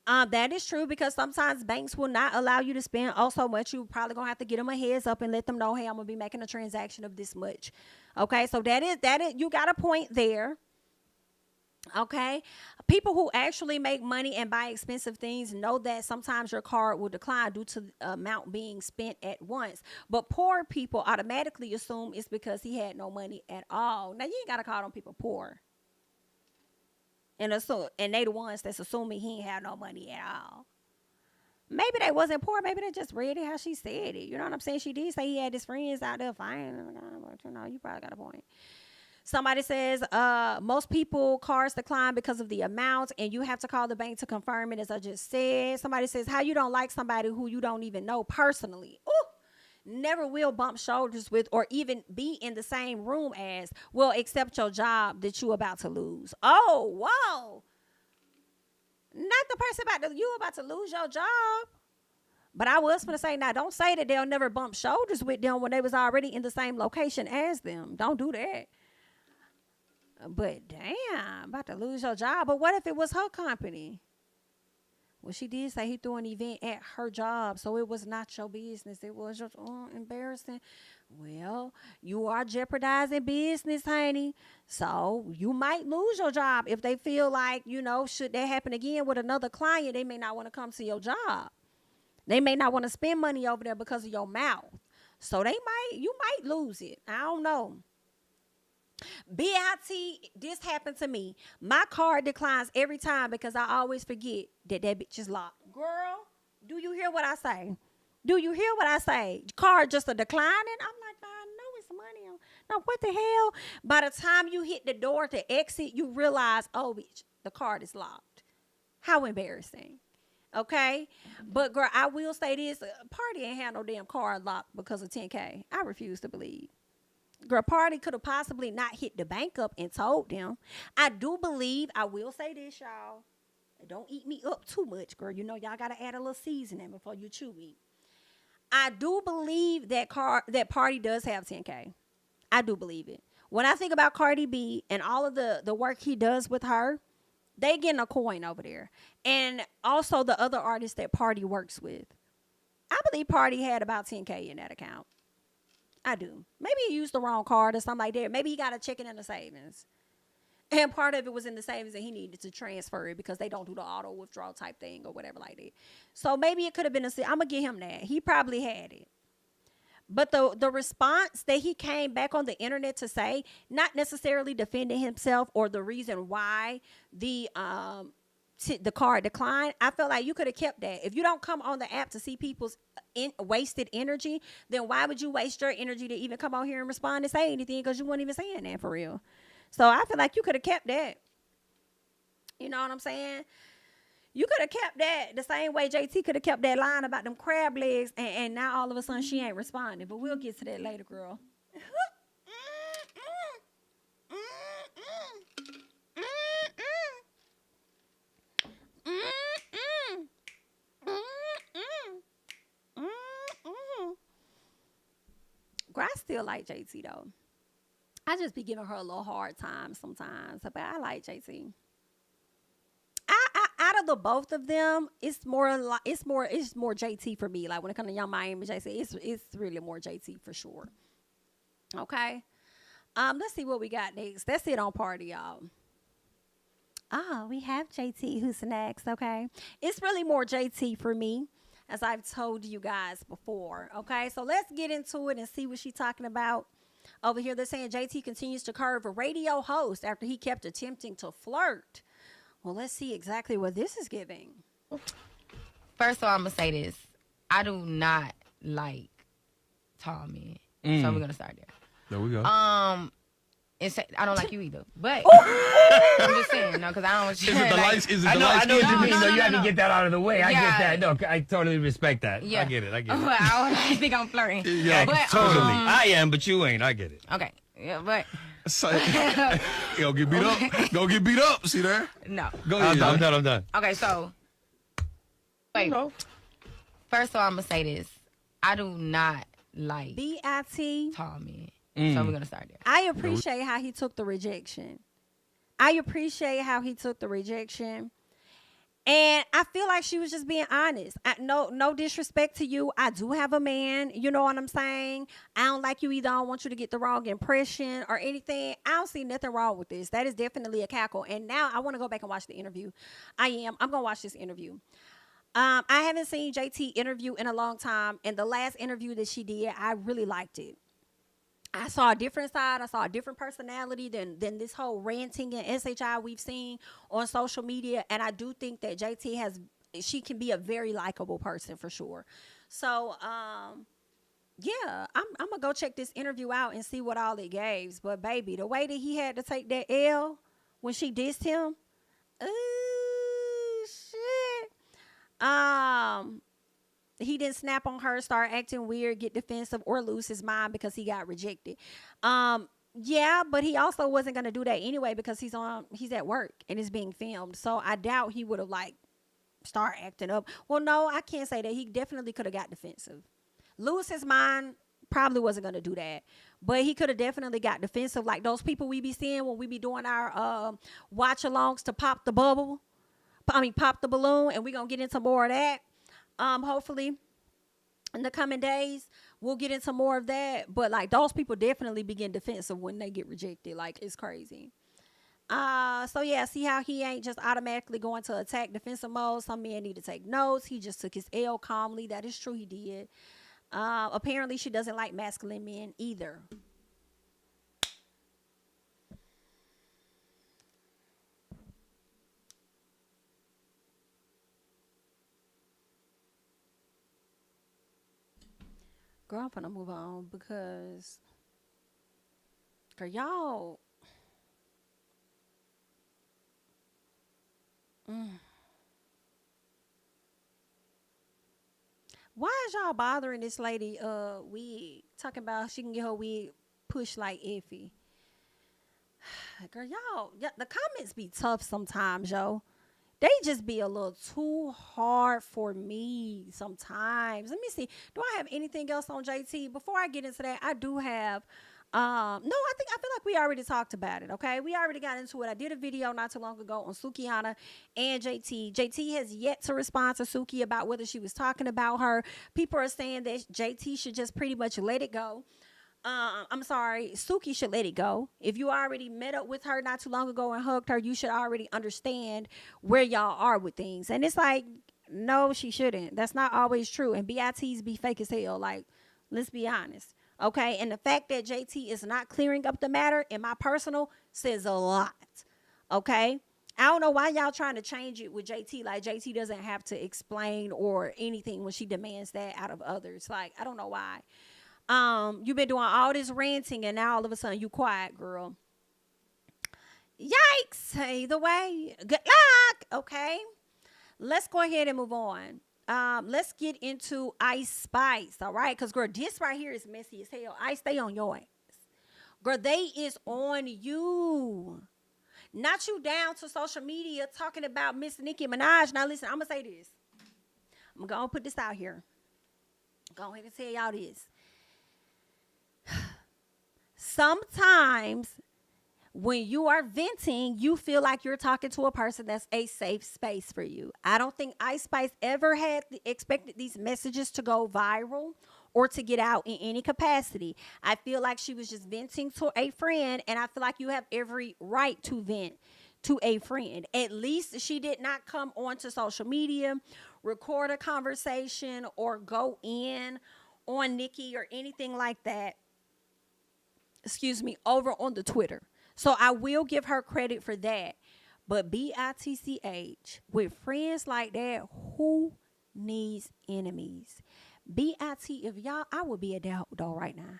Speaker 1: That is true because sometimes banks will not allow you to spend so much. You probably gonna have to get them a heads up and let them know, hey, I'm gonna be making a transaction of this much. Okay, so that is you got a point there. Okay, people who actually make money and buy expensive things know that sometimes your card will decline due to the amount being spent at once. But poor people automatically assume it's because he had no money at all. Now, you ain't got to call them people poor. And they the ones that's assuming he ain't had no money at all. Maybe they wasn't poor. Maybe they just read it how she said it. You know what I'm saying? She did say he had his friends out there fighting. But, you know, you probably got a point. Somebody says most people cars decline because of the amount, and you have to call the bank to confirm it, as I just said. Somebody says how you don't like somebody who you don't even know personally. Ooh, never will bump shoulders with or even be in the same room as, well, accept your job that you about to lose. Oh, whoa. Not the person you about to lose your job. But I was going to say, now, don't say that they'll never bump shoulders with them when they was already in the same location as them. Don't do that. But damn, about to lose your job. But what if it was her company? Well, she did say he threw an event at her job, so it was not your business. It was just embarrassing. Well, you are jeopardizing business, honey. So you might lose your job if they feel like, you know, should that happen again with another client, they may not want to come to your job. They may not want to spend money over there because of your mouth. So you might lose it. I don't know. BIT, this happened to me. My card declines every time because I always forget that bitch is locked. Girl, do you hear what I say? Do you hear what I say? Card just a declining? I'm like, I know it's money on. Now, what the hell? By the time you hit the door to exit, you realize, oh, bitch, the card is locked. How embarrassing. Okay? But, girl, I will say this. Party ain't had no damn card locked because of 10K. I refuse to believe. Girl, Party could have possibly not hit the bank up and told them. I do believe, I will say this, y'all. Don't eat me up too much, girl. You know, y'all got to add a little seasoning before you chew me. I do believe that Party does have 10K. I do believe it. When I think about Cardi B and all of the work he does with her, they getting a coin over there. And also the other artists that Party works with. I believe Party had about 10K in that account. I do. Maybe he used the wrong card or something like that. Maybe he got a checking in the savings. And part of it was in the savings and he needed to transfer it because they don't do the auto withdrawal type thing or whatever like that. So maybe it could have been I'm going to give him that. He probably had it. But the response that he came back on the internet to say, not necessarily defending himself or the reason why the card declined, I felt like you could have kept that. If you don't come on the app to see people's wasted energy, then why would you waste your energy to even come on here and respond and say anything because you weren't even saying that for real? So I feel like you could have kept that. You know what I'm saying? You could have kept that the same way JT could have kept that line about them crab legs, and now all of a sudden she ain't responding. But we'll get to that later, girl. Girl, I still like JT though. I just be giving her a little hard time sometimes, but I like JT. Out of the both of them, it's more JT for me. Like when it comes to Young Miami JT, it's really more JT for sure. Okay. Let's see what we got next. That's it on Party, y'all. Oh, we have JT who's next. Okay. It's really more JT for me, as I've told you guys before. Okay. So let's get into it and see what she's talking about. Over here, they're saying JT continues to curve a radio host after he kept attempting to flirt. Well, let's see exactly what this is giving.
Speaker 10: First of all, I'm going to say this. I do not like tall men. So we're going to start there.
Speaker 11: There we go.
Speaker 10: I don't like you either. But I'm just saying, no, because I don't want you
Speaker 11: to. I know what you mean. No, you have to get that out of the way. I get that. No, I totally respect that. Yeah. I get it.
Speaker 10: Well, I don't think I'm flirting.
Speaker 11: Yeah, but, totally. I am, but you ain't. I get it.
Speaker 10: Okay. Yeah, but.
Speaker 11: Go get beat up. Go get beat up. See there?
Speaker 10: No.
Speaker 11: Go ahead. I'm done.
Speaker 10: Okay, so. Wait. First of all, I'm going to say this. I do not like
Speaker 1: B-I-T
Speaker 10: tall men. So we're going to start there.
Speaker 1: I appreciate how he took the rejection. And I feel like she was just being honest. No disrespect to you. I do have a man. You know what I'm saying? I don't like you either. I don't want you to get the wrong impression or anything. I don't see nothing wrong with this. That is definitely a cackle. And now I want to go back and watch the interview. I'm going to watch this interview. I haven't seen JT interview in a long time. And the last interview that she did, I really liked it. I saw a different side. I saw a different personality than this whole ranting and SHI we've seen on social media. And I do think that JT she can be a very likable person for sure. So, yeah, I'm going to go check this interview out and see what all it gave. But, baby, the way that he had to take that L when she dissed him, ooh, shit. He didn't snap on her, start acting weird, get defensive, or lose his mind because he got rejected. Yeah, but he also wasn't going to do that anyway because he's at work and it's being filmed. So I doubt he would have start acting up. Well, no, I can't say that. He definitely could have got defensive. Lose his mind, probably wasn't going to do that. But he could have definitely got defensive, like those people we be seeing when we be doing our watch-alongs to pop the balloon, and we're going to get into more of that. Hopefully in the coming days we'll get into more of that, but those people definitely begin defensive when they get rejected. It's crazy. So yeah, see how he ain't just automatically going to attack defensive mode. Some men need to take notes. He just took his L calmly. That is true, he did. Apparently she doesn't like masculine men either. Girl, I'm gonna move on because y'all why is y'all bothering this lady wig, talking about she can get her wig pushed like Effie? Girl, y'all, the comments be tough sometimes, yo. they just be a little too hard for me sometimes. Let me see. Do I have anything else on JT? Before I get into that, I do have no, I feel like we already talked about it, okay? We already got into it. I did a video not too long ago on Sukihana and JT. JT has yet to respond to Suki about whether she was talking about her. People are saying that JT should just pretty much let it go. I'm sorry, Suki should let it go. If you already met up with her not too long ago and hugged her, you should already understand where y'all are with things. And it's like, no, she shouldn't. That's not always true. And BITs be fake as hell. Like, let's be honest. Okay, and the fact that JT is not clearing up the matter, in my personal, says a lot. Okay, I don't know why y'all trying to change it with JT. Like, JT doesn't have to explain or anything when she demands that out of others. Like, I don't know why. You've been doing all this ranting and now all of a sudden you quiet, girl. Yikes. Either way, good luck. Okay, let's go ahead and move on. Let's get into Ice Spice, all right? Because, girl, this right here is messy as hell. Ice, stay on your ass. Girl, they is on you. Not you down to social media talking about Miss Nicki Minaj. Now, listen, I'm going to say this. I'm going to put this out here. Go ahead and tell y'all this. Sometimes when you are venting, you feel like you're talking to a person that's a safe space for you. I don't think Ice Spice ever had expected these messages to go viral or to get out in any capacity. I feel like she was just venting to a friend, and I feel like you have every right to vent to a friend. At least she did not come onto social media, record a conversation, or go in on Nicki or anything like that. Excuse me, over on the Twitter. So I will give her credit for that. But BITCH, with friends like that, who needs enemies? BIT, if y'all, I would be at that door right now.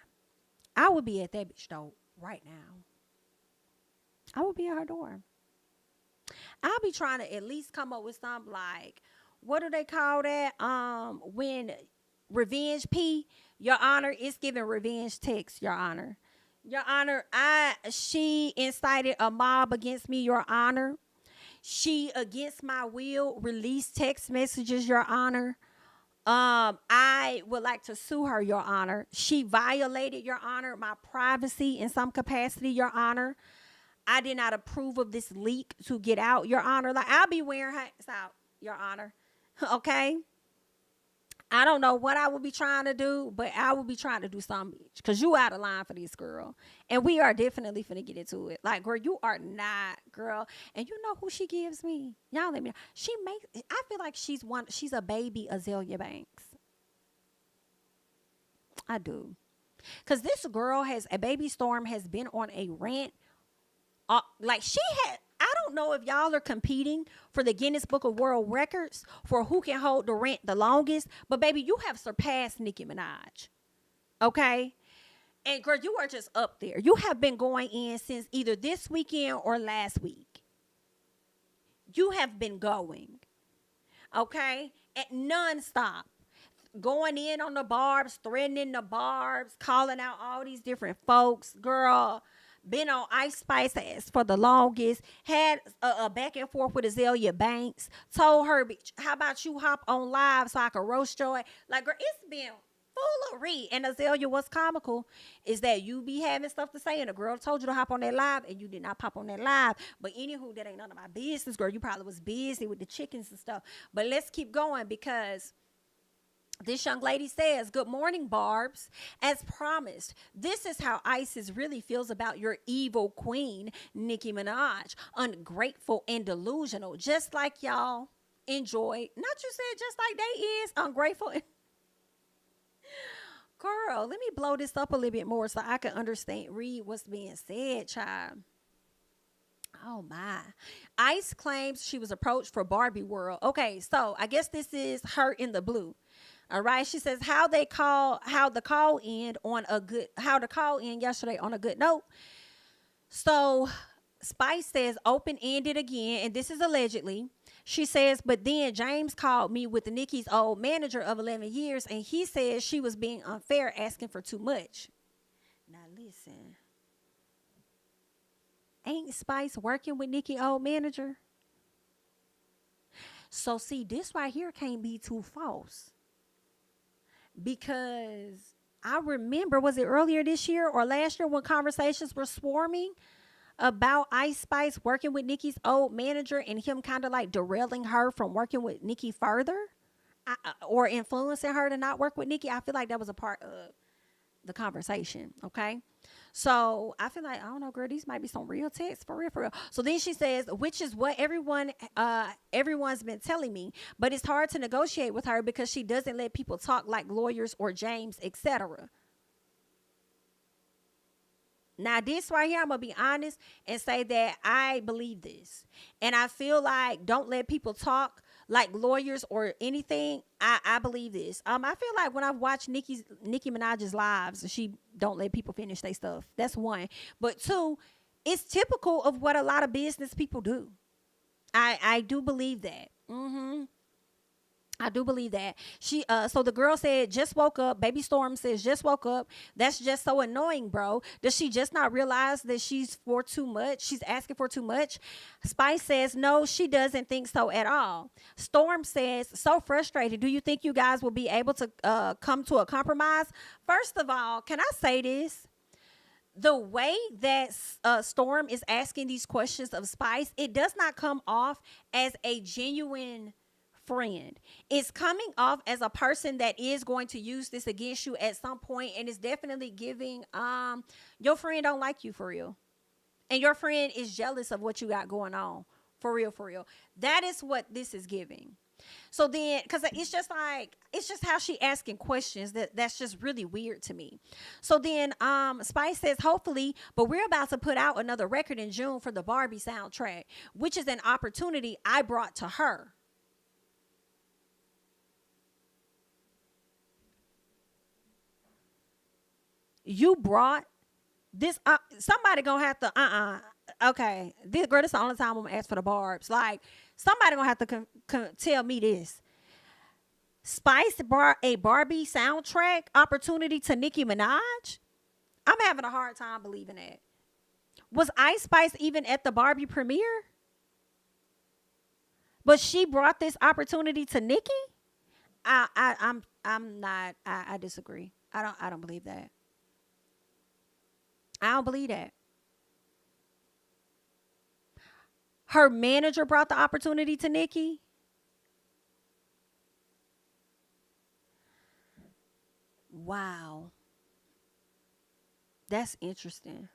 Speaker 1: I would be at that bitch door right now. I would be at her door. I'll be trying to at least come up with something like, what do they call that? When revenge P, Your Honor, it's giving revenge text, Your Honor. Your Honor, she incited a mob against me, Your Honor. She, against my will, released text messages, Your Honor. I would like to sue her, Your Honor. She violated, Your Honor, my privacy in some capacity, Your Honor. I did not approve of this leak to get out, Your Honor. Like, I'll be wearing her out, Your Honor. Okay? I don't know what I will be trying to do, but I will be trying to do something, bitch. Because you out of line for this, girl. And we are definitely finna get into it. Like, girl, you are not, girl. And you know who she gives me? Y'all let me know. I feel like she's a baby Azalea Banks. I do. Because this girl a baby Storm has been on a rant. I don't know if y'all are competing for the Guinness Book of World Records for who can hold the rant the longest, but baby, you have surpassed Nicki Minaj. Okay? And girl, you are just up there. You have been going in since either this weekend or last week. You have been going. Okay? At nonstop. Going in on the Barbs, threatening the Barbs, calling out all these different folks. Girl, been on Ice Spice ass for the longest, had a back and forth with Azalea Banks, told her, bitch, how about you hop on live so I can roast your ass? Like, girl, it's been foolery. And Azalea, what's comical is that you be having stuff to say, and the girl told you to hop on that live, and you did not pop on that live. But anywho, that ain't none of my business, girl. You probably was busy with the chickens and stuff. But let's keep going, because this young lady says, good morning, Barbs. As promised, this is how ISIS really feels about your evil queen, Nicki Minaj. Ungrateful and delusional, just like y'all enjoy. Not you said just like they is ungrateful. Girl, let me blow this up a little bit more so I can read what's being said, child. Oh my. Ice claims she was approached for Barbie World. Okay, so I guess this is her in the blue. All right, she says how the call in yesterday on a good note. So Spice says open-ended again, and this is allegedly. She says, but then James called me with Nicki's old manager of 11 years, and he says she was being unfair, asking for too much. Now listen, ain't Spice working with Nicki's old manager? So see, this right here can't be too false. Because I remember, was it earlier this year or last year when conversations were swarming about Ice Spice working with Nicki's old manager and him kind of like derailing her from working with Nicki further, or influencing her to not work with Nicki? I feel like that was a part of the conversation. Okay. So I feel like, I don't know, girl, these might be some real texts for real, for real. So then she says, which is what everyone's been telling me, but it's hard to negotiate with her because she doesn't let people talk like lawyers or James, etc. Now, this right here, I'm going to be honest and say that I believe this. And I feel like don't let people talk like lawyers or anything. I believe this. I feel like when I've watched Nicki Minaj's lives, she don't let people finish their stuff. That's one. But two, it's typical of what a lot of business people do. I do believe that. I do believe that. So the girl said, just woke up. Baby Storm says, just woke up. That's just so annoying, bro. Does she just not realize that she's for too much? She's asking for too much. Spice says, no, she doesn't think so at all. Storm says, so frustrated. Do you think you guys will be able to come to a compromise? First of all, can I say this? The way that Storm is asking these questions of Spice, it does not come off as a genuine friend. It's coming off as a person that is going to use this against you at some point, and it's definitely giving your friend don't like you for real, and your friend is jealous of what you got going on for real, for real. That is what this is giving. So then, because it's just how she asking questions that's just really weird to me. So then Spice says, hopefully, but we're about to put out another record in June for the Barbie soundtrack, which is an opportunity I brought to her. You brought this up. Somebody gonna have to okay, this girl, this is the only time I'm gonna ask for the barbs. Like, somebody gonna have to tell me this. Spice brought a Barbie soundtrack opportunity to Nicki Minaj. I'm having a hard time believing that. Was Ice Spice even at the Barbie premiere? But she brought this opportunity to Nicki? I'm not. I disagree. I don't believe that. I don't believe that. Her manager brought the opportunity to Nicki. Wow. That's interesting.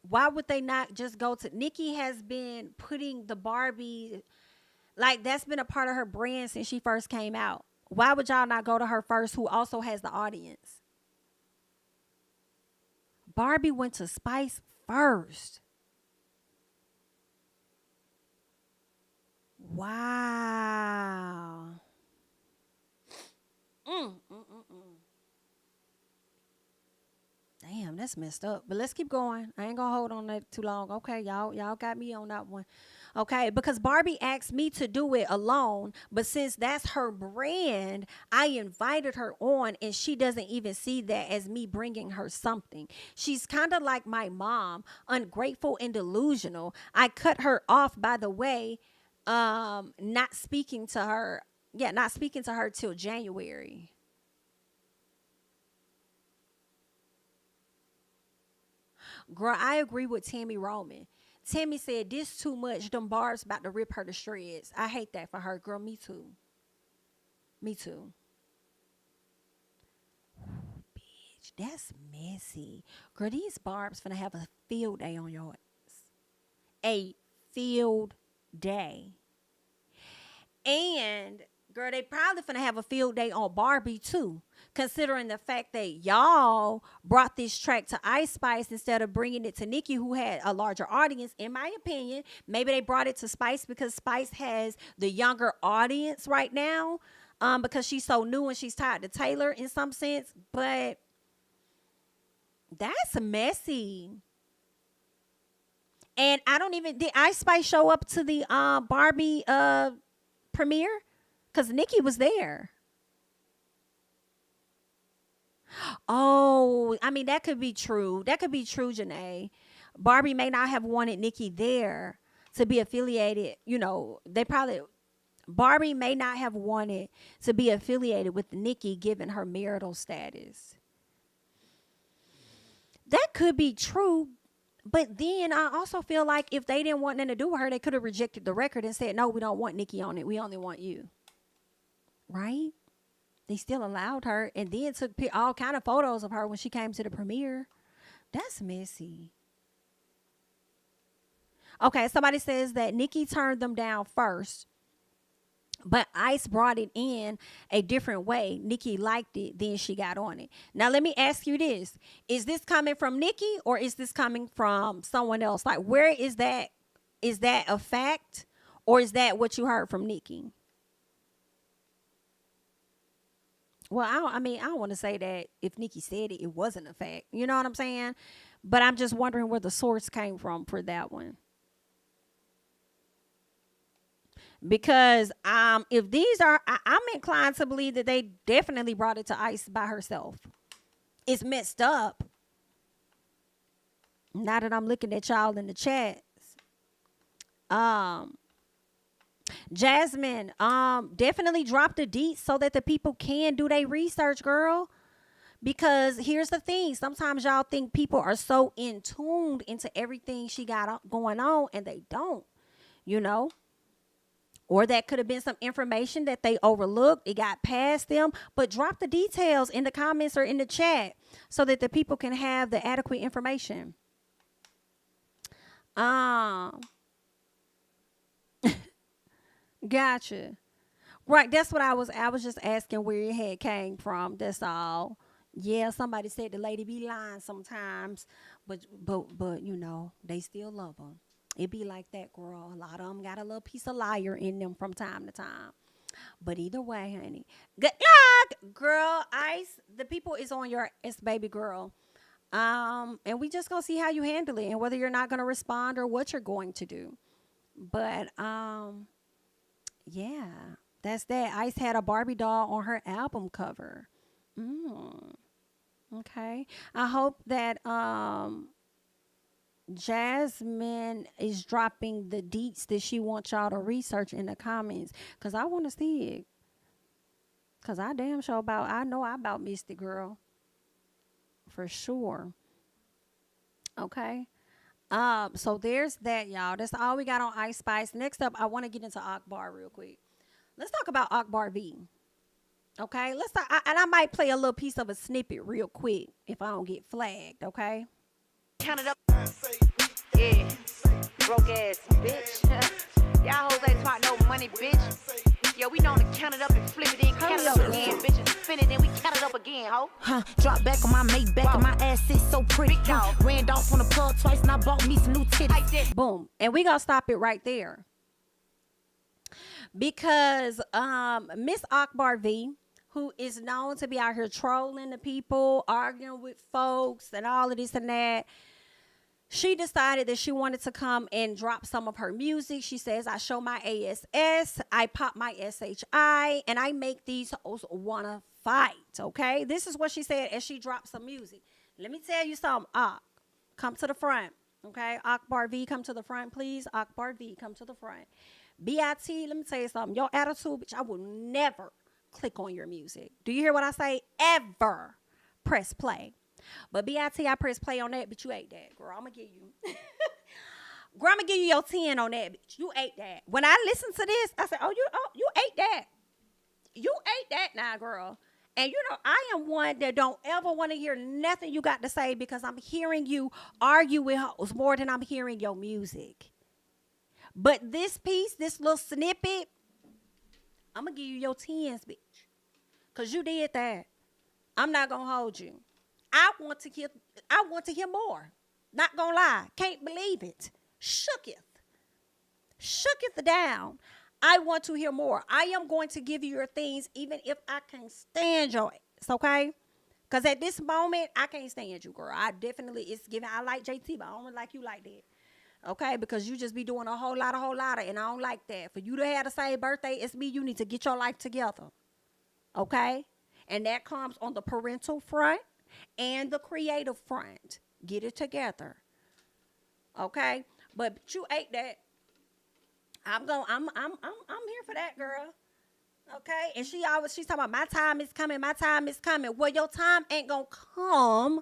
Speaker 1: Why would they not just go to... Nicki has been putting the Barbie... Like, that's been a part of her brand since she first came out. Why would y'all not go to her first, who also has the audience? Barbie went to Spice first. Wow. Damn, that's messed up. But let's keep going. I ain't gonna hold on that too long. Okay, y'all got me on that one. Okay, because Barbie asked me to do it alone, but since that's her brand, I invited her on, and she doesn't even see that as me bringing her something. She's kind of like my mom, ungrateful and delusional. I cut her off, by the way, not speaking to her till January. Girl, I agree with Tammy Roman. Tammy said, this too much. Them barbs about to rip her to shreds. I hate that for her. Girl, me too. Me too. Ooh, bitch, that's messy. Girl, these barbs finna have a field day on your ass. A field day. And, girl, they probably finna have a field day on Barbie too, considering the fact that y'all brought this track to Ice Spice instead of bringing it to Nicki, who had a larger audience. In my opinion, maybe they brought it to Spice because Spice has the younger audience right now, because she's so new and she's tied to Taylor in some sense. But that's messy. And did Ice Spice show up to the Barbie premiere? Because Nicki was there. Oh, I mean, that could be true. That could be true, Janae. Barbie may not have wanted Nicki there to be affiliated. You know, they probably, Barbie may not have wanted to be affiliated with Nicki given her marital status. That could be true, but then I also feel like if they didn't want nothing to do with her, they could have rejected the record and said, no, we don't want Nicki on it. We only want you. Right? They still allowed her and then took all kind of photos of her when she came to the premiere. That's messy. Okay, somebody says that Nicki turned them down first, but Ice brought it in a different way. Nicki liked it, then she got on it. Now, let me ask you this. Is this coming from Nicki or is this coming from someone else? Like, where is that? Is that a fact or is that what you heard from Nicki? Well, I don't want to say that if Nicki said it, it wasn't a fact. You know what I'm saying? But I'm just wondering where the source came from for that one. Because if these are, I'm inclined to believe that they definitely brought it to Ice by herself. It's messed up. Now that I'm looking at y'all in the chats. Jasmine, definitely drop the deets so that the people can do their research, girl. Because here's the thing. Sometimes y'all think people are so in tuned into everything she got going on and they don't, you know. Or that could have been some information that they overlooked. It got past them. But drop the details in the comments or in the chat so that the people can have the adequate information. Gotcha. Right, that's what I was just asking where it had came from. That's all. Yeah, somebody said the lady be lying sometimes, but you know, they still love her. It be like that, girl. A lot of them got a little piece of liar in them from time to time. But either way, honey. Good luck, girl. Ice, the people is on your ass, baby girl. And we just gonna see how you handle it and whether you're not gonna respond or what you're going to do. But yeah, that's that. Ice had a Barbie doll on her album cover. Okay. I hope that Jasmine is dropping the deets that she wants y'all to research in the comments. Because I want to see it. Because I damn sure I know about Mystic Girl. For sure. Okay. So there's that, y'all. That's all we got on Ice Spice. Next up, I want to get into Akbar real quick. Let's talk about Akbar V. Okay, let's talk, and I might play a little piece of a snippet real quick if I don't get flagged. Okay.
Speaker 12: Count it up. Yeah, broke ass bitch. Y'all hoes ain't smart, no money, bitch. Yo, we know to count it up and flip it in, count it up again, bitches. Spin it, then we count it up again, ho. Drop back on my mate back, and my ass sits so pretty. Ran off on the plug twice, and I bought me some new titties.
Speaker 1: Boom, and we gonna stop it right there because Miss Akbar V, who is known to be out here trolling the people, arguing with folks, and all of this and that. She decided that she wanted to come and drop some of her music. She says, I show my ASS, I pop my SHI, and I make these hoes wanna fight, okay? This is what she said as she dropped some music. Let me tell you something, come to the front, okay? Akbar V, come to the front, please. Akbar V, come to the front. BIT, let me tell you something. Your attitude, bitch, I will never click on your music. Do you hear what I say? Ever press play. But BIT, I press play on that, but you ate that, girl. I'm going to give you. Girl, I'm going to give you your 10 on that, bitch. You ate that. When I listened to this, I said, you ate that. You ate that now, girl. And, you know, I am one that don't ever want to hear nothing you got to say because I'm hearing you argue with hoes more than I'm hearing your music. But this piece, this little snippet, I'm going to give you your 10s, bitch. Because you did that. I'm not going to hold you. I want to hear more. Not going to lie. Can't believe it. Shooketh down. I want to hear more. I am going to give you your things even if I can't stand your ass, okay? Because at this moment, I can't stand you, girl. I like JT, but I don't like you like that. Okay, because you just be doing a whole lot, and I don't like that. For you to have the same birthday as me, you need to get your life together. Okay? And that comes on the parental front and the creative front. Get it together. Okay? But you ate that. I'm here for that, girl. Okay? And she's talking about my time is coming, my time is coming. Well, your time ain't gonna come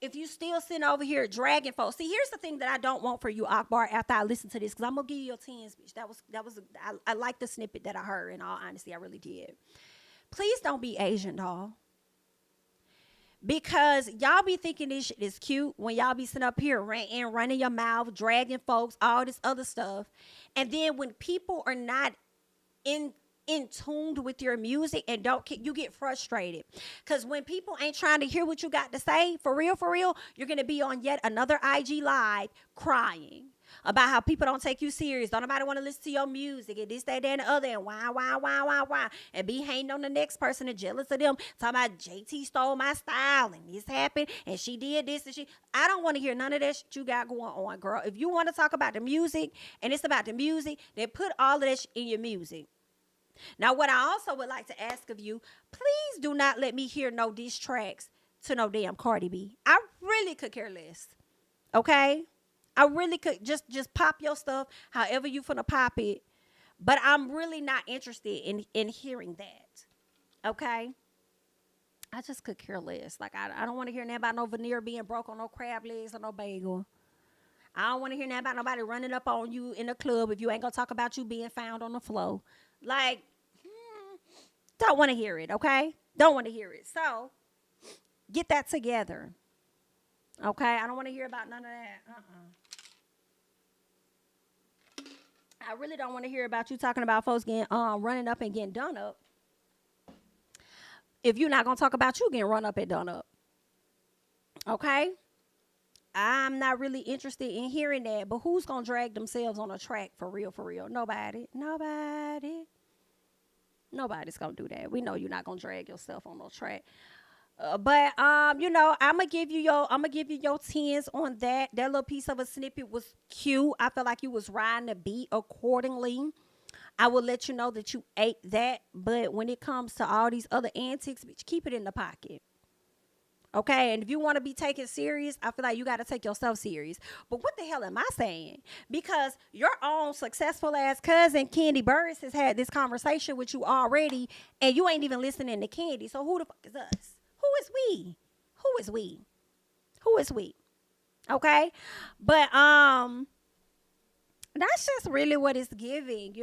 Speaker 1: if you still sitting over here dragging folks. See, here's the thing that I don't want for you, Akbar, after I listen to this, because I'm gonna give you your 10s, bitch. I like the snippet that I heard, in all honesty, I really did. Please don't be Asian, doll. Because y'all be thinking this shit is cute when y'all be sitting up here ranting, running your mouth, dragging folks, all this other stuff. And then when people are not in tuned with your music and you get frustrated. Because when people ain't trying to hear what you got to say, for real, you're going to be on yet another IG live crying about how people don't take you serious. Don't nobody want to listen to your music and this, that, and the other, and why. And be hating on the next person and jealous of them. Talking about JT stole my style and this happened and she did this and I don't want to hear none of that shit you got going on, girl. If you want to talk about the music and it's about the music, then put all of that shit in your music. Now, what I also would like to ask of you, please do not let me hear no diss tracks to no damn Cardi B. I really could care less. Okay? I really could just pop your stuff however you finna pop it. But I'm really not interested in hearing that. Okay? I just could care less. Like, I don't want to hear nothing about no veneer being broke on no crab legs or no bagel. I don't want to hear nothing about nobody running up on you in the club if you ain't gonna talk about you being found on the floor. Like, don't want to hear it, okay? Don't want to hear it. So, get that together. Okay? I don't want to hear about none of that. I really don't want to hear about you talking about folks getting running up and getting done up. If you're not going to talk about you getting run up and done up. Okay? I'm not really interested in hearing that, but who's going to drag themselves on a track for real? Nobody. Nobody's going to do that. We know you're not going to drag yourself on no track. But I'm going to give you your 10s on that. That little piece of a snippet was cute. I felt like you was riding the beat accordingly. I will let you know that you ate that, but when it comes to all these other antics, bitch, keep it in the pocket. Okay, and if you want to be taken serious, I feel like you got to take yourself serious. But what the hell am I saying? Because your own successful ass cousin, Kandi Burruss, has had this conversation with you already, and you ain't even listening to Kandi. So who the fuck is us? Who is we? Who is we? Okay, but that's just really what it's giving,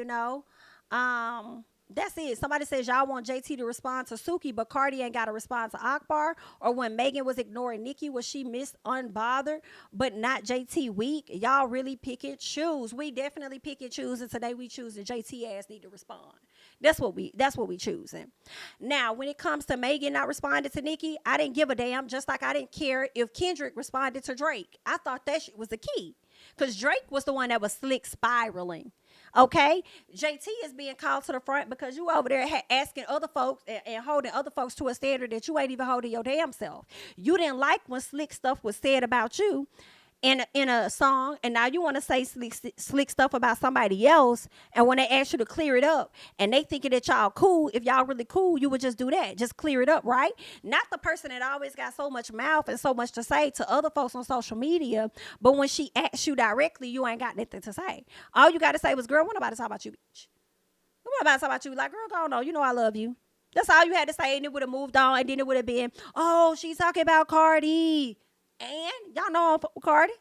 Speaker 1: That's it. Somebody says y'all want JT to respond to Suki, but Cardi ain't got to respond to Akbar. Or when Megan was ignoring Nicki, was she missed unbothered, but not JT weak? Y'all really pick and choose. We definitely pick and choose, and today we choose the JT ass need to respond. That's what we choosing. Now, when it comes to Megan not responding to Nicki, I didn't give a damn, just like I didn't care if Kendrick responded to Drake. I thought that shit was the key. Because Drake was the one that was slick spiraling. Okay? JT is being called to the front because you over there asking other folks and holding other folks to a standard that you ain't even holding your damn self. You didn't like when slick stuff was said about you in a song, and now you want to say slick stuff about somebody else, and when they ask you to clear it up and they thinking that y'all cool, if y'all really cool, you would just do that, just clear it up, right? Not the person that always got so much mouth and so much to say to other folks on social media, but when she asks you directly, you ain't got nothing to say. All you got to say was, girl, what about to talk about you, bitch? What about to talk about you? Like, girl, go on, you know I love you. That's all you had to say, and it would have moved on, and then it would have been, oh, she's talking about Cardi. And y'all know I'm Cardi.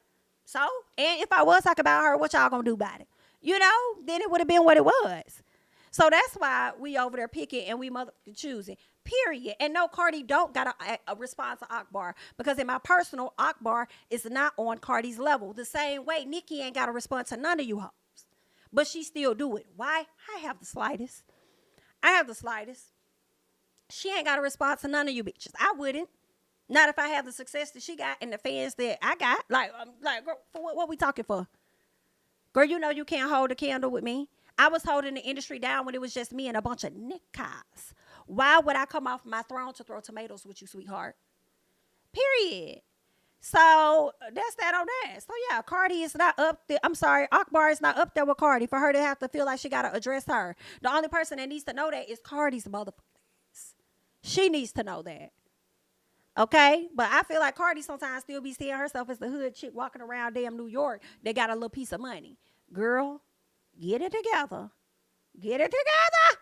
Speaker 1: So, and if I was talking about her, what y'all gonna do about it? Then it would have been what it was. So that's why we over there picking and we motherfucking choosing. Period. And no, Cardi don't got a response to Akbar. Because in my personal, Akbar is not on Cardi's level. The same way Nicki ain't got a response to none of you hoes. But she still do it. Why? I have the slightest. She ain't got a response to none of you bitches. I wouldn't. Not if I have the success that she got and the fans that I got. Like girl, for what we talking for? Girl, you can't hold a candle with me. I was holding the industry down when it was just me and a bunch of niggas. Why would I come off my throne to throw tomatoes with you, sweetheart? Period. So that's that on that. So yeah, Cardi is not up there. I'm sorry, Akbar is not up there with Cardi for her to have to feel like she got to address her. The only person that needs to know that is Cardi's motherfuckers. She needs to know that. Okay, but I feel like Cardi sometimes still be seeing herself as the hood chick walking around damn New York that got a little piece of money. Girl, Get it together. Get it together.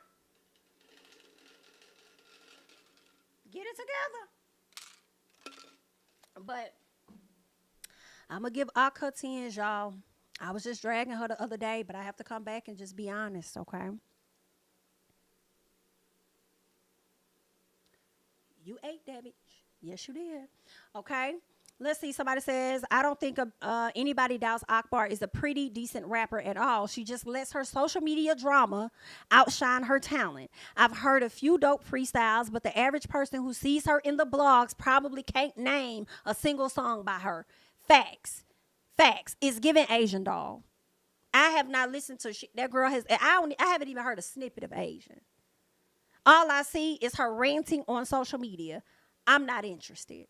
Speaker 1: Get it together. But I'm going to give Ak her 10s, y'all. I was just dragging her the other day, but I have to come back and just be honest, okay? You ate that bitch. Yes, you did. Okay? Let's see. Somebody says, I don't think anybody doubts Akbar is a pretty decent rapper at all. She just lets her social media drama outshine her talent. I've heard a few dope freestyles, but the average person who sees her in the blogs probably can't name a single song by her. Facts. Facts. It's giving Asian doll. I have not listened to shit. That girl has, I haven't even heard a snippet of Asian. All I see is her ranting on social media. I'm not interested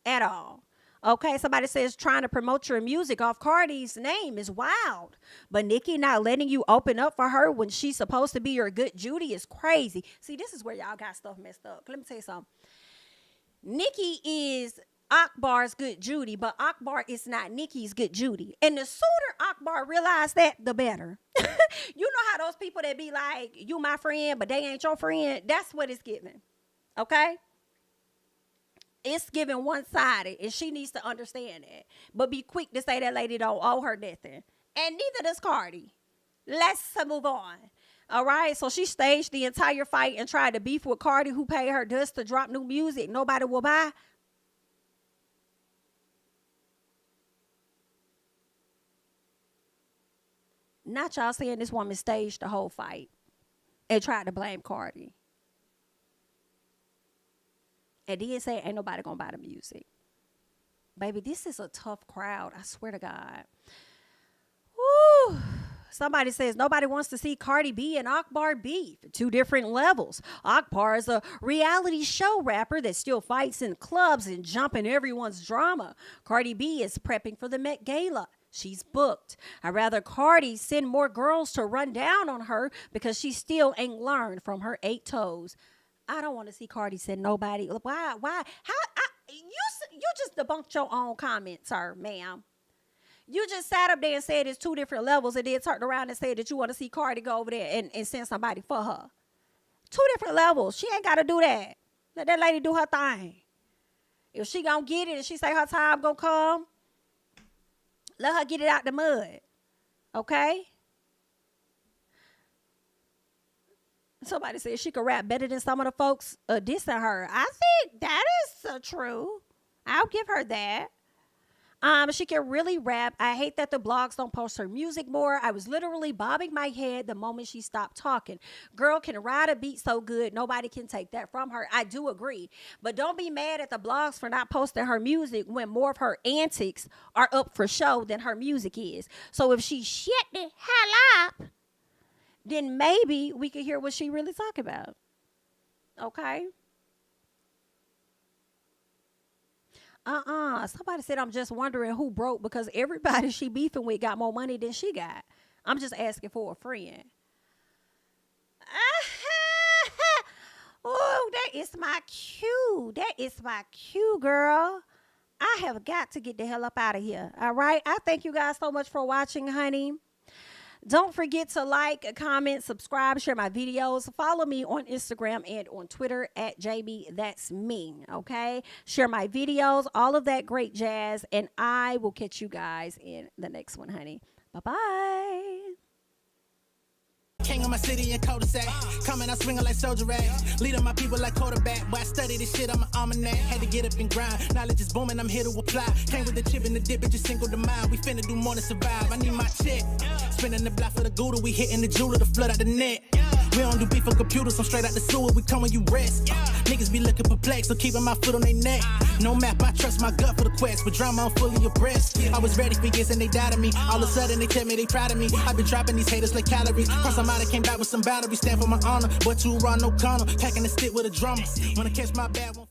Speaker 1: at all. Okay, somebody says trying to promote your music off Cardi's name is wild. But Nicki not letting you open up for her when she's supposed to be your good Judy is crazy. See, this is where y'all got stuff messed up. Let me tell you something. Nicki is Akbar's good Judy, but Akbar is not Nicki's good Judy. And the sooner Akbar realize that, the better. You know how those people that be like, you my friend, but they ain't your friend? That's what it's giving. Okay? It's giving one-sided, and she needs to understand that. But be quick to say that lady don't owe her nothing. And neither does Cardi. Let's move on. All right? So she staged the entire fight and tried to beef with Cardi, who paid her dust to drop new music nobody will buy. Not y'all saying this woman staged the whole fight and tried to blame Cardi. And then say ain't nobody gonna buy the music. Baby, this is a tough crowd. I swear to God. Woo. Somebody says nobody wants to see Cardi B and Akbar beef. Two different levels. Akbar is a reality show rapper that still fights in clubs and jumping everyone's drama. Cardi B is prepping for the Met Gala. She's booked. I'd rather Cardi send more girls to run down on her because she still ain't learned from her 8 toes. I don't want to see Cardi send nobody. Why? You just debunked your own comments, sir, ma'am. You just sat up there and said it's 2 different levels and then turned around and said that you want to see Cardi go over there and send somebody for her. 2 different levels. She ain't got to do that. Let that lady do her thing. If she gonna get it and she say her time gonna come, let her get it out the mud. Okay? Somebody said she could rap better than some of the folks dissing her. I think that is true. I'll give her that. She can really rap. I hate that the blogs don't post her music more. I was literally bobbing my head the moment she stopped talking. Girl can ride a beat so good, nobody can take that from her. I do agree. But don't be mad at the blogs for not posting her music when more of her antics are up for show than her music is. So if she shut the hell up, then maybe we could hear what she really talk about. Okay? Somebody said, I'm just wondering who broke because everybody she beefing with got more money than she got. I'm just asking for a friend. Oh, that is my cue. That is my cue, girl. I have got to get the hell up out of here. All right? I thank you guys so much for watching, honey. Don't forget to like, comment, subscribe, share my videos. Follow me on Instagram and on Twitter at JamiThatsMe, okay? Share my videos, all of that great jazz, and I will catch you guys in the next one, honey. Bye-bye.
Speaker 13: King of my city and cul-de-sac. Coming out swinging like soldier rag. Leading my people like quarterback. Boy, I study this shit, I'm an almanac. Had to get up and grind. Knowledge is booming, I'm here to apply. Came with the chip and the dip, it just single the mind. We finna do more to survive. I need my check. Spinning the block for the Gouda. We hitting the jeweler to flood out the net. We don't do beef on computers, I'm straight out the sewer. We come when you rest. Niggas be looking perplexed, so keeping my foot on their neck. No map, I trust my gut for the quest. With drama, I'm fully abreast. I was ready for years and they died of me. All of a sudden they tell me they proud of me. I've been dropping these haters like calories. Cross them out, I came back with some boundaries. Stand for my honor, but you run no corner. Packing the stick with a drummer. Wanna catch my bad one.